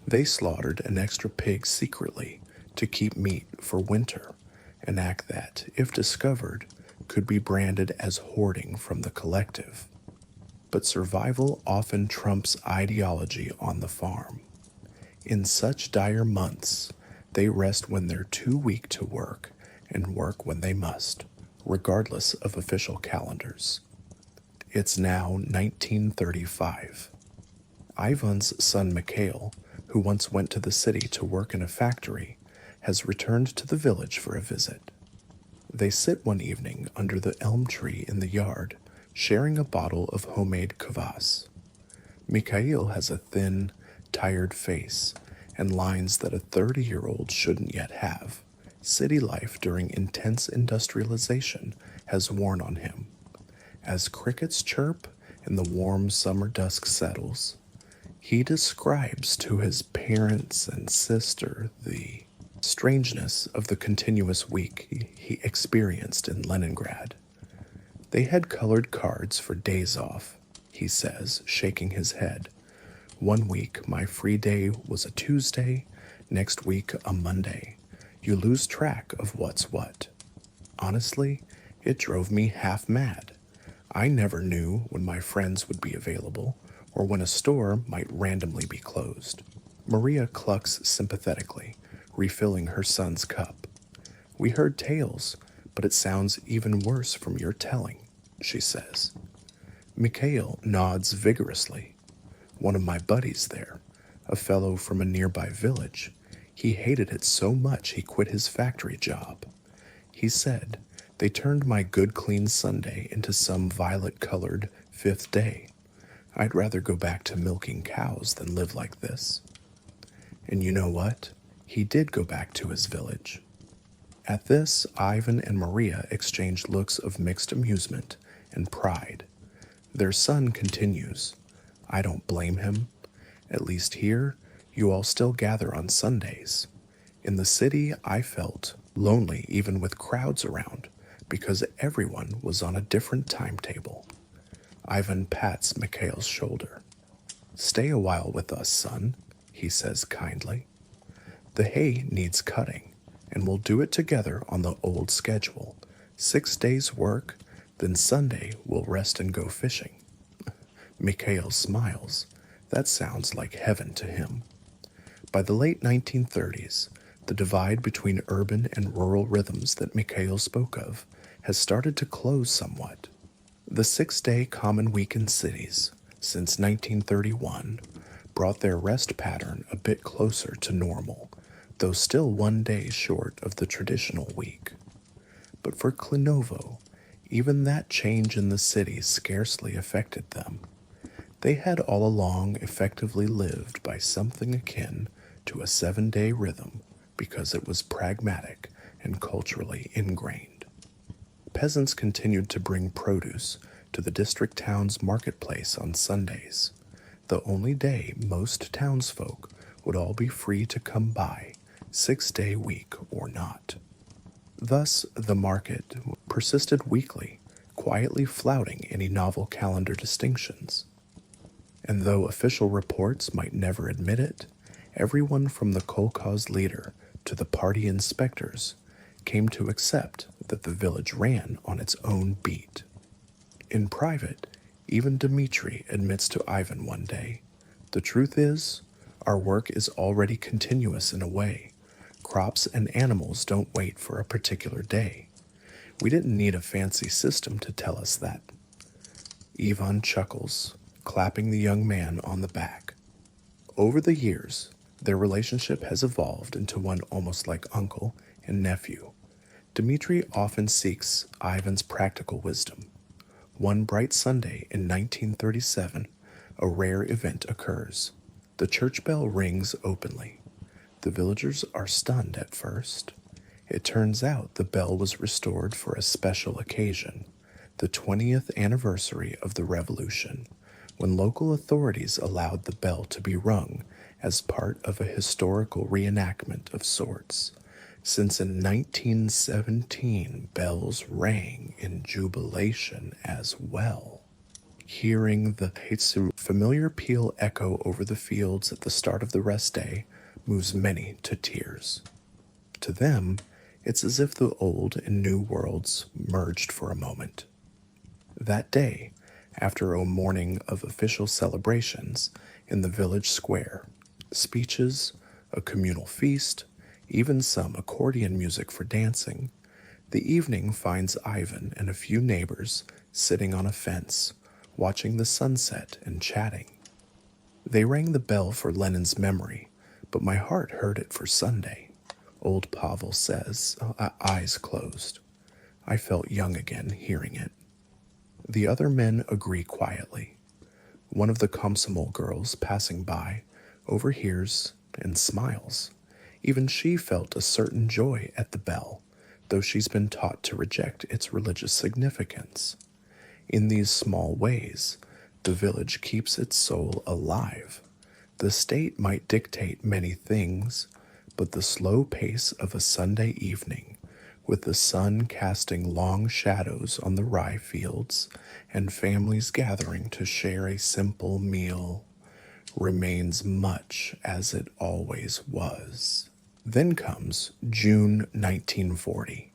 They slaughtered an extra pig secretly to keep meat for winter, an act that, if discovered, could be branded as hoarding from the collective. But survival often trumps ideology on the farm. In such dire months, they rest when they're too weak to work and work when they must, regardless of official calendars. It's now 1935. Ivan's son Mikhail, who once went to the city to work in a factory, has returned to the village for a visit. They sit one evening under the elm tree in the yard, sharing a bottle of homemade kvass. Mikhail has a thin, tired face and lines that a 30-year-old shouldn't yet have. City life during intense industrialization has worn on him. As crickets chirp and the warm summer dusk settles, he describes to his parents and sister the strangeness of the continuous week he experienced in Leningrad. They had colored cards for days off, he says, shaking his head. One week, my free day was a Tuesday, next week, a Monday. You lose track of what's what. Honestly, it drove me half mad. I never knew when my friends would be available or when a store might randomly be closed. Maria clucks sympathetically, refilling her son's cup. We heard tales, but it sounds even worse from your telling, she says. Mikhail nods vigorously. One of my buddies there, a fellow from a nearby village, he hated it so much he quit his factory job. He said, they turned my good clean Sunday into some violet-colored fifth day. I'd rather go back to milking cows than live like this. And you know what? He did go back to his village. At this, Ivan and Maria exchanged looks of mixed amusement and pride. Their son continues, I don't blame him. At least here, you all still gather on Sundays. In the city, I felt lonely even with crowds around because everyone was on a different timetable. Ivan pats Mikhail's shoulder. Stay a while with us, son, he says kindly. The hay needs cutting, and we'll do it together on the old schedule. 6 days work, then Sunday we'll rest and go fishing. Mikhail smiles. That sounds like heaven to him. By the late 1930s, the divide between urban and rural rhythms that Mikhail spoke of has started to close somewhat. The 6-day common week in cities, since 1931, brought their rest pattern a bit closer to normal, though still 1 day short of the traditional week. But for Klinovo, even that change in the city scarcely affected them. They had all along effectively lived by something akin to a 7-day rhythm because it was pragmatic and culturally ingrained. Peasants continued to bring produce to the district town's marketplace on Sundays, the only day most townsfolk would all be free to come by, 6-day week or not. Thus, the market persisted weekly, quietly flouting any novel calendar distinctions. And though official reports might never admit it, everyone from the kolkhoz leader to the party inspectors came to accept that the village ran on its own beat. In private, even Dmitri admits to Ivan one day, the truth is, our work is already continuous in a way. Crops and animals don't wait for a particular day. We didn't need a fancy system to tell us that. Ivan chuckles, clapping the young man on the back. Over the years, their relationship has evolved into one almost like uncle and nephew. Dmitri often seeks Ivan's practical wisdom. One bright Sunday in 1937, a rare event occurs. The church bell rings openly. The villagers are stunned at first. It turns out the bell was restored for a special occasion, the 20th anniversary of the revolution, when local authorities allowed the bell to be rung as part of a historical reenactment of sorts, since in 1917 bells rang in jubilation as well. Hearing the familiar peal echo over the fields at the start of the rest day moves many to tears. To them, it's as if the old and new worlds merged for a moment. That day, after a morning of official celebrations in the village square, Speeches, a communal feast, even some accordion music for dancing. The evening finds Ivan and a few neighbors sitting on a fence, watching the sunset and chatting. They rang the bell for Lenin's memory, but my heart heard it for Sunday, old Pavel says, eyes closed. I felt young again hearing it. The other men agree quietly. One of the Komsomol girls passing by overhears and smiles. Even she felt a certain joy at the bell, though she's been taught to reject its religious significance. In these small ways, the village keeps its soul alive. The state might dictate many things, but the slow pace of a Sunday evening, with the sun casting long shadows on the rye fields and families gathering to share a simple meal, remains much as it always was. Then comes June 1940.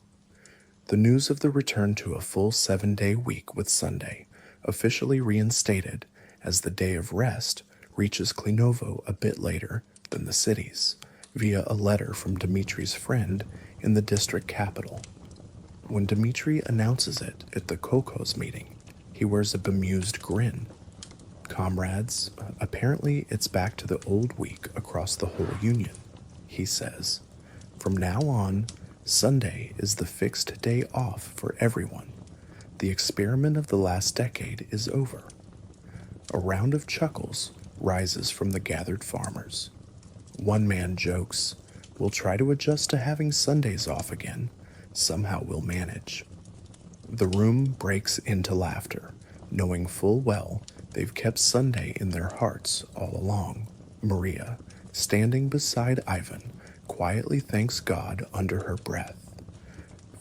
The news of the return to a full 7-day week with Sunday, officially reinstated as the day of rest, reaches Klinovo a bit later than the cities, via a letter from Dmitri's friend in the district capital. When Dmitri announces it at the Kolkhoz meeting, he wears a bemused grin. Comrades, apparently it's back to the old week across the whole Union, he says. From now on, Sunday is the fixed day off for everyone. The experiment of the last decade is over. A round of chuckles rises from the gathered farmers. One man jokes, "We'll try to adjust to having Sundays off again. Somehow we'll manage." The room breaks into laughter, knowing full well they've kept Sunday in their hearts all along. Maria, standing beside Ivan, quietly thanks God under her breath.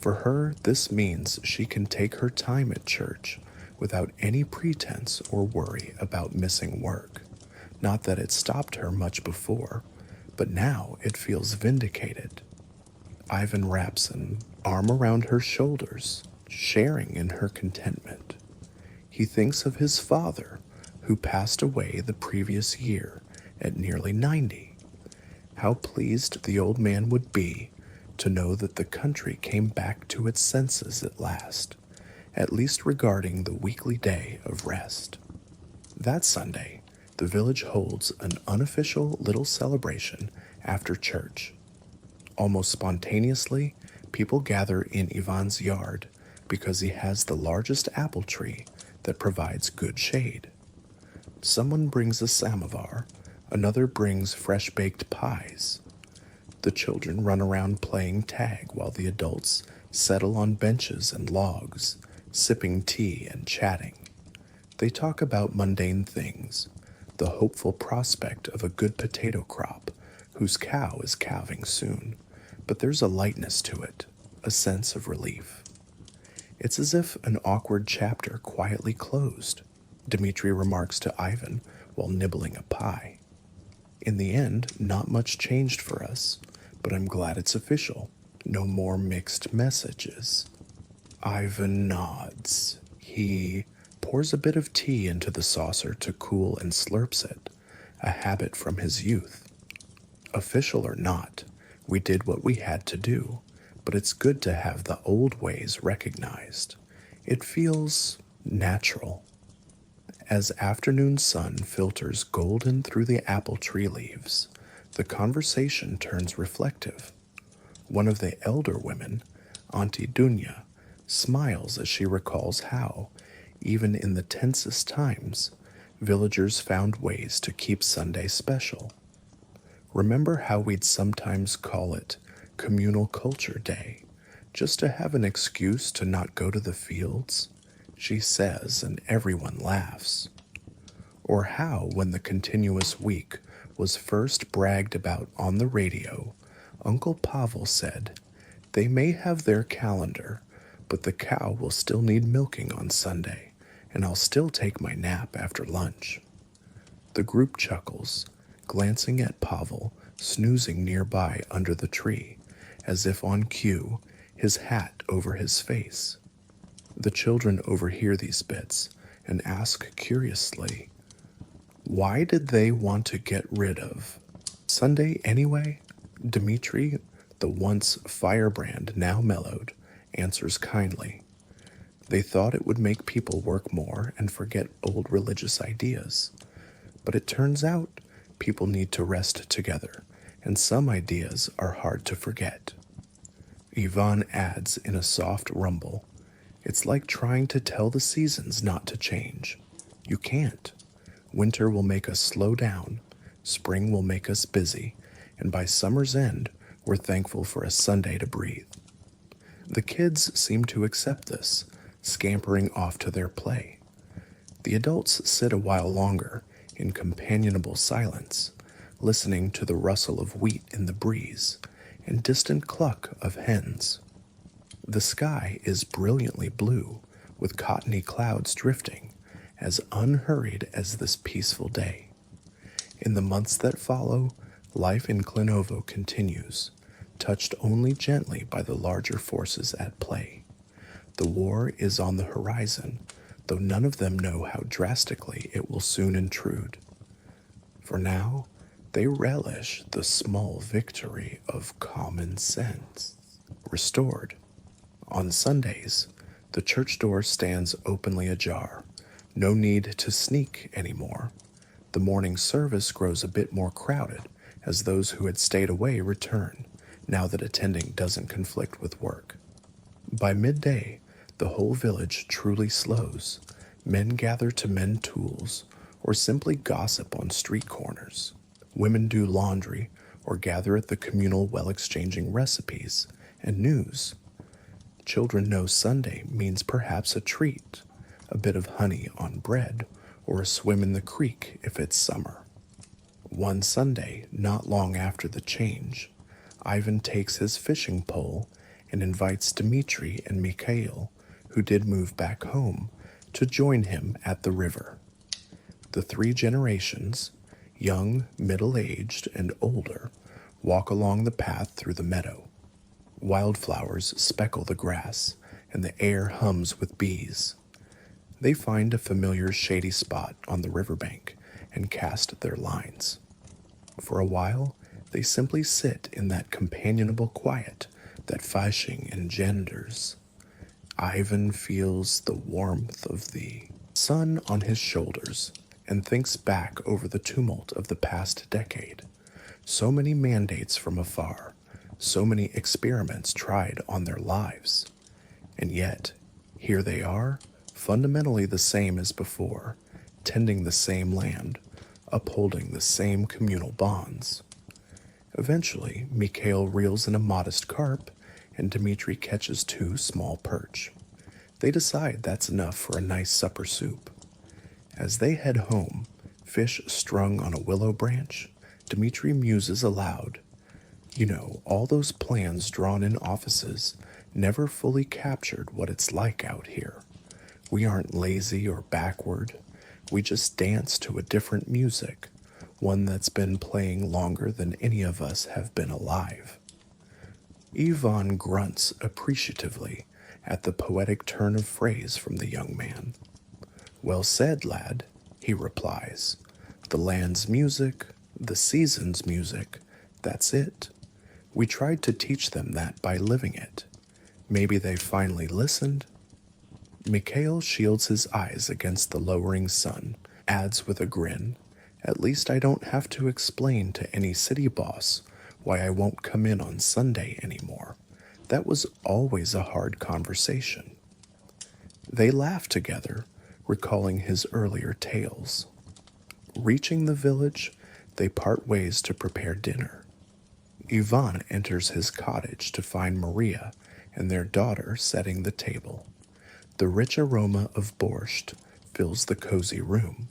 For her, this means she can take her time at church without any pretense or worry about missing work. Not that it stopped her much before, but now it feels vindicated. Ivan wraps an arm around her shoulders, sharing in her contentment. He thinks of his father, who passed away the previous year at nearly 90. How pleased the old man would be to know that the country came back to its senses at least regarding the weekly day of rest. That Sunday, the village holds an unofficial little celebration after church. Almost spontaneously, people gather in Ivan's yard because he has the largest apple tree that provides good shade. Someone brings a samovar, another brings fresh-baked pies. The children run around playing tag while the adults settle on benches and logs, sipping tea and chatting. They talk about mundane things, the hopeful prospect of a good potato crop whose cow is calving soon, but there's a lightness to it, a sense of relief. It's as if an awkward chapter quietly closed, Dmitri remarks to Ivan while nibbling a pie. In the end, not much changed for us, but I'm glad it's official. No more mixed messages. Ivan nods. He pours a bit of tea into the saucer to cool and slurps it, a habit from his youth. Official or not, we did what we had to do, but it's good to have the old ways recognized. It feels natural. As afternoon sun filters golden through the apple tree leaves, the conversation turns reflective. One of the elder women, Auntie Dunya, smiles as she recalls how, even in the tensest times, villagers found ways to keep Sunday special. Remember how we'd sometimes call it Communal Culture Day, just to have an excuse to not go to the fields? She says, and everyone laughs. Or how, when the continuous week was first bragged about on the radio, Uncle Pavel said, "They may have their calendar, but the cow will still need milking on Sunday, and I'll still take my nap after lunch." The group chuckles, glancing at Pavel snoozing nearby under the tree, as if on cue, his hat over his face. The children overhear these bits and ask curiously, why did they want to get rid of Sunday anyway? Dmitri, the once firebrand now mellowed, answers kindly. They thought it would make people work more and forget old religious ideas. But it turns out people need to rest together, and some ideas are hard to forget. Ivan adds in a soft rumble, it's like trying to tell the seasons not to change. You can't. Winter will make us slow down, spring will make us busy, and by summer's end, we're thankful for a Sunday to breathe. The kids seem to accept this, scampering off to their play. The adults sit a while longer in companionable silence, listening to the rustle of wheat in the breeze and distant cluck of hens. The sky is brilliantly blue, with cottony clouds drifting, as unhurried as this peaceful day. In the months that follow, life in Klinovo continues, touched only gently by the larger forces at play. The war is on the horizon, though none of them know how drastically it will soon intrude. For now, they relish the small victory of common sense. Restored. On Sundays, the church door stands openly ajar. No need to sneak anymore. The morning service grows a bit more crowded as those who had stayed away return, now that attending doesn't conflict with work. By midday, the whole village truly slows. Men gather to mend tools or simply gossip on street corners. Women do laundry or gather at the communal well exchanging recipes and news. Children know Sunday means perhaps a treat, a bit of honey on bread, or a swim in the creek if it's summer. One Sunday, not long after the change, Ivan takes his fishing pole and invites Dmitri and Mikhail, who did move back home, to join him at the river. The three generations, young, middle-aged, and older, walk along the path through the meadow. Wildflowers speckle the grass, and the air hums with bees. They find a familiar shady spot on the riverbank and cast their lines. For a while, they simply sit in that companionable quiet that fishing engenders. Ivan feels the warmth of the sun on his shoulders and thinks back over the tumult of the past decade. So many mandates from afar, so many experiments tried on their lives. And yet, here they are, fundamentally the same as before, tending the same land, upholding the same communal bonds. Eventually, Mikhail reels in a modest carp, and Dmitri catches 2 small perch. They decide that's enough for a nice supper soup. As they head home, fish strung on a willow branch, Dmitri muses aloud. You know, all those plans drawn in offices never fully captured what it's like out here. We aren't lazy or backward. We just dance to a different music, one that's been playing longer than any of us have been alive. Ivan grunts appreciatively at the poetic turn of phrase from the young man. Well said, lad, he replies. The land's music, the season's music, that's it. We tried to teach them that by living it. Maybe they finally listened. Mikhail shields his eyes against the lowering sun, adds with a grin, at least I don't have to explain to any city boss why I won't come in on Sunday anymore. That was always a hard conversation. They laugh together, recalling his earlier tales. Reaching the village, they part ways to prepare dinner. Ivan enters his cottage to find Maria and their daughter setting the table. The rich aroma of borscht fills the cozy room.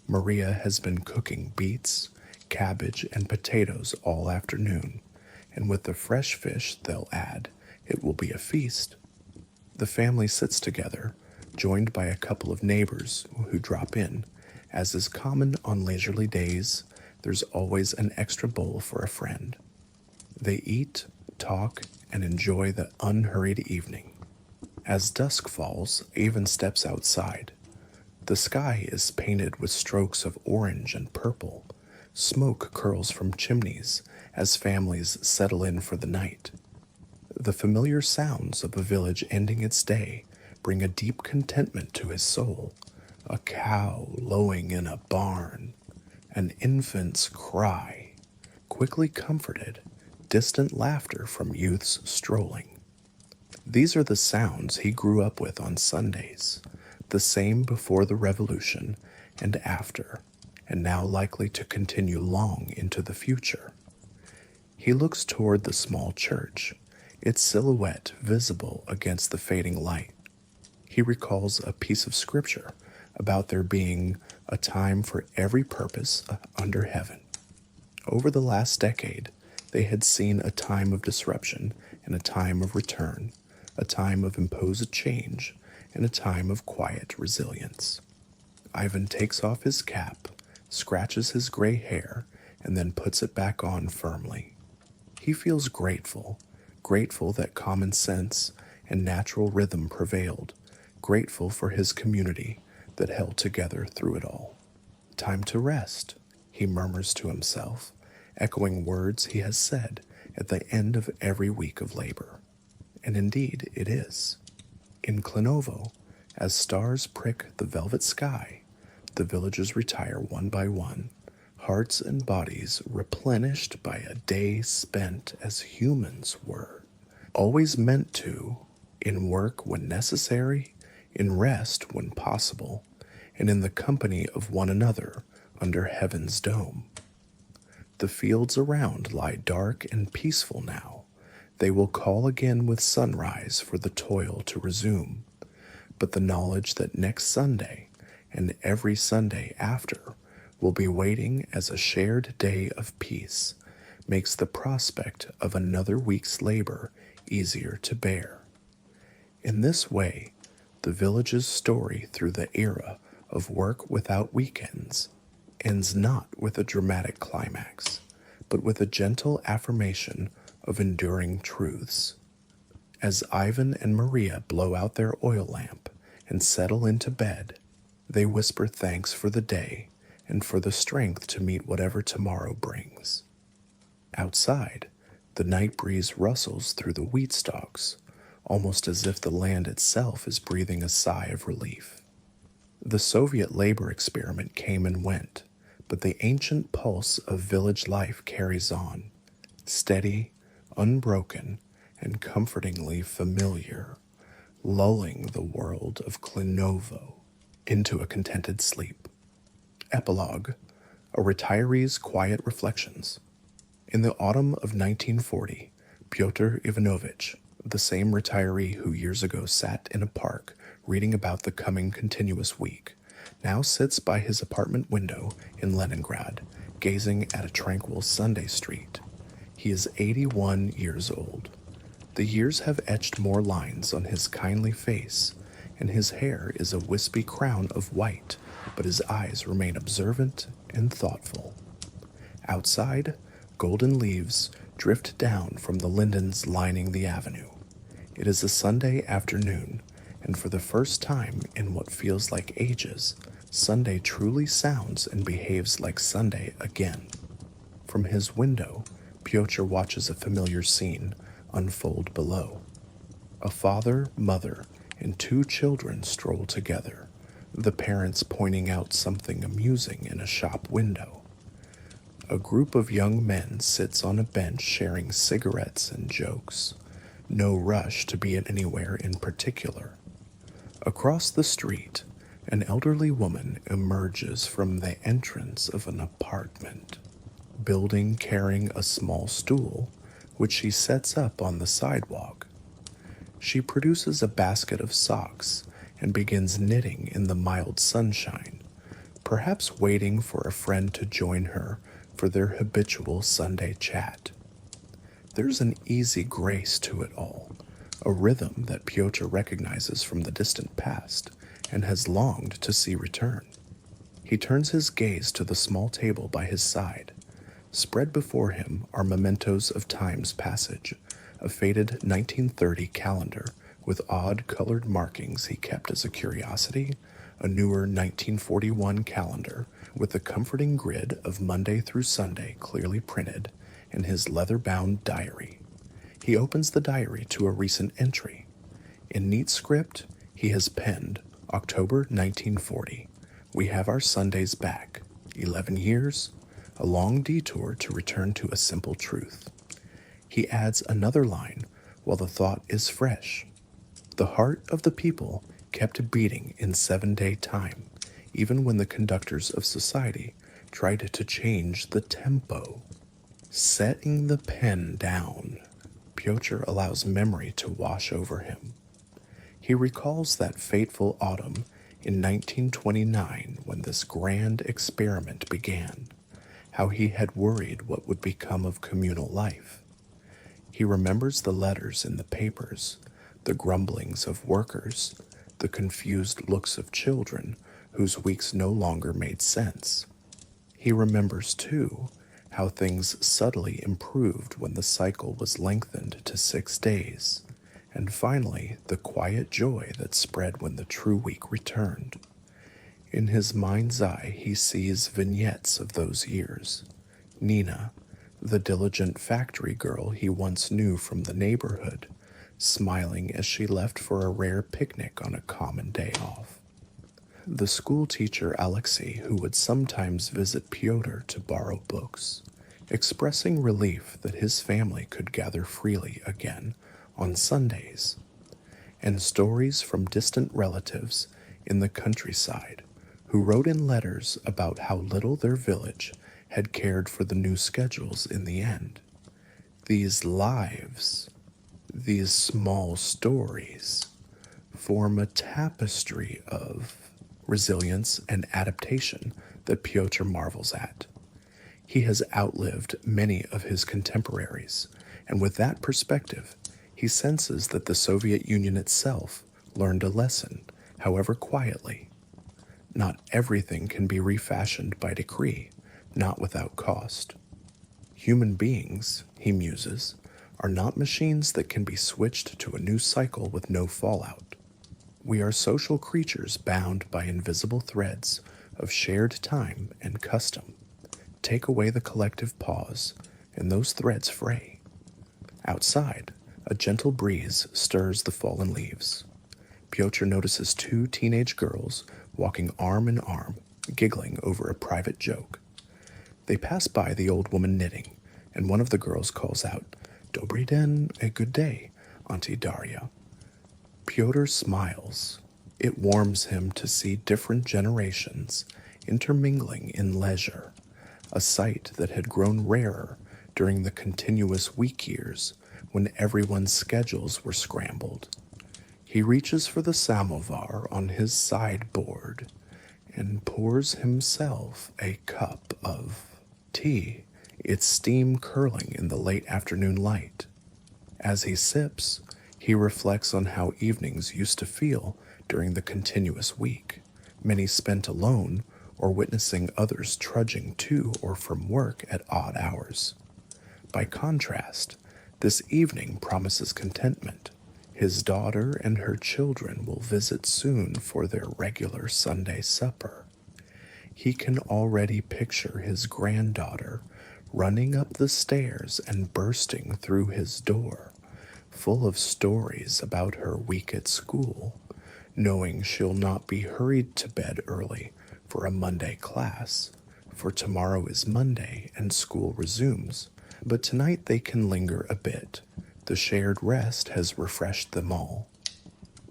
Maria has been cooking beets, cabbage, and potatoes all afternoon, and with the fresh fish they'll add, it will be a feast. The family sits together, joined by a couple of neighbors who drop in. As is common on leisurely days, there's always an extra bowl for a friend. They eat, talk, and enjoy the unhurried evening. As dusk falls, Ivan steps outside. The sky is painted with strokes of orange and purple. Smoke curls from chimneys as families settle in for the night. The familiar sounds of a village ending its day bring a deep contentment to his soul. A cow lowing in a barn, an infant's cry, quickly comforted, distant laughter from youths strolling. These are the sounds he grew up with on Sundays, the same before the Revolution and after, and now likely to continue long into the future. He looks toward the small church, its silhouette visible against the fading light. He recalls a piece of scripture about there being a time for every purpose under heaven. Over the last decade, they had seen a time of disruption and a time of return, a time of imposed change and a time of quiet resilience. Ivan takes off his cap, scratches his gray hair, and then puts it back on firmly. He feels grateful that common sense and natural rhythm prevailed, grateful for his community that held together through it all. Time to rest, he murmurs to himself, echoing words he has said at the end of every week of labor. And indeed it is. In Klinovo, as stars prick the velvet sky, the villagers retire one by one, hearts and bodies replenished by a day spent as humans were, always meant to, in work when necessary, in rest when possible, and in the company of one another under heaven's dome. The fields around lie dark and peaceful now. They will call again with sunrise for the toil to resume. But the knowledge that next Sunday and every Sunday after will be waiting as a shared day of peace makes the prospect of another week's labor easier to bear. In this way, the village's story through the era of work without weekends ends not with a dramatic climax, but with a gentle affirmation of enduring truths. As Ivan and Maria blow out their oil lamp and settle into bed, they whisper thanks for the day and for the strength to meet whatever tomorrow brings. Outside, the night breeze rustles through the wheat stalks, almost as if the land itself is breathing a sigh of relief. The Soviet labor experiment came and went, but the ancient pulse of village life carries on, steady, unbroken, and comfortingly familiar, lulling the world of Klinovo into a contented sleep. Epilogue: A retiree's quiet reflections. In the autumn of 1940, Pyotr Ivanovich, the same retiree who years ago sat in a park reading about the coming continuous week, now sits by his apartment window in Leningrad, gazing at a tranquil Sunday street. He is 81 years old. The years have etched more lines on his kindly face, and his hair is a wispy crown of white, but his eyes remain observant and thoughtful. Outside, golden leaves drift down from the lindens lining the avenue. It is a Sunday afternoon, and for the first time in what feels like ages, Sunday truly sounds and behaves like Sunday again. From his window, Pyotr watches a familiar scene unfold below. A father, mother, and two children stroll together, the parents pointing out something amusing in a shop window. A group of young men sits on a bench sharing cigarettes and jokes. No rush to be anywhere in particular. Across the street, an elderly woman emerges from the entrance of an apartment building carrying a small stool, which she sets up on the sidewalk. She produces a basket of socks and begins knitting in the mild sunshine, perhaps waiting for a friend to join her for their habitual Sunday chat. There's an easy grace to it all, a rhythm that Pyotr recognizes from the distant past and has longed to see return. He turns his gaze to the small table by his side. Spread before him are mementos of time's passage, a faded 1930 calendar with odd colored markings he kept as a curiosity, a newer 1941 calendar with a comforting grid of Monday through Sunday clearly printed, and his leather-bound diary. He opens the diary to a recent entry. In neat script, he has penned October 1940. We have our Sundays back. 11 years, a long detour to return to a simple truth. He adds another line while the thought is fresh. The heart of the people kept beating in 7-day time, even when the conductors of society tried to change the tempo. Setting the pen down, Pyotr allows memory to wash over him. He recalls that fateful autumn in 1929 when this grand experiment began, how he had worried what would become of communal life. He remembers the letters in the papers, the grumblings of workers, the confused looks of children whose weeks no longer made sense. He remembers, too, how things subtly improved when the cycle was lengthened to 6 days, and finally the quiet joy that spread when the true week returned. In his mind's eye he sees vignettes of those years. Nina, the diligent factory girl he once knew from the neighborhood, smiling as she left for a rare picnic on a common day off. The school teacher Alexei, who would sometimes visit Pyotr to borrow books, expressing relief that his family could gather freely again on Sundays, and stories from distant relatives in the countryside who wrote in letters about how little their village had cared for the new schedules in the end. These lives, these small stories, form a tapestry of resilience and adaptation that Pyotr marvels at. He has outlived many of his contemporaries, and with that perspective, he senses that the Soviet Union itself learned a lesson, however quietly. Not everything can be refashioned by decree, not without cost. Human beings, he muses, are not machines that can be switched to a new cycle with no fallout. We are social creatures bound by invisible threads of shared time and custom. Take away the collective pause, and those threads fray. Outside, a gentle breeze stirs the fallen leaves. Pyotr notices 2 teenage girls walking arm in arm, giggling over a private joke. They pass by the old woman knitting, and one of the girls calls out, "Dobry den, a good day, Auntie Darya." Pyotr smiles. It warms him to see different generations intermingling in leisure, a sight that had grown rarer during the continuous week years when everyone's schedules were scrambled. He reaches for the samovar on his sideboard and pours himself a cup of tea, its steam curling in the late afternoon light. As he sips, he reflects on how evenings used to feel during the continuous week, many spent alone or witnessing others trudging to or from work at odd hours. By contrast, this evening promises contentment. His daughter and her children will visit soon for their regular Sunday supper. He can already picture his granddaughter running up the stairs and bursting through his door, full of stories about her week at school, knowing she'll not be hurried to bed early for a Monday class, for tomorrow is Monday and school resumes, but tonight they can linger a bit. The shared rest has refreshed them all.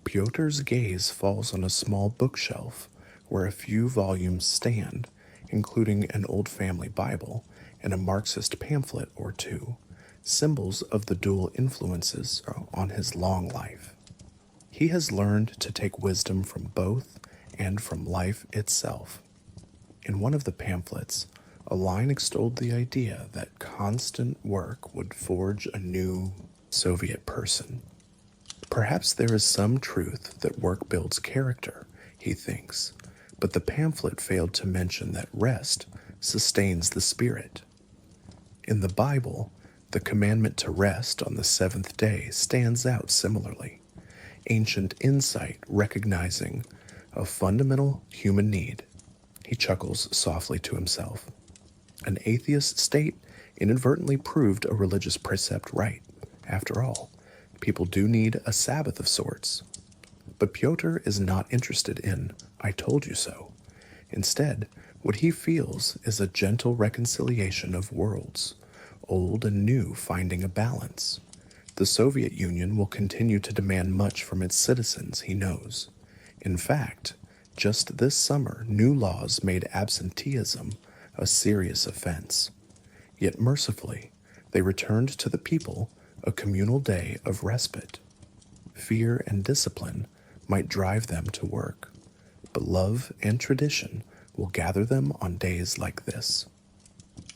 Pyotr's gaze falls on a small bookshelf where a few volumes stand, including an old family Bible and a Marxist pamphlet or two, symbols of the dual influences on his long life. He has learned to take wisdom from both and from life itself. In one of the pamphlets, a line extolled the idea that constant work would forge a new Soviet person. Perhaps there is some truth that work builds character, he thinks, but the pamphlet failed to mention that rest sustains the spirit. In the Bible, the commandment to rest on the 7th day stands out similarly, ancient insight recognizing a fundamental human need. He chuckles softly to himself. An atheist state inadvertently proved a religious precept right. After all, people do need a Sabbath of sorts. But Pyotr is not interested in, I told you so. Instead, what he feels is a gentle reconciliation of worlds, old and new finding a balance. The Soviet Union will continue to demand much from its citizens, he knows. In fact, just this summer, new laws made absenteeism a serious offense. Yet mercifully, they returned to the people a communal day of respite. Fear and discipline might drive them to work, but love and tradition will gather them on days like this.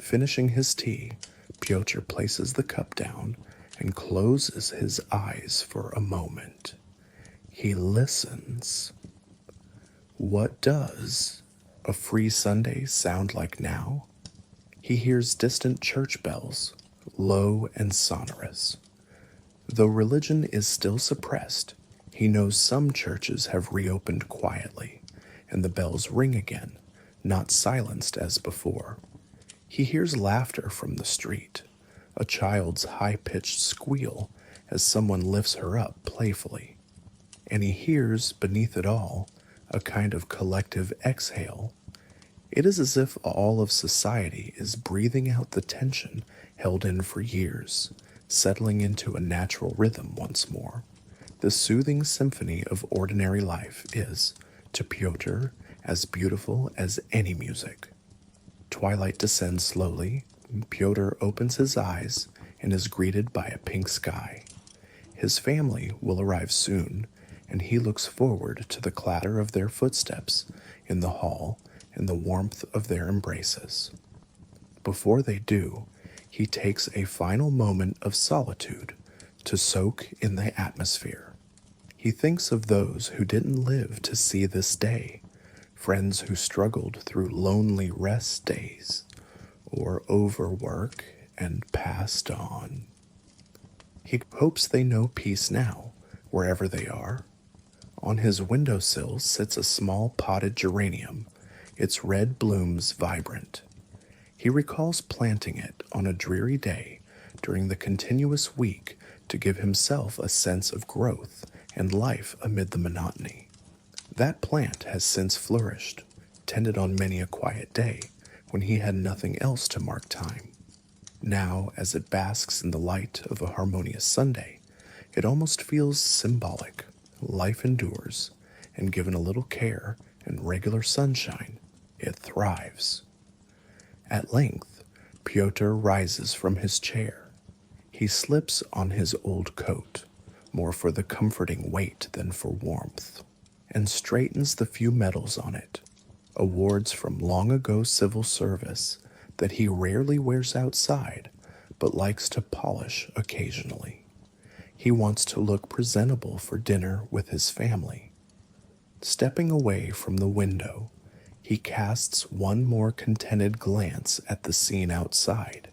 Finishing his tea, Pyotr places the cup down and closes his eyes for a moment. He listens. What does a free Sunday sound like now? He hears distant church bells, low and sonorous. Though religion is still suppressed, he knows some churches have reopened quietly, and the bells ring again, not silenced as before. He hears laughter from the street, a child's high-pitched squeal as someone lifts her up playfully. And he hears, beneath it all, a kind of collective exhale. It is as if all of society is breathing out the tension held in for years, settling into a natural rhythm once more. The soothing symphony of ordinary life is, to Pyotr, as beautiful as any music. Twilight descends slowly. Pyotr opens his eyes and is greeted by a pink sky. His family will arrive soon, and he looks forward to the clatter of their footsteps in the hall and the warmth of their embraces. Before they do, he takes a final moment of solitude to soak in the atmosphere. He thinks of those who didn't live to see this day, friends who struggled through lonely rest days, or overwork and passed on. He hopes they know peace now, wherever they are. On his windowsill sits a small potted geranium, its red blooms vibrant. He recalls planting it on a dreary day during the continuous week to give himself a sense of growth and life amid the monotony. That plant has since flourished, tended on many a quiet day when he had nothing else to mark time. Now, as it basks in the light of a harmonious Sunday, it almost feels symbolic. Life endures, and given a little care and regular sunshine, it thrives. At length, Pyotr rises from his chair. He slips on his old coat, more for the comforting weight than for warmth, and straightens the few medals on it, awards from long ago civil service that he rarely wears outside, but likes to polish occasionally. He wants to look presentable for dinner with his family. Stepping away from the window, he casts one more contented glance at the scene outside.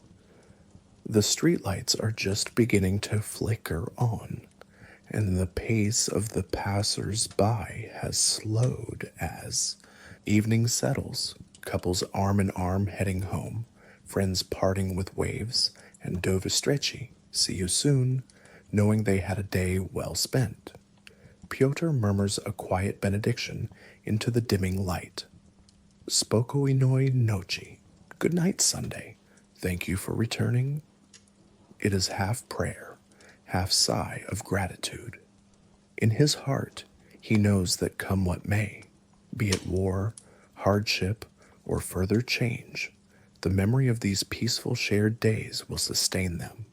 The streetlights are just beginning to flicker on, and the pace of the passers-by has slowed as evening settles, couples arm in arm heading home, friends parting with waves, and do vstrechi, see you soon, knowing they had a day well spent. Pyotr murmurs a quiet benediction into the dimming light. Spokojnej noci. Good night, Sunday. Thank you for returning. It is half prayer, half sigh of gratitude. In his heart, he knows that come what may, be it war, hardship, or further change, the memory of these peaceful shared days will sustain them.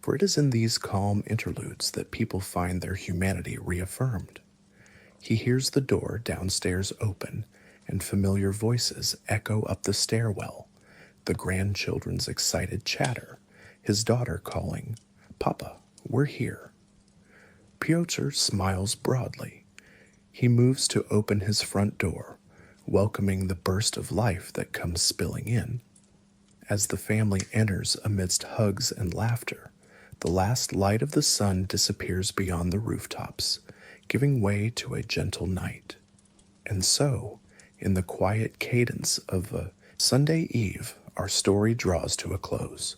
For it is in these calm interludes that people find their humanity reaffirmed. He hears the door downstairs open, and familiar voices echo up the stairwell, the grandchildren's excited chatter, his daughter calling, "Papa, we're here." Pyotr smiles broadly. He moves to open his front door, welcoming the burst of life that comes spilling in. As the family enters amidst hugs and laughter, the last light of the sun disappears beyond the rooftops, giving way to a gentle night. And so, in the quiet cadence of a Sunday eve, our story draws to a close.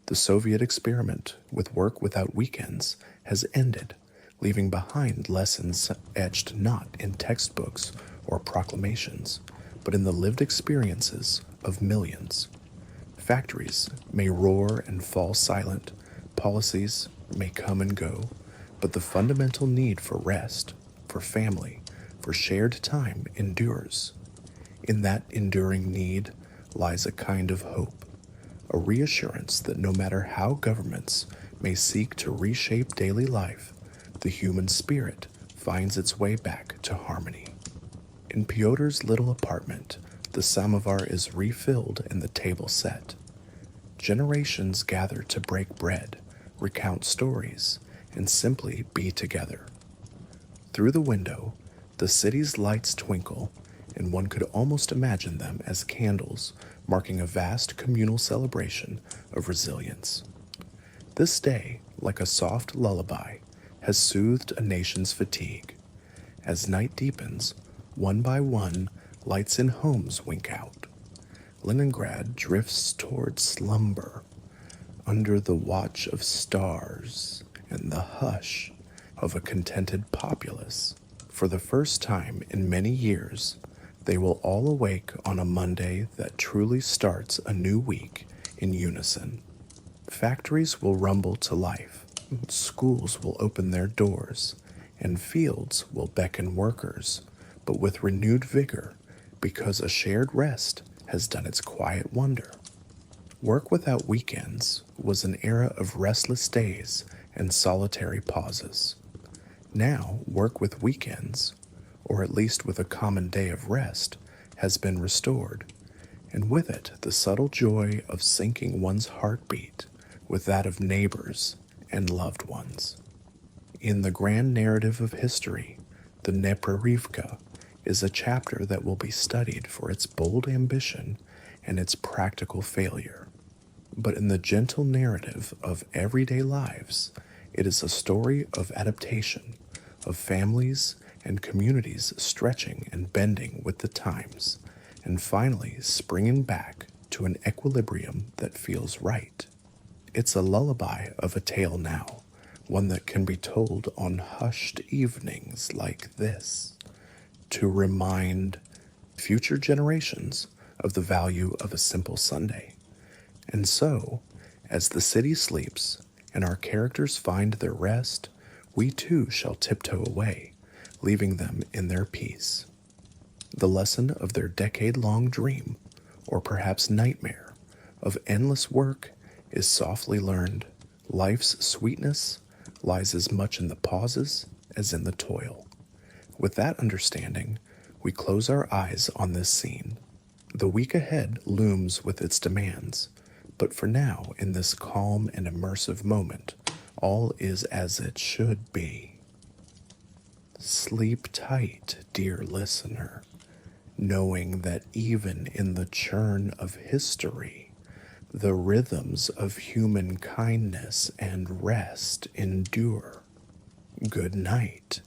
The Soviet experiment with work without weekends has ended, leaving behind lessons etched not in textbooks or proclamations, but in the lived experiences of millions. Factories may roar and fall silent, policies may come and go, but the fundamental need for rest, for family, for shared time endures. In that enduring need lies a kind of hope, a reassurance that no matter how governments may seek to reshape daily life, the human spirit finds its way back to harmony. In Pyotr's little apartment, the samovar is refilled and the table set. Generations gather to break bread, recount stories, and simply be together. Through the window, the city's lights twinkle, and one could almost imagine them as candles marking a vast communal celebration of resilience. This day, like a soft lullaby, has soothed a nation's fatigue. As night deepens, one by one, lights in homes wink out. Leningrad drifts toward slumber under the watch of stars and the hush of a contented populace. For the first time in many years, they will all awake on a Monday that truly starts a new week in unison. Factories will rumble to life, schools will open their doors, and fields will beckon workers, but with renewed vigor, because a shared rest has done its quiet wonder. Work without weekends was an era of restless days and solitary pauses. Now, work with weekends, or at least with a common day of rest, has been restored, and with it the subtle joy of syncing one's heartbeat with that of neighbors and loved ones. In the grand narrative of history, the Neprarivka is a chapter that will be studied for its bold ambition and its practical failure. But in the gentle narrative of everyday lives, it is a story of adaptation, of families and communities stretching and bending with the times, and finally springing back to an equilibrium that feels right. It's a lullaby of a tale now, one that can be told on hushed evenings like this, to remind future generations of the value of a simple Sunday. And so, as the city sleeps and our characters find their rest, we too shall tiptoe away, leaving them in their peace. The lesson of their decade-long dream, or perhaps nightmare, of endless work is softly learned. Life's sweetness lies as much in the pauses as in the toil. With that understanding, we close our eyes on this scene. The week ahead looms with its demands, but for now, in this calm and immersive moment, all is as it should be. Sleep tight, dear listener, knowing that even in the churn of history, the rhythms of human kindness and rest endure. Good night.